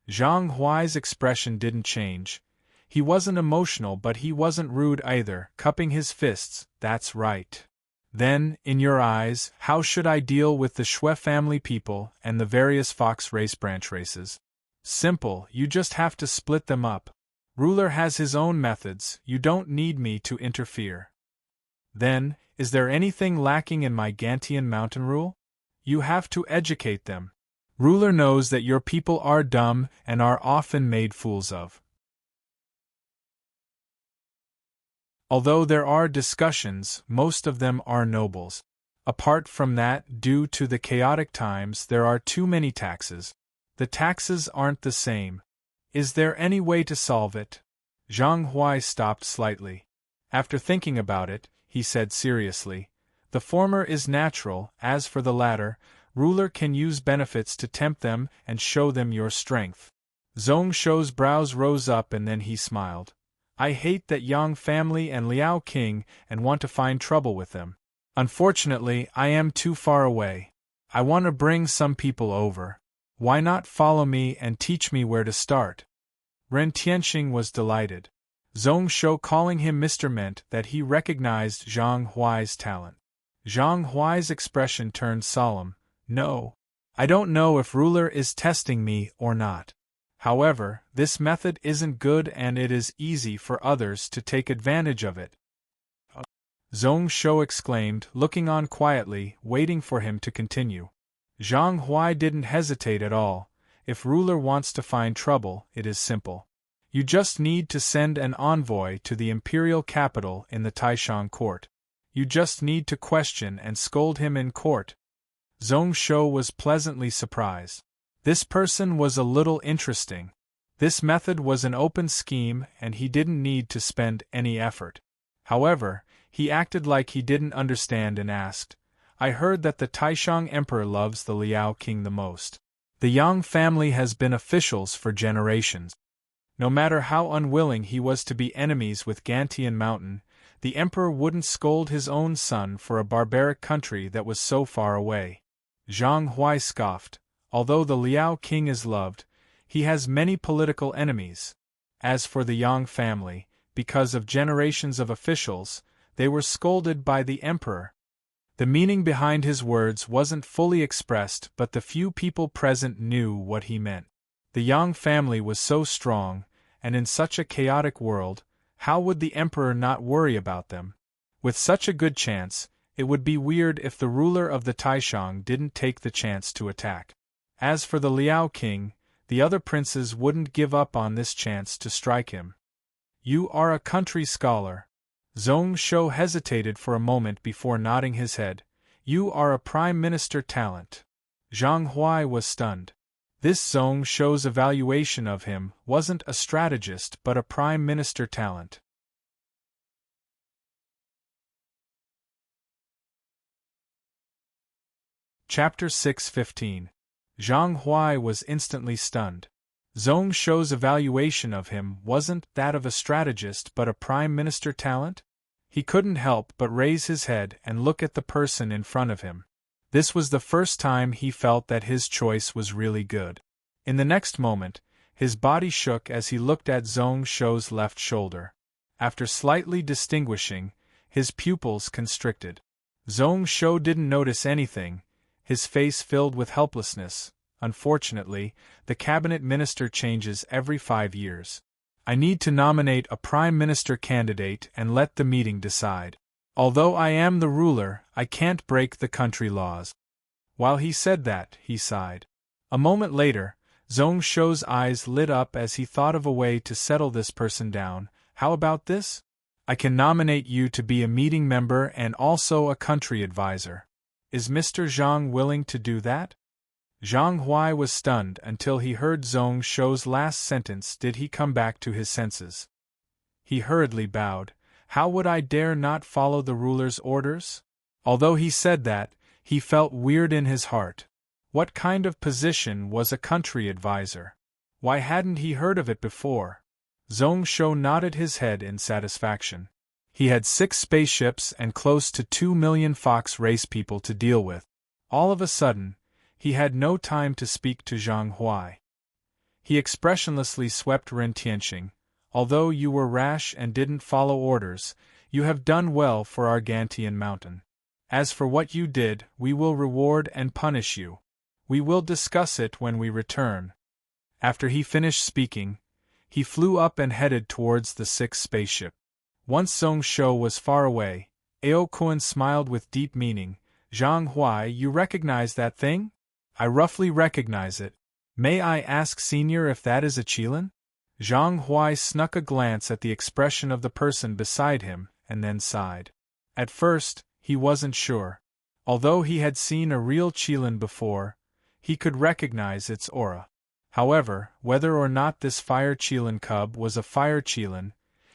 Zhang Huai's expression didn't change. He wasn't emotional, but he wasn't rude either, cupping his fists. That's right. Then, in your eyes, how should I deal with the Shui family people and the various Fox race branch races? Simple, you just have to split them up. Ruler has his own methods, you don't need me to interfere. Then, is there anything lacking in my Gantian mountain rule? You have to educate them. Ruler knows that your people are dumb and are often made fools of. Although there are discussions, most of them are nobles. Apart from that, due to the chaotic times, there are too many taxes. The taxes aren't the same. Is there any way to solve it? Zhang Huai stopped slightly. After thinking about it, he said seriously, the former is natural, as for the latter, ruler can use benefits to tempt them and show them your strength. Zhong Shou's brows rose up and then he smiled. I hate that Yang family and Liao King and want to find trouble with them. Unfortunately, I am too far away. I want to bring some people over. Why not follow me and teach me where to start? Ren Tianxing was delighted. Zhong Shou calling him Mr. meant that he recognized Zhang Huai's talent. Zhang Huai's expression turned solemn. No. I don't know if ruler is testing me or not. However, this method isn't good and it is easy for others to take advantage of it. Zhong Shou exclaimed, looking on quietly, waiting for him to continue. Zhang Huai didn't hesitate at all. If ruler wants to find trouble, it is simple. You just need to send an envoy to the imperial capital in the Taishan court. You just need to question and scold him in court. Zhong Shou was pleasantly surprised. This person was a little interesting. This method was an open scheme and he didn't need to spend any effort. However, he acted like he didn't understand and asked, I heard that the Taishang Emperor loves the Liao King the most. The Yang family has been officials for generations. No matter how unwilling he was to be enemies with Gantian Mountain, the Emperor wouldn't scold his own son for a barbaric country that was so far away. Zhang Huai scoffed. Although the Liao King is loved, he has many political enemies. As for the Yang family, because of generations of officials, they were scolded by the emperor. The meaning behind his words wasn't fully expressed, but the few people present knew what he meant. The Yang family was so strong, and in such a chaotic world, how would the emperor not worry about them? With such a good chance, it would be weird if the ruler of the Taishang didn't take the chance to attack. As for the Liao King, the other princes wouldn't give up on this chance to strike him. You are a country scholar. Zhong Shou hesitated for a moment before nodding his head. You are a prime minister talent. Zhang Huai was stunned. This Zhong Shou's evaluation of him wasn't a strategist but a prime minister talent. Chapter 6:15. Zhang Huai was instantly stunned. Zhong Shou's evaluation of him wasn't that of a strategist but a prime minister talent? He couldn't help but raise his head and look at the person in front of him. This was the first time he felt that his choice was really good. In the next moment, his body shook as he looked at Zhong Shou's left shoulder. After slightly distinguishing, his pupils constricted. Zhong Shou didn't notice anything, his face filled with helplessness. Unfortunately, the cabinet minister changes every 5 years. I need to nominate a prime minister candidate and let the meeting decide. Although I am the ruler, I can't break the country laws. While he said that, he sighed. A moment later, Zhong Shou's eyes lit up as he thought of a way to settle this person down. How about this? I can nominate you to be a meeting member and also a country advisor. Is Mr. Zhang willing to do that? Zhang Huai was stunned until he heard Zhong Shou's last sentence. Did he come back to his senses? He hurriedly bowed. How would I dare not follow the ruler's orders? Although he said that, he felt weird in his heart. What kind of position was a country advisor? Why hadn't he heard of it before? Zhong Shou nodded his head in satisfaction. He had 6 spaceships and close to 2 million Fox race people to deal with. All of a sudden, he had no time to speak to Zhang Huai. He expressionlessly swept Ren Tianxing. Although you were rash and didn't follow orders, you have done well for our Gantian mountain. As for what you did, we will reward and punish you. We will discuss it when we return. After he finished speaking, he flew up and headed towards the 6th spaceship. Once Zhong Shou was far away, Ao Kuan smiled with deep meaning. Zhang Huai, you recognize that thing? I roughly recognize it. May I ask Senior if that is a Qilin? Zhang Huai snuck a glance at the expression of the person beside him, and then sighed. At first, he wasn't sure. Although he had seen a real Qilin before, he could recognize its aura. However, whether or not this fire Qilin cub was a fire Qilin,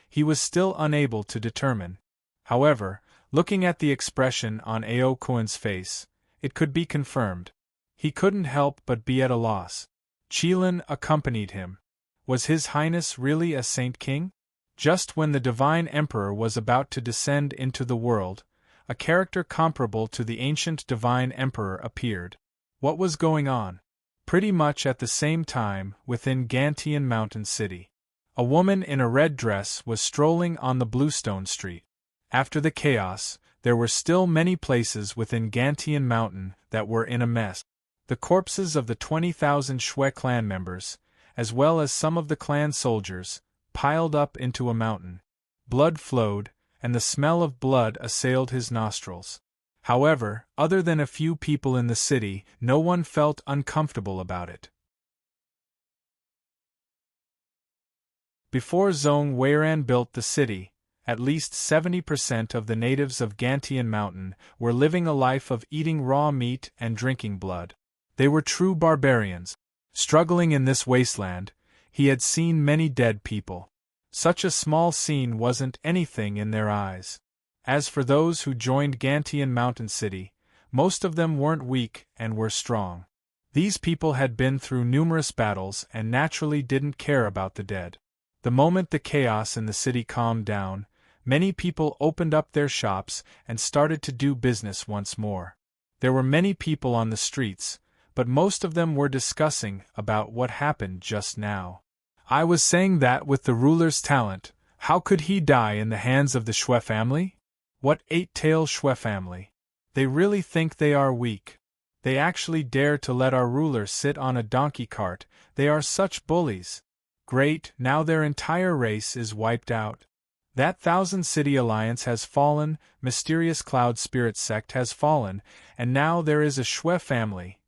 he was still unable to determine. However, looking at the expression on Ao Kuan's face, it could be confirmed. He couldn't help but be at a loss. Qilin accompanied him. Was His Highness really a Saint King? Just when the Divine Emperor was about to descend into the world, a character comparable to the ancient Divine Emperor appeared. What was going on? Pretty much at the same time, within Gantian Mountain City, a woman in a red dress was strolling on the Bluestone Street. After the chaos, there were still many places within Gantian Mountain that were in a mess. The corpses of the 20,000 Shui clan members, as well as some of the clan soldiers, piled up into a mountain. Blood flowed, and the smell of blood assailed his nostrils. However, other than a few people in the city, no one felt uncomfortable about it. Before Zhong Weiran built the city, at least 70% of the natives of Gantian Mountain were living a life of eating raw meat and drinking blood. They were true barbarians. Struggling in this wasteland, he had seen many dead people. Such a small scene wasn't anything in their eyes. As for those who joined Gantian Mountain City, most of them weren't weak and were strong. These people had been through numerous battles and naturally didn't care about the dead. The moment the chaos in the city calmed down, many people opened up their shops and started to do business once more. There were many people on the streets, but most of them were discussing about what happened just now. I was saying that with the ruler's talent, how could he die in the hands of the Shui family? What 8-tail Shui family? They really think they are weak. They actually dare to let our ruler sit on a donkey cart. They are such bullies. Great, now their entire race is wiped out. That 1,000-city alliance has fallen, mysterious cloud spirit sect has fallen, and now there is a Shui family.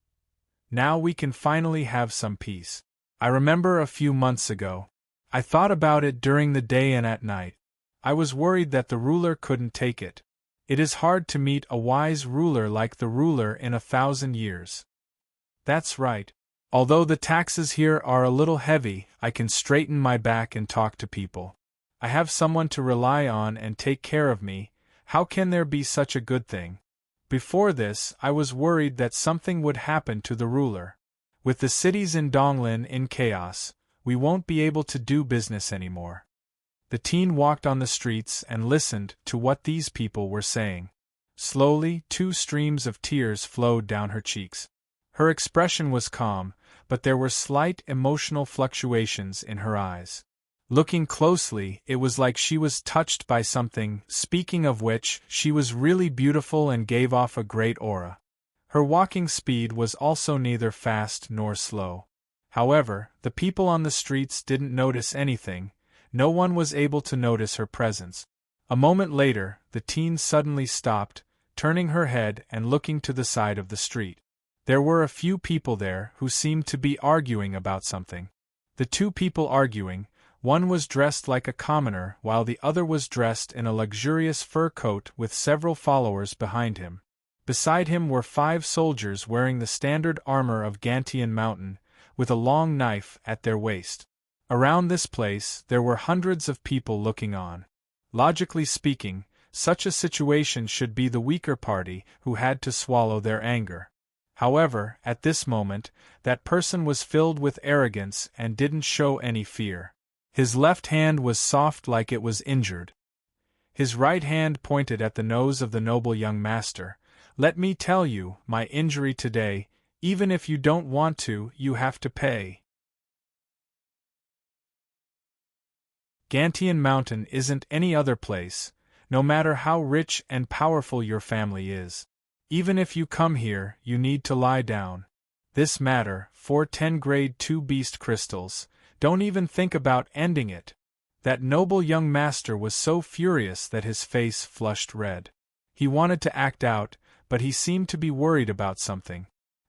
Now we can finally have some peace. I remember a few months ago. I thought about it during the day and at night. I was worried that the ruler couldn't take it. It is hard to meet a wise ruler like the ruler in 1,000 years. That's right. Although the taxes here are a little heavy, I can straighten my back and talk to people. I have someone to rely on and take care of me. How can there be such a good thing? Before this, I was worried that something would happen to the ruler. With the cities in Donglin in chaos, we won't be able to do business anymore. The teen walked on the streets and listened to what these people were saying. Slowly, 2 streams of tears flowed down her cheeks. Her expression was calm, but there were slight emotional fluctuations in her eyes. Looking closely, it was like she was touched by something, speaking of which, she was really beautiful and gave off a great aura. Her walking speed was also neither fast nor slow. However, the people on the streets didn't notice anything. No one was able to notice her presence. A moment later, the teen suddenly stopped, turning her head and looking to the side of the street. There were a few people there who seemed to be arguing about something. The 2 people arguing, One was dressed like a commoner while the other was dressed in a luxurious fur coat with several followers behind him. Beside him were 5 soldiers wearing the standard armor of Gantian Mountain, with a long knife at their waist. Around this place there were hundreds of people looking on. Logically speaking, such a situation should be the weaker party who had to swallow their anger. However, at this moment, that person was filled with arrogance and didn't show any fear. His left hand was soft like it was injured. His right hand pointed at the nose of the noble young master. "Let me tell you, my injury today, even if you don't want to, you have to pay." Gantian Mountain isn't any other place, no matter how rich and powerful your family is. Even if you come here, you need to lie down. This matter, 410 grade 2 beast crystals, don't even think about ending it. That noble young master was so furious that his face flushed red. He wanted to act out, but he seemed to be worried about something.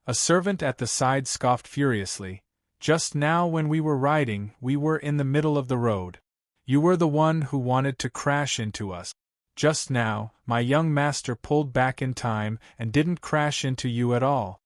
A servant at the side scoffed furiously. "Just now when we were riding, we were in the middle of the road. You were the one who wanted to crash into us. Just now, my young master pulled back in time and didn't crash into you at all."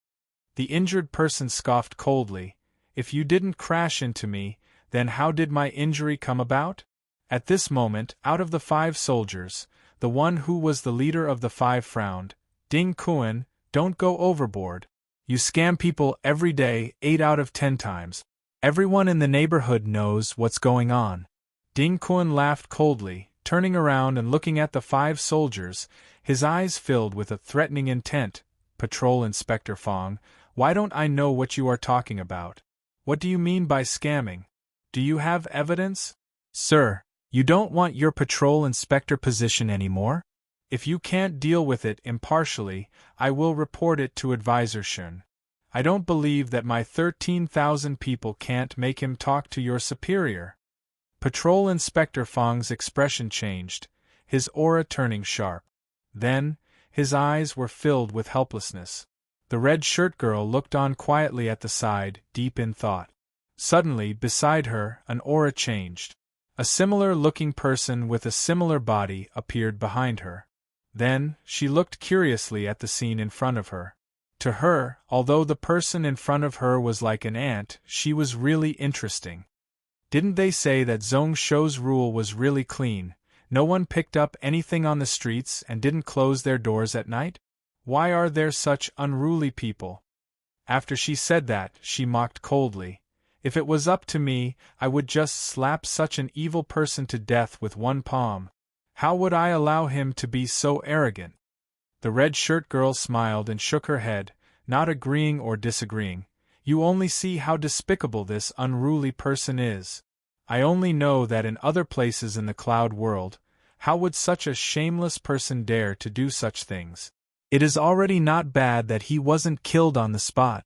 The injured person scoffed coldly. "If you didn't crash into me, then how did my injury come about?" At this moment, out of the 5 soldiers, the one who was the leader of the 5 frowned. "Ding Kuan, don't go overboard. You scam people every day 8 out of 10 times. Everyone in the neighborhood knows what's going on." Ding Kuan laughed coldly, turning around and looking at the 5 soldiers, his eyes filled with a threatening intent. "Patrol Inspector Fong, why don't I know what you are talking about? What do you mean by scamming? Do you have evidence?" "Sir, you don't want your patrol inspector position anymore? If you can't deal with it impartially, I will report it to Advisor Shun. I don't believe that my 13,000 people can't make him talk to your superior." Patrol Inspector Fong's expression changed, his aura turning sharp. Then, his eyes were filled with helplessness. The red shirt girl looked on quietly at the side, deep in thought. Suddenly, beside her, an aura changed. A similar-looking person with a similar body appeared behind her. Then, she looked curiously at the scene in front of her. To her, although the person in front of her was like an ant, she was really interesting. Didn't they say that Zhong Shou's rule was really clean? No one picked up anything on the streets and didn't close their doors at night? Why are there such unruly people? After she said that, she mocked coldly. "If it was up to me, I would just slap such an evil person to death with one palm. How would I allow him to be so arrogant?" The red shirt girl smiled and shook her head, not agreeing or disagreeing. "You only see how despicable this unruly person is. I only know that in other places in the cloud world, how would such a shameless person dare to do such things? It is already not bad that he wasn't killed on the spot."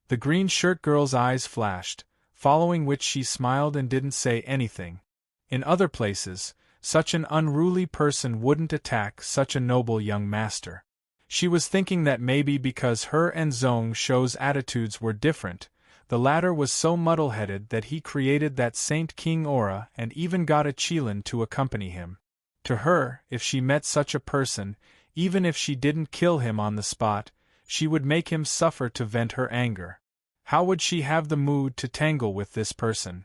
The green shirt girl's eyes flashed, following which she smiled and didn't say anything. In other places, such an unruly person wouldn't attack such a noble young master. She was thinking that maybe because her and Zhong Shou's attitudes were different, the latter was so muddle-headed that he created that Saint King aura and even got a Qilin to accompany him. To her, if she met such a person, even if she didn't kill him on the spot, she would make him suffer to vent her anger. How would she have the mood to tangle with this person?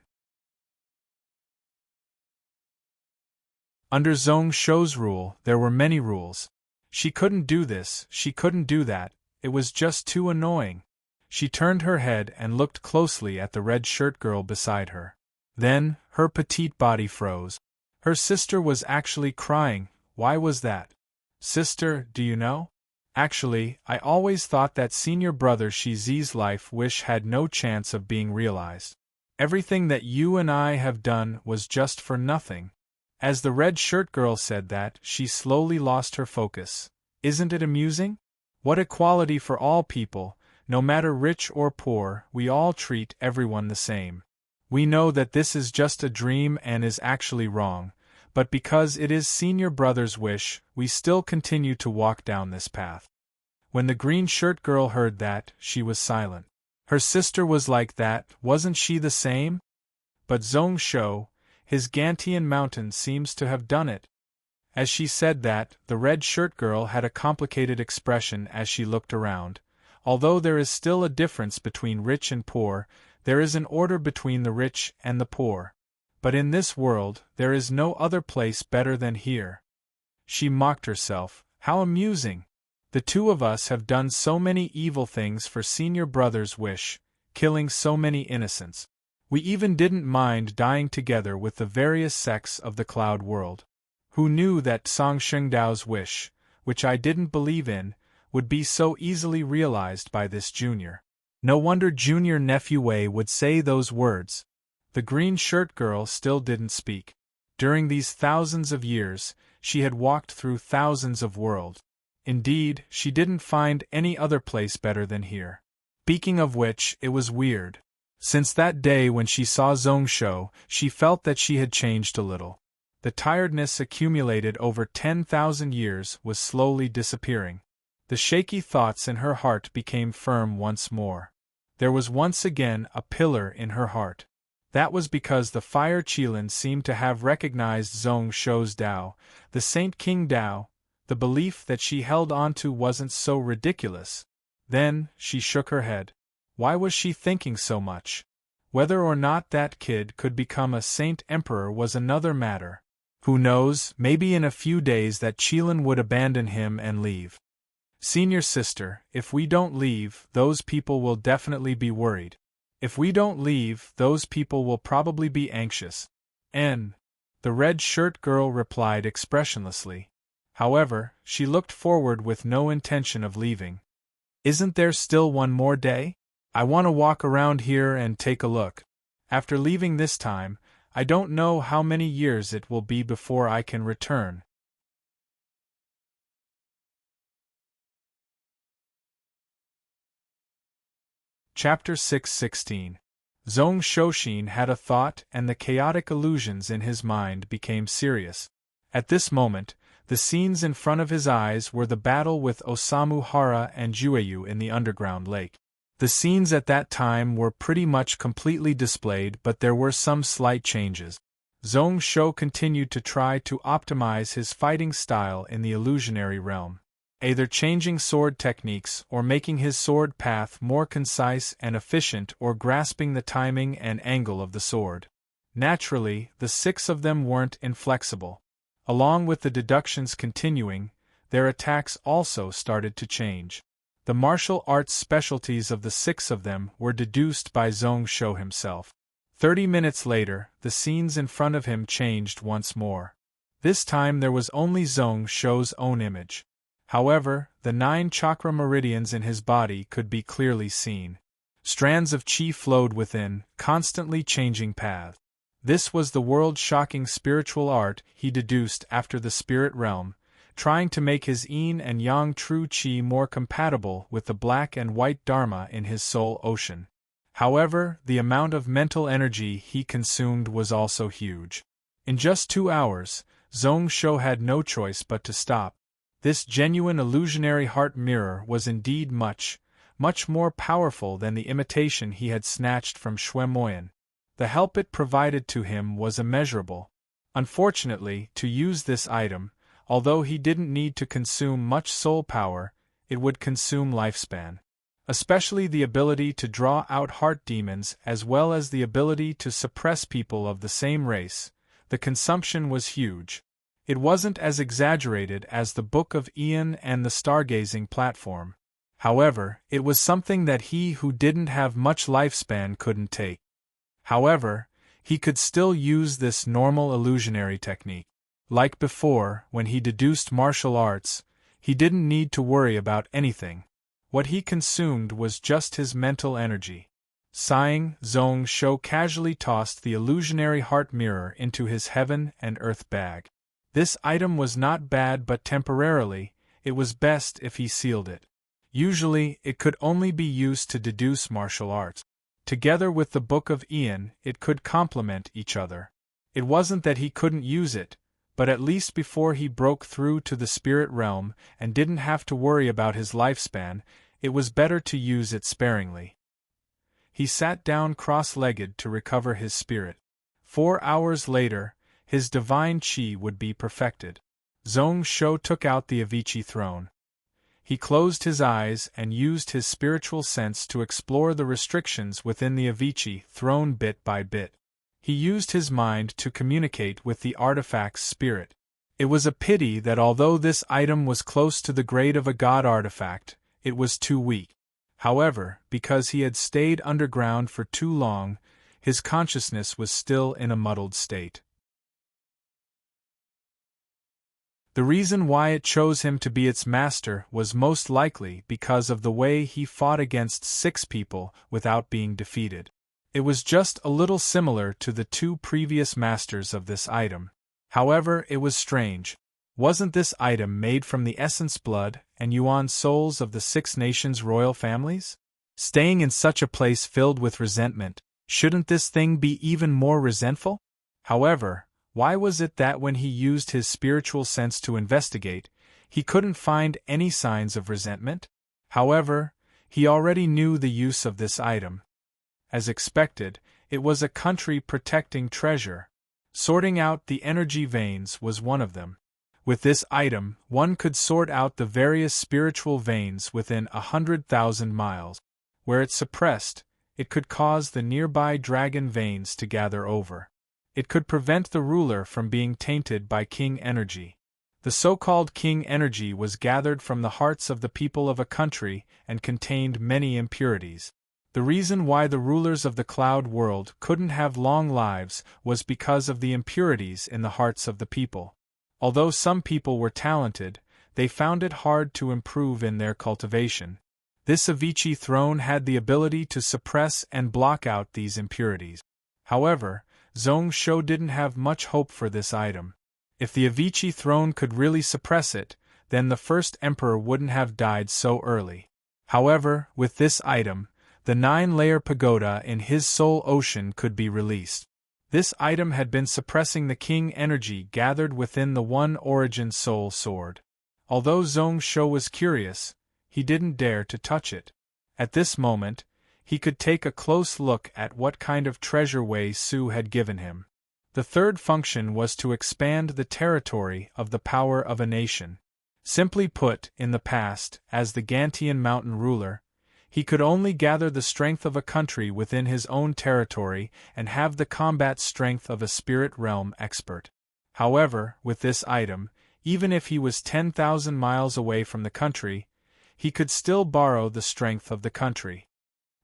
Under Zhong Shou's rule, there were many rules. She couldn't do this, she couldn't do that, it was just too annoying. She turned her head and looked closely at the red shirt girl beside her. Then, her petite body froze. Her sister was actually crying. Why was that? "Sister, do you know? Actually, I always thought that senior brother Shizi's life wish had no chance of being realized. Everything that you and I have done was just for nothing." As the red shirt girl said that, she slowly lost her focus. Isn't it amusing? What equality for all people, no matter rich or poor, we all treat everyone the same. We know that this is just a dream and is actually wrong, but because it is senior brother's wish, we still continue to walk down this path. When the green shirt girl heard that, she was silent. Her sister was like that, wasn't she the same? But Zhong Shou, His Gantian mountain seems to have done it. As she said that, the red shirt girl had a complicated expression as she looked around. Although there is still a difference between rich and poor, there is an order between the rich and the poor. But in this world, there is no other place better than here. She mocked herself. How amusing! The two of us have done so many evil things for senior brother's wish, killing so many innocents. We even didn't mind dying together with the various sects of the cloud world. Who knew that Song Shengdao's wish, which I didn't believe in, would be so easily realized by this junior? No wonder junior nephew Wei would say those words. The green shirt girl still didn't speak. During these thousands of years, she had walked through thousands of worlds. Indeed, she didn't find any other place better than here. Speaking of which, it was weird. Since that day when she saw Zhongsho, she felt that she had changed a little. The tiredness accumulated over 10,000 years was slowly disappearing. The shaky thoughts in her heart became firm once more. There was once again a pillar in her heart. That was because the Fire Qilin seemed to have recognized Zhongsho's Dao, the Saint King Dao. The belief that she held onto wasn't so ridiculous. Then, she shook her head. Why was she thinking so much? Whether or not that kid could become a Saint Emperor was another matter. Who knows, maybe in a few days that Qilin would abandon him and leave. Senior sister, if we don't leave, those people will definitely be worried. If we don't leave, those people will probably be anxious. The red shirt girl replied expressionlessly. However, she looked forward with no intention of leaving. Isn't there still one more day? I want to walk around here and take a look. After leaving this time, I don't know how many years it will be before I can return. Chapter 6:16. Zhong Shoshin had a thought, and the chaotic illusions in his mind became serious. At this moment, the scenes in front of his eyes were the battle with Osamu Hara and Jueyu in the underground lake. The scenes at that time were pretty much completely displayed, but there were some slight changes. Zhong Shou continued to try to optimize his fighting style in the illusionary realm, either changing sword techniques or making his sword path more concise and efficient or grasping the timing and angle of the sword. Naturally, the six of them weren't inflexible. Along with the deductions continuing, their attacks also started to change. The martial arts specialties of the six of them were deduced by Zhong Shou himself. 30 minutes later, the scenes in front of him changed once more. This time there was only Zhong Shou's own image. However, the 9 chakra meridians in his body could be clearly seen. Strands of qi flowed within, constantly changing paths. This was the world-shocking spiritual art he deduced after the spirit realm, trying to make his yin and yang true qi more compatible with the black and white dharma in his soul ocean. However, the amount of mental energy he consumed was also huge. In just 2 hours, Zhong Shou had no choice but to stop. This genuine illusionary heart mirror was indeed much more powerful than the imitation he had snatched from Xuemoyan. The help it provided to him was immeasurable. Unfortunately, to use this item, although he didn't need to consume much soul power, it would consume lifespan. Especially the ability to draw out heart demons as well as the ability to suppress people of the same race, the consumption was huge. It wasn't as exaggerated as the Book of Ian and the stargazing platform. However, it was something that he who didn't have much lifespan couldn't take. However, he could still use this normal illusionary technique. Like before, when he deduced martial arts, he didn't need to worry about anything. What he consumed was just his mental energy. Sighing, Zhong Shou casually tossed the illusionary heart mirror into his heaven and earth bag. This item was not bad, but temporarily, it was best if he sealed it. Usually, it could only be used to deduce martial arts. Together with the Book of Ian, it could complement each other. It wasn't that he couldn't use it, but at least before he broke through to the spirit realm and didn't have to worry about his lifespan, it was better to use it sparingly. He sat down cross-legged to recover his spirit. 4 hours later, his divine chi would be perfected. Zhong Shou took out the Avicii throne. He closed his eyes and used his spiritual sense to explore the restrictions within the Avicii throne bit by bit. He used his mind to communicate with the artifact's spirit. It was a pity that although this item was close to the grade of a god artifact, it was too weak. However, because he had stayed underground for too long, his consciousness was still in a muddled state. The reason why it chose him to be its master was most likely because of the way he fought against 6 people without being defeated. It was just a little similar to the 2 previous masters of this item. However, it was strange. Wasn't this item made from the essence blood and yuan souls of the 6 nations' royal families? Staying in such a place filled with resentment, shouldn't this thing be even more resentful? However, why was it that when he used his spiritual sense to investigate, he couldn't find any signs of resentment? However, he already knew the use of this item. As expected, it was a country-protecting treasure. Sorting out the energy veins was one of them. With this item, one could sort out the various spiritual veins within 100,000 miles. Where it's suppressed, it could cause the nearby dragon veins to gather over. It could prevent the ruler from being tainted by king energy. The so-called king energy was gathered from the hearts of the people of a country and contained many impurities. The reason why the rulers of the cloud world couldn't have long lives was because of the impurities in the hearts of the people. Although some people were talented, they found it hard to improve in their cultivation. This Avicii throne had the ability to suppress and block out these impurities. However, Zhong Shou didn't have much hope for this item. If the Avicii throne could really suppress it, then the first emperor wouldn't have died so early. However, with this item, the 9-layer pagoda in his soul ocean could be released. This item had been suppressing the king energy gathered within the One Origin Soul Sword. Although Zhong Shou was curious, he didn't dare to touch it. At this moment, he could take a close look at what kind of treasure Wei Su had given him. The third function was to expand the territory of the power of a nation. Simply put, in the past, as the Gantian mountain ruler, he could only gather the strength of a country within his own territory and have the combat strength of a spirit realm expert. However, with this item, even if he was 10,000 miles away from the country, he could still borrow the strength of the country.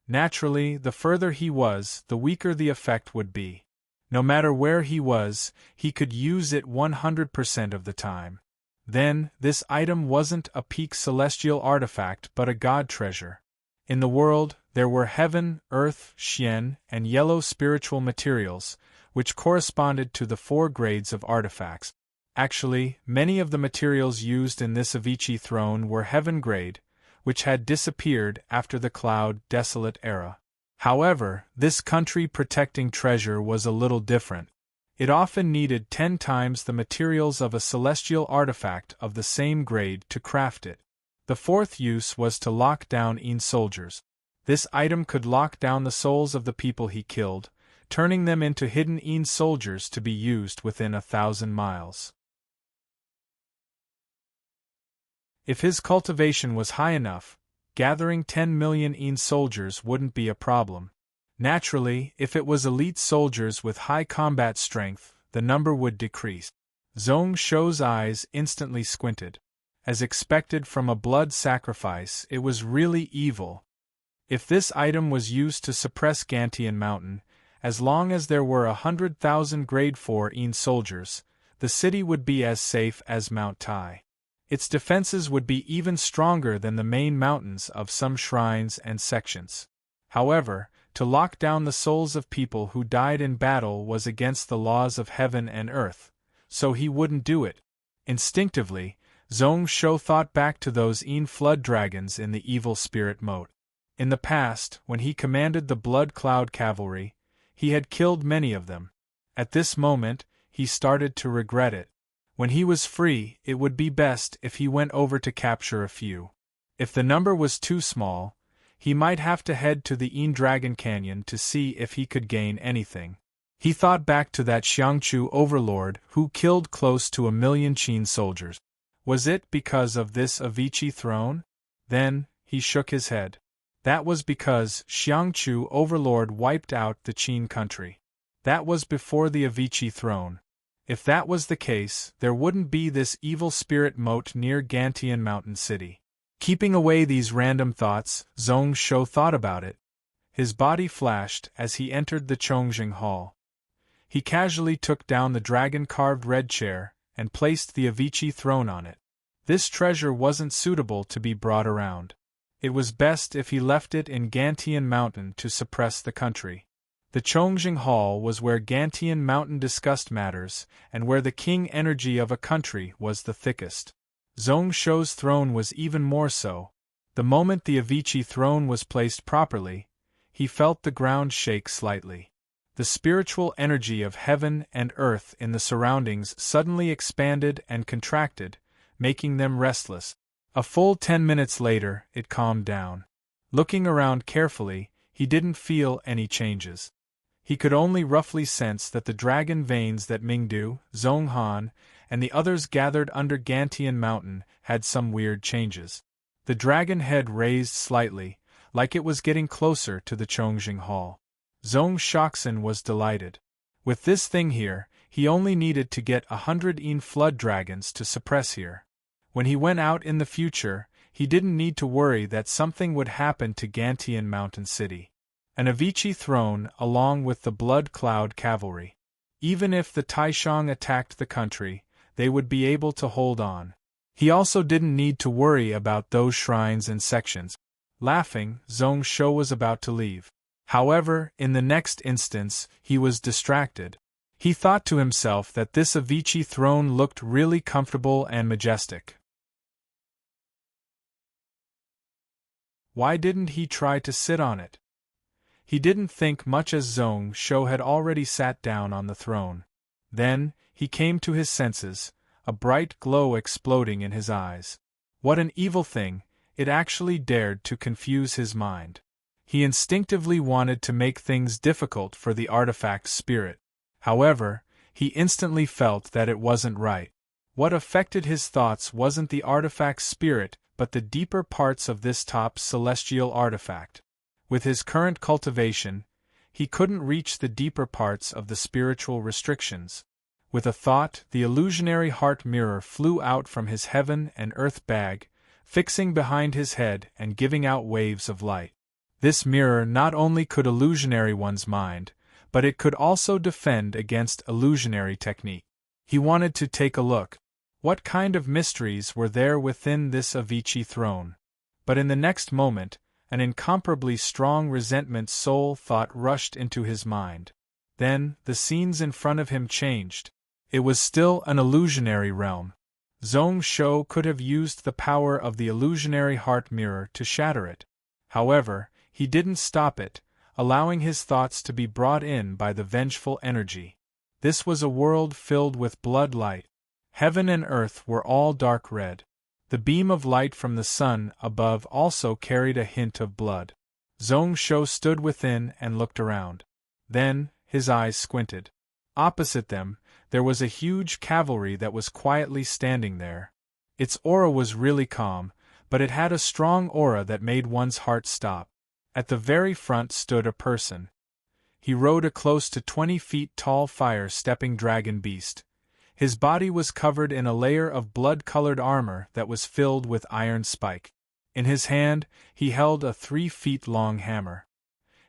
Naturally, the further he was, the weaker the effect would be. No matter where he was, he could use it 100% of the time. Then, this item wasn't a peak celestial artifact but a god treasure. In the world, there were heaven, earth, xian, and yellow spiritual materials, which corresponded to the 4 grades of artifacts. Actually, many of the materials used in this Avicii throne were heaven grade, which had disappeared after the Cloud Desolate era. However, this country-protecting treasure was a little different. It often needed 10 times the materials of a celestial artifact of the same grade to craft it. The fourth use was to lock down Een soldiers. This item could lock down the souls of the people he killed, turning them into hidden Een soldiers to be used within 1,000 miles. If his cultivation was high enough, gathering 10 million Een soldiers wouldn't be a problem. Naturally, if it was elite soldiers with high combat strength, the number would decrease. Zhong Shou's eyes instantly squinted. As expected from a blood sacrifice, it was really evil. If this item was used to suppress Gantian Mountain, as long as there were 100,000 grade 4 Een soldiers, the city would be as safe as Mount Tai. Its defenses would be even stronger than the main mountains of some shrines and sections. However, to lock down the souls of people who died in battle was against the laws of heaven and earth, so he wouldn't do it. Instinctively, Zhong Shou thought back to those Een flood dragons in the evil spirit moat. In the past, when he commanded the Blood Cloud Cavalry, he had killed many of them. At this moment, he started to regret it. When he was free, it would be best if he went over to capture a few. If the number was too small, he might have to head to the Een Dragon Canyon to see if he could gain anything. He thought back to that Xiangchu overlord who killed close to 1,000,000 Qin soldiers. Was it because of this Avicii throne? Then, he shook his head. That was because Xiangchu overlord wiped out the Qin country. That was before the Avicii throne. If that was the case, there wouldn't be this evil spirit moat near Gantian Mountain City. Keeping away these random thoughts, Zhong Shou thought about it. His body flashed as he entered the Chongjing Hall. He casually took down the dragon-carved red chair and placed the Avicii throne on it. This treasure wasn't suitable to be brought around. It was best if he left it in Gantian Mountain to suppress the country. The Chongjing Hall was where Gantian Mountain discussed matters, and where the king energy of a country was the thickest. Zhong Shou's throne was even more so. The moment the Avicii throne was placed properly, he felt the ground shake slightly. The spiritual energy of heaven and earth in the surroundings suddenly expanded and contracted, making them restless. A full 10 minutes later, it calmed down. Looking around carefully, he didn't feel any changes. He could only roughly sense that the dragon veins that Mingdu, Zhonghan, and the others gathered under Gantian Mountain had some weird changes. The dragon head raised slightly, like it was getting closer to the Chongjing Hall. Zhong Shoxin was delighted. With this thing here, he only needed to get 100 flood dragons to suppress here. When he went out in the future, he didn't need to worry that something would happen to Gantian Mountain City. An Avicii throne along with the Blood Cloud cavalry. Even if the Taishang attacked the country, they would be able to hold on. He also didn't need to worry about those shrines and sections. Laughing, Zhong Shou was about to leave. However, in the next instance, he was distracted. He thought to himself that this Avicii throne looked really comfortable and majestic. Why didn't he try to sit on it? He didn't think much as Zhong Shou had already sat down on the throne. Then, he came to his senses, a bright glow exploding in his eyes. What an evil thing, it actually dared to confuse his mind. He instinctively wanted to make things difficult for the artifact spirit. However, he instantly felt that it wasn't right. What affected his thoughts wasn't the artifact spirit, but the deeper parts of this top celestial artifact. With his current cultivation, he couldn't reach the deeper parts of the spiritual restrictions. With a thought, the illusionary heart mirror flew out from his heaven and earth bag, fixing behind his head and giving out waves of light. This mirror not only could illusionary one's mind, but it could also defend against illusionary technique. He wanted to take a look. What kind of mysteries were there within this Avicii throne? But in the next moment, an incomparably strong resentment soul thought rushed into his mind. Then, the scenes in front of him changed. It was still an illusionary realm. Zhong Shou could have used the power of the illusionary heart mirror to shatter it. However, he didn't stop it, allowing his thoughts to be brought in by the vengeful energy. This was a world filled with blood light. Heaven and earth were all dark red. The beam of light from the sun above also carried a hint of blood. Zhong Shou stood within and looked around. Then, his eyes squinted. Opposite them, there was a huge cavalry that was quietly standing there. Its aura was really calm, but it had a strong aura that made one's heart stop. At the very front stood a person. He rode a close to 20 feet tall fire-stepping dragon beast. His body was covered in a layer of blood-colored armor that was filled with iron spike. In his hand, he held a 3 feet long hammer.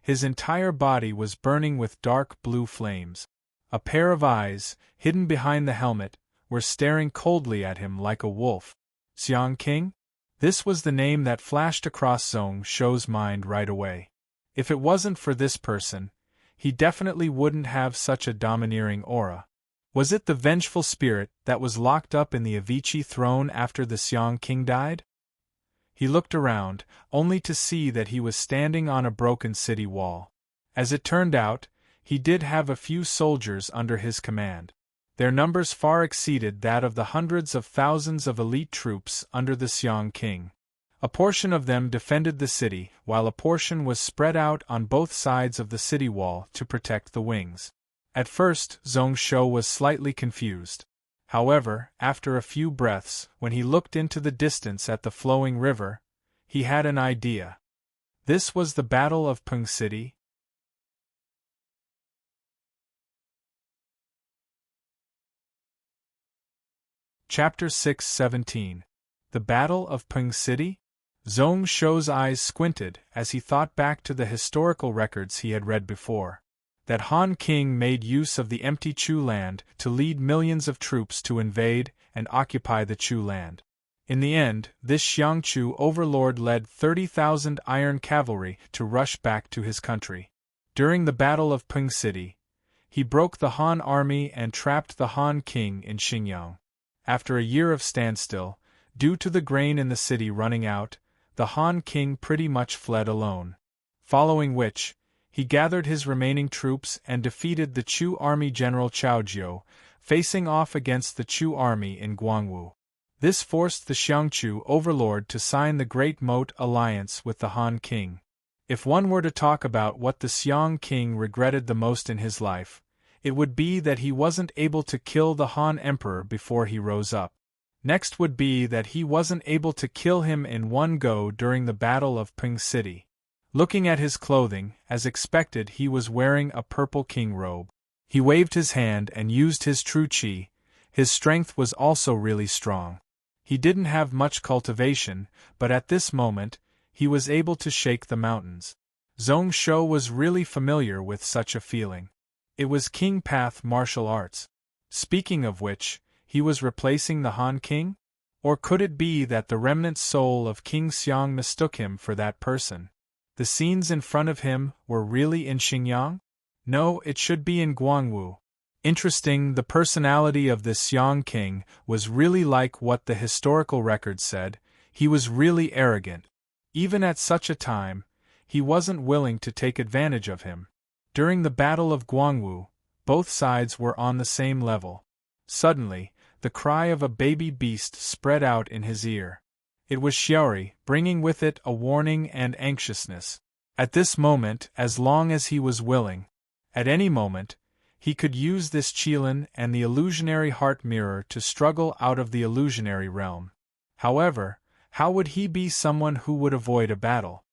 His entire body was burning with dark blue flames. A pair of eyes, hidden behind the helmet, were staring coldly at him like a wolf. Xiang King? This was the name that flashed across Zhong Shou's mind right away. If it wasn't for this person, he definitely wouldn't have such a domineering aura. Was it the vengeful spirit that was locked up in the Avicii throne after the Xiang King died? He looked around, only to see that he was standing on a broken city wall. As it turned out, he did have a few soldiers under his command. Their numbers far exceeded that of the hundreds of thousands of elite troops under the Xiang King. A portion of them defended the city, while a portion was spread out on both sides of the city wall to protect the wings. At first, Zhong Shou was slightly confused. However, after a few breaths, when he looked into the distance at the flowing river, he had an idea. This was the Battle of Peng City? Chapter 6:17. The Battle of Peng City? Zhong Shou's eyes squinted as he thought back to the historical records he had read before. That Han King made use of the empty Chu land to lead millions of troops to invade and occupy the Chu land. In the end, this Xiangchu overlord led 30,000 iron cavalry to rush back to his country. During the Battle of Peng City, he broke the Han army and trapped the Han King in Xinjiang. After a year of standstill, due to the grain in the city running out, the Han King pretty much fled alone. Following which, he gathered his remaining troops and defeated the Chu army general Cao Jiu, facing off against the Chu army in Guangwu. This forced the Xiangchu overlord to sign the Great Moat Alliance with the Han King. If one were to talk about what the Xiang King regretted the most in his life, it would be that he wasn't able to kill the Han Emperor before he rose up. Next would be that he wasn't able to kill him in one go during the Battle of Peng City. Looking at his clothing, as expected, he was wearing a purple king robe. He waved his hand and used his true qi. His strength was also really strong. He didn't have much cultivation, but at this moment, he was able to shake the mountains. Zhong Shou was really familiar with such a feeling. It was King Path martial arts. Speaking of which, he was replacing the Han King? Or could it be that the remnant soul of King Xiang mistook him for that person? The scenes in front of him were really in Xinjiang? No, it should be in Guangwu. Interesting, the personality of this Xiang King was really like what the historical records said. He was really arrogant. Even at such a time, he wasn't willing to take advantage of him. During the Battle of Guangwu, both sides were on the same level. Suddenly, the cry of a baby beast spread out in his ear. It was Xiaori, bringing with it a warning and anxiousness. At this moment, as long as he was willing, at any moment, he could use this Qilin and the illusionary heart mirror to struggle out of the illusionary realm. However, how would he be someone who would avoid a battle?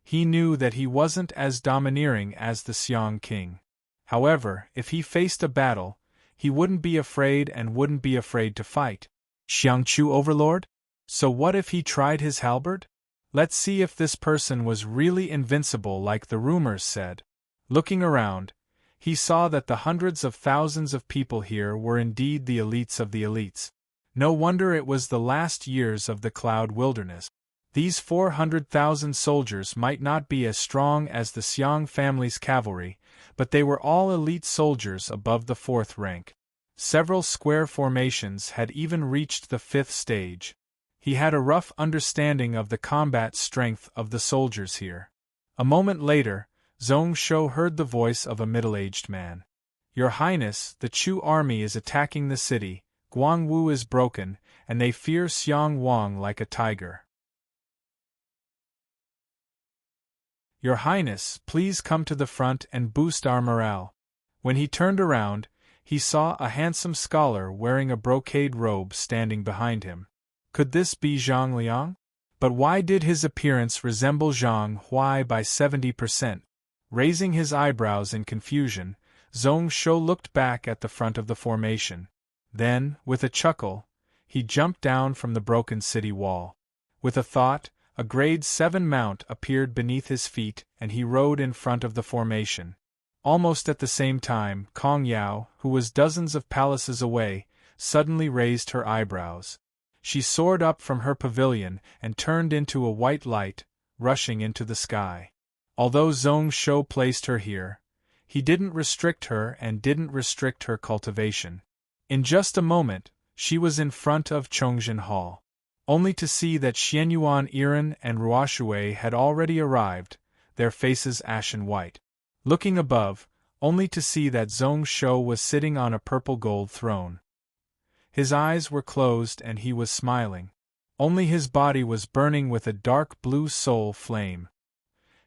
He knew that he wasn't as domineering as the Xiang King. However, if he faced a battle, he wouldn't be afraid and wouldn't be afraid to fight. Xiangchu Overlord? So what if he tried his halberd? Let's see if this person was really invincible like the rumors said. Looking around, he saw that the hundreds of thousands of people here were indeed the elites of the elites. No wonder it was the last years of the Cloud Wilderness. These 400,000 soldiers might not be as strong as the Xiang family's cavalry, but they were all elite soldiers above the 4th rank. Several square formations had even reached the 5th stage. He had a rough understanding of the combat strength of the soldiers here. A moment later, Zhong Shou heard the voice of a middle-aged man. "Your Highness, the Chu army is attacking the city, Guangwu is broken, and they fear Xiang Wang like a tiger. Your Highness, please come to the front and boost our morale." When he turned around, he saw a handsome scholar wearing a brocade robe standing behind him. Could this be Zhang Liang? But why did his appearance resemble Zhang Huai by 70%? Raising his eyebrows in confusion, Zhong Shou looked back at the front of the formation. Then, with a chuckle, he jumped down from the broken city wall. With a thought, a grade 7 mount appeared beneath his feet and he rode in front of the formation. Almost at the same time, Kong Yao, who was dozens of palaces away, suddenly raised her eyebrows. She soared up from her pavilion and turned into a white light, rushing into the sky. Although Zhong Shou placed her here, he didn't restrict her and didn't restrict her cultivation. In just a moment, she was in front of Chongzhen Hall. Only to see that Xianyuan Iran and Ruoshui had already arrived, their faces ashen white. Looking above, only to see that Zhong Shou was sitting on a purple-gold throne. His eyes were closed and he was smiling. Only his body was burning with a dark blue soul flame.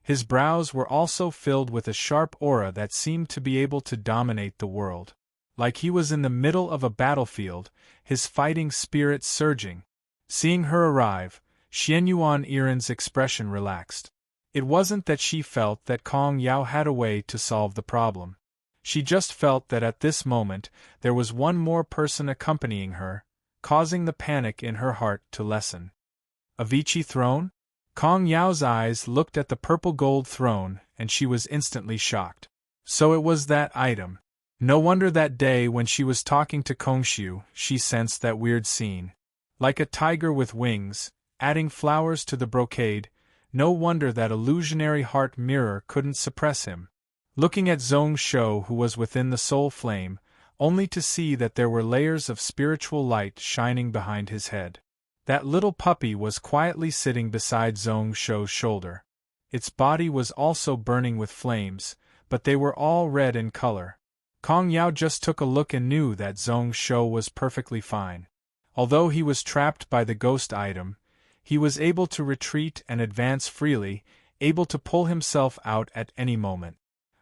His brows were also filled with a sharp aura that seemed to be able to dominate the world. Like he was in the middle of a battlefield, his fighting spirit surging. Seeing her arrive, Xianyuan Iren's expression relaxed. It wasn't that she felt that Kong Yao had a way to solve the problem. She just felt that at this moment there was one more person accompanying her, causing the panic in her heart to lessen. A Vichy throne? Kong Yao's eyes looked at the purple-gold throne, and she was instantly shocked. So it was that item. No wonder that day when she was talking to Kongshu, she sensed that weird scene. Like a tiger with wings, adding flowers to the brocade, no wonder that illusionary heart mirror couldn't suppress him. Looking at Zhong Shou, who was within the soul flame, only to see that there were layers of spiritual light shining behind his head. That little puppy was quietly sitting beside Zhong Shou's shoulder. Its body was also burning with flames, but they were all red in color. Kong Yao just took a look and knew that Zhong Shou was perfectly fine. Although he was trapped by the ghost item, he was able to retreat and advance freely, able to pull himself out at any moment.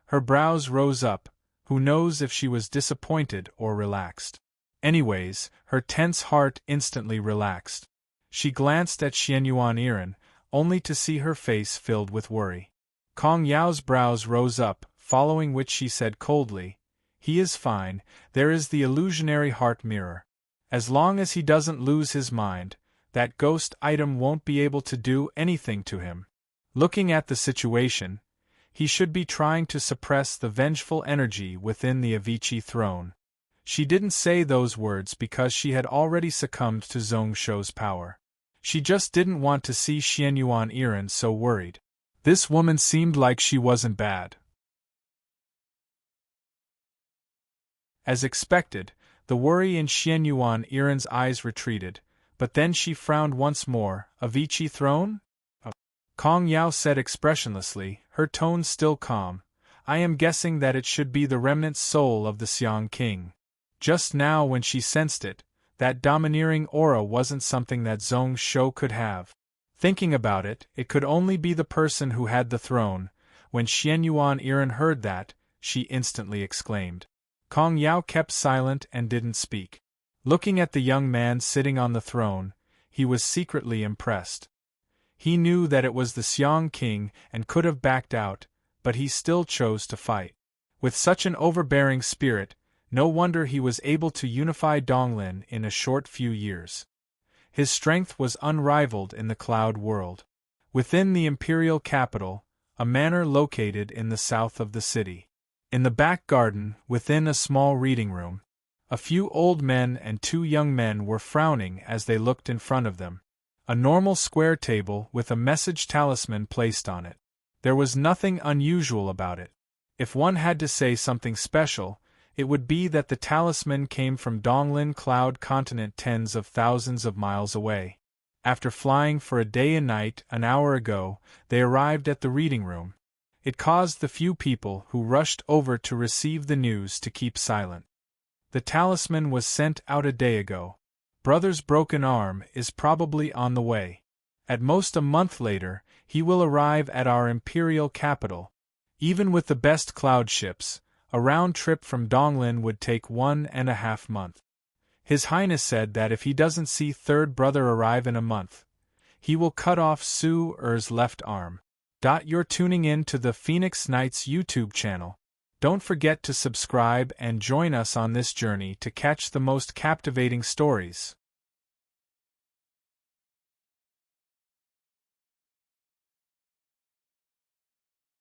Her brows rose up, who knows if she was disappointed or relaxed. Anyways, her tense heart instantly relaxed. She glanced at Xianyuan Iren, only to see her face filled with worry. Kong Yao's brows rose up, following which she said coldly, "He is fine, there is the illusionary heart mirror. As long as he doesn't lose his mind, that ghost item won't be able to do anything to him." Looking at the situation, he should be trying to suppress the vengeful energy within the Avicii throne. She didn't say those words because she had already succumbed to Zhong Shou's power. She just didn't want to see Xianyuan Iren so worried. This woman seemed like she wasn't bad. As expected, the worry in Xianyuan Iren's eyes retreated, but then she frowned once more. "A Vichy throne?" Kong Yao said expressionlessly, her tone still calm. "I am guessing that it should be the remnant soul of the Xiang king." Just now when she sensed it, that domineering aura wasn't something that Zhong Shou could have. Thinking about it, it could only be the person who had the throne. When Xianyuan Iren heard that, she instantly exclaimed. Kong Yao kept silent and didn't speak. Looking at the young man sitting on the throne, he was secretly impressed. He knew that it was the Xiang king and could have backed out, but he still chose to fight. With such an overbearing spirit, no wonder he was able to unify Donglin in a short few years. His strength was unrivaled in the cloud world. Within the imperial capital, a manor located in the south of the city. In the back garden, within a small reading room, a few old men and 2 young men were frowning as they looked in front of them. A normal square table with a message talisman placed on it. There was nothing unusual about it. If one had to say something special, it would be that the talisman came from Donglin Cloud continent tens of thousands of miles away. After flying for a day and night an hour ago, they arrived at the reading room. It caused the few people who rushed over to receive the news to keep silent. The talisman was sent out a day ago. Brother's broken arm is probably on the way. At most a month later, he will arrive at our imperial capital. Even with the best cloud ships, a round trip from Donglin would take 1.5 months. His Highness said that if he doesn't see third brother arrive in a month, he will cut off Su Er's left arm. You're tuning in to the Phoenix Knights YouTube channel. Don't forget to subscribe and join us on this journey to catch the most captivating stories.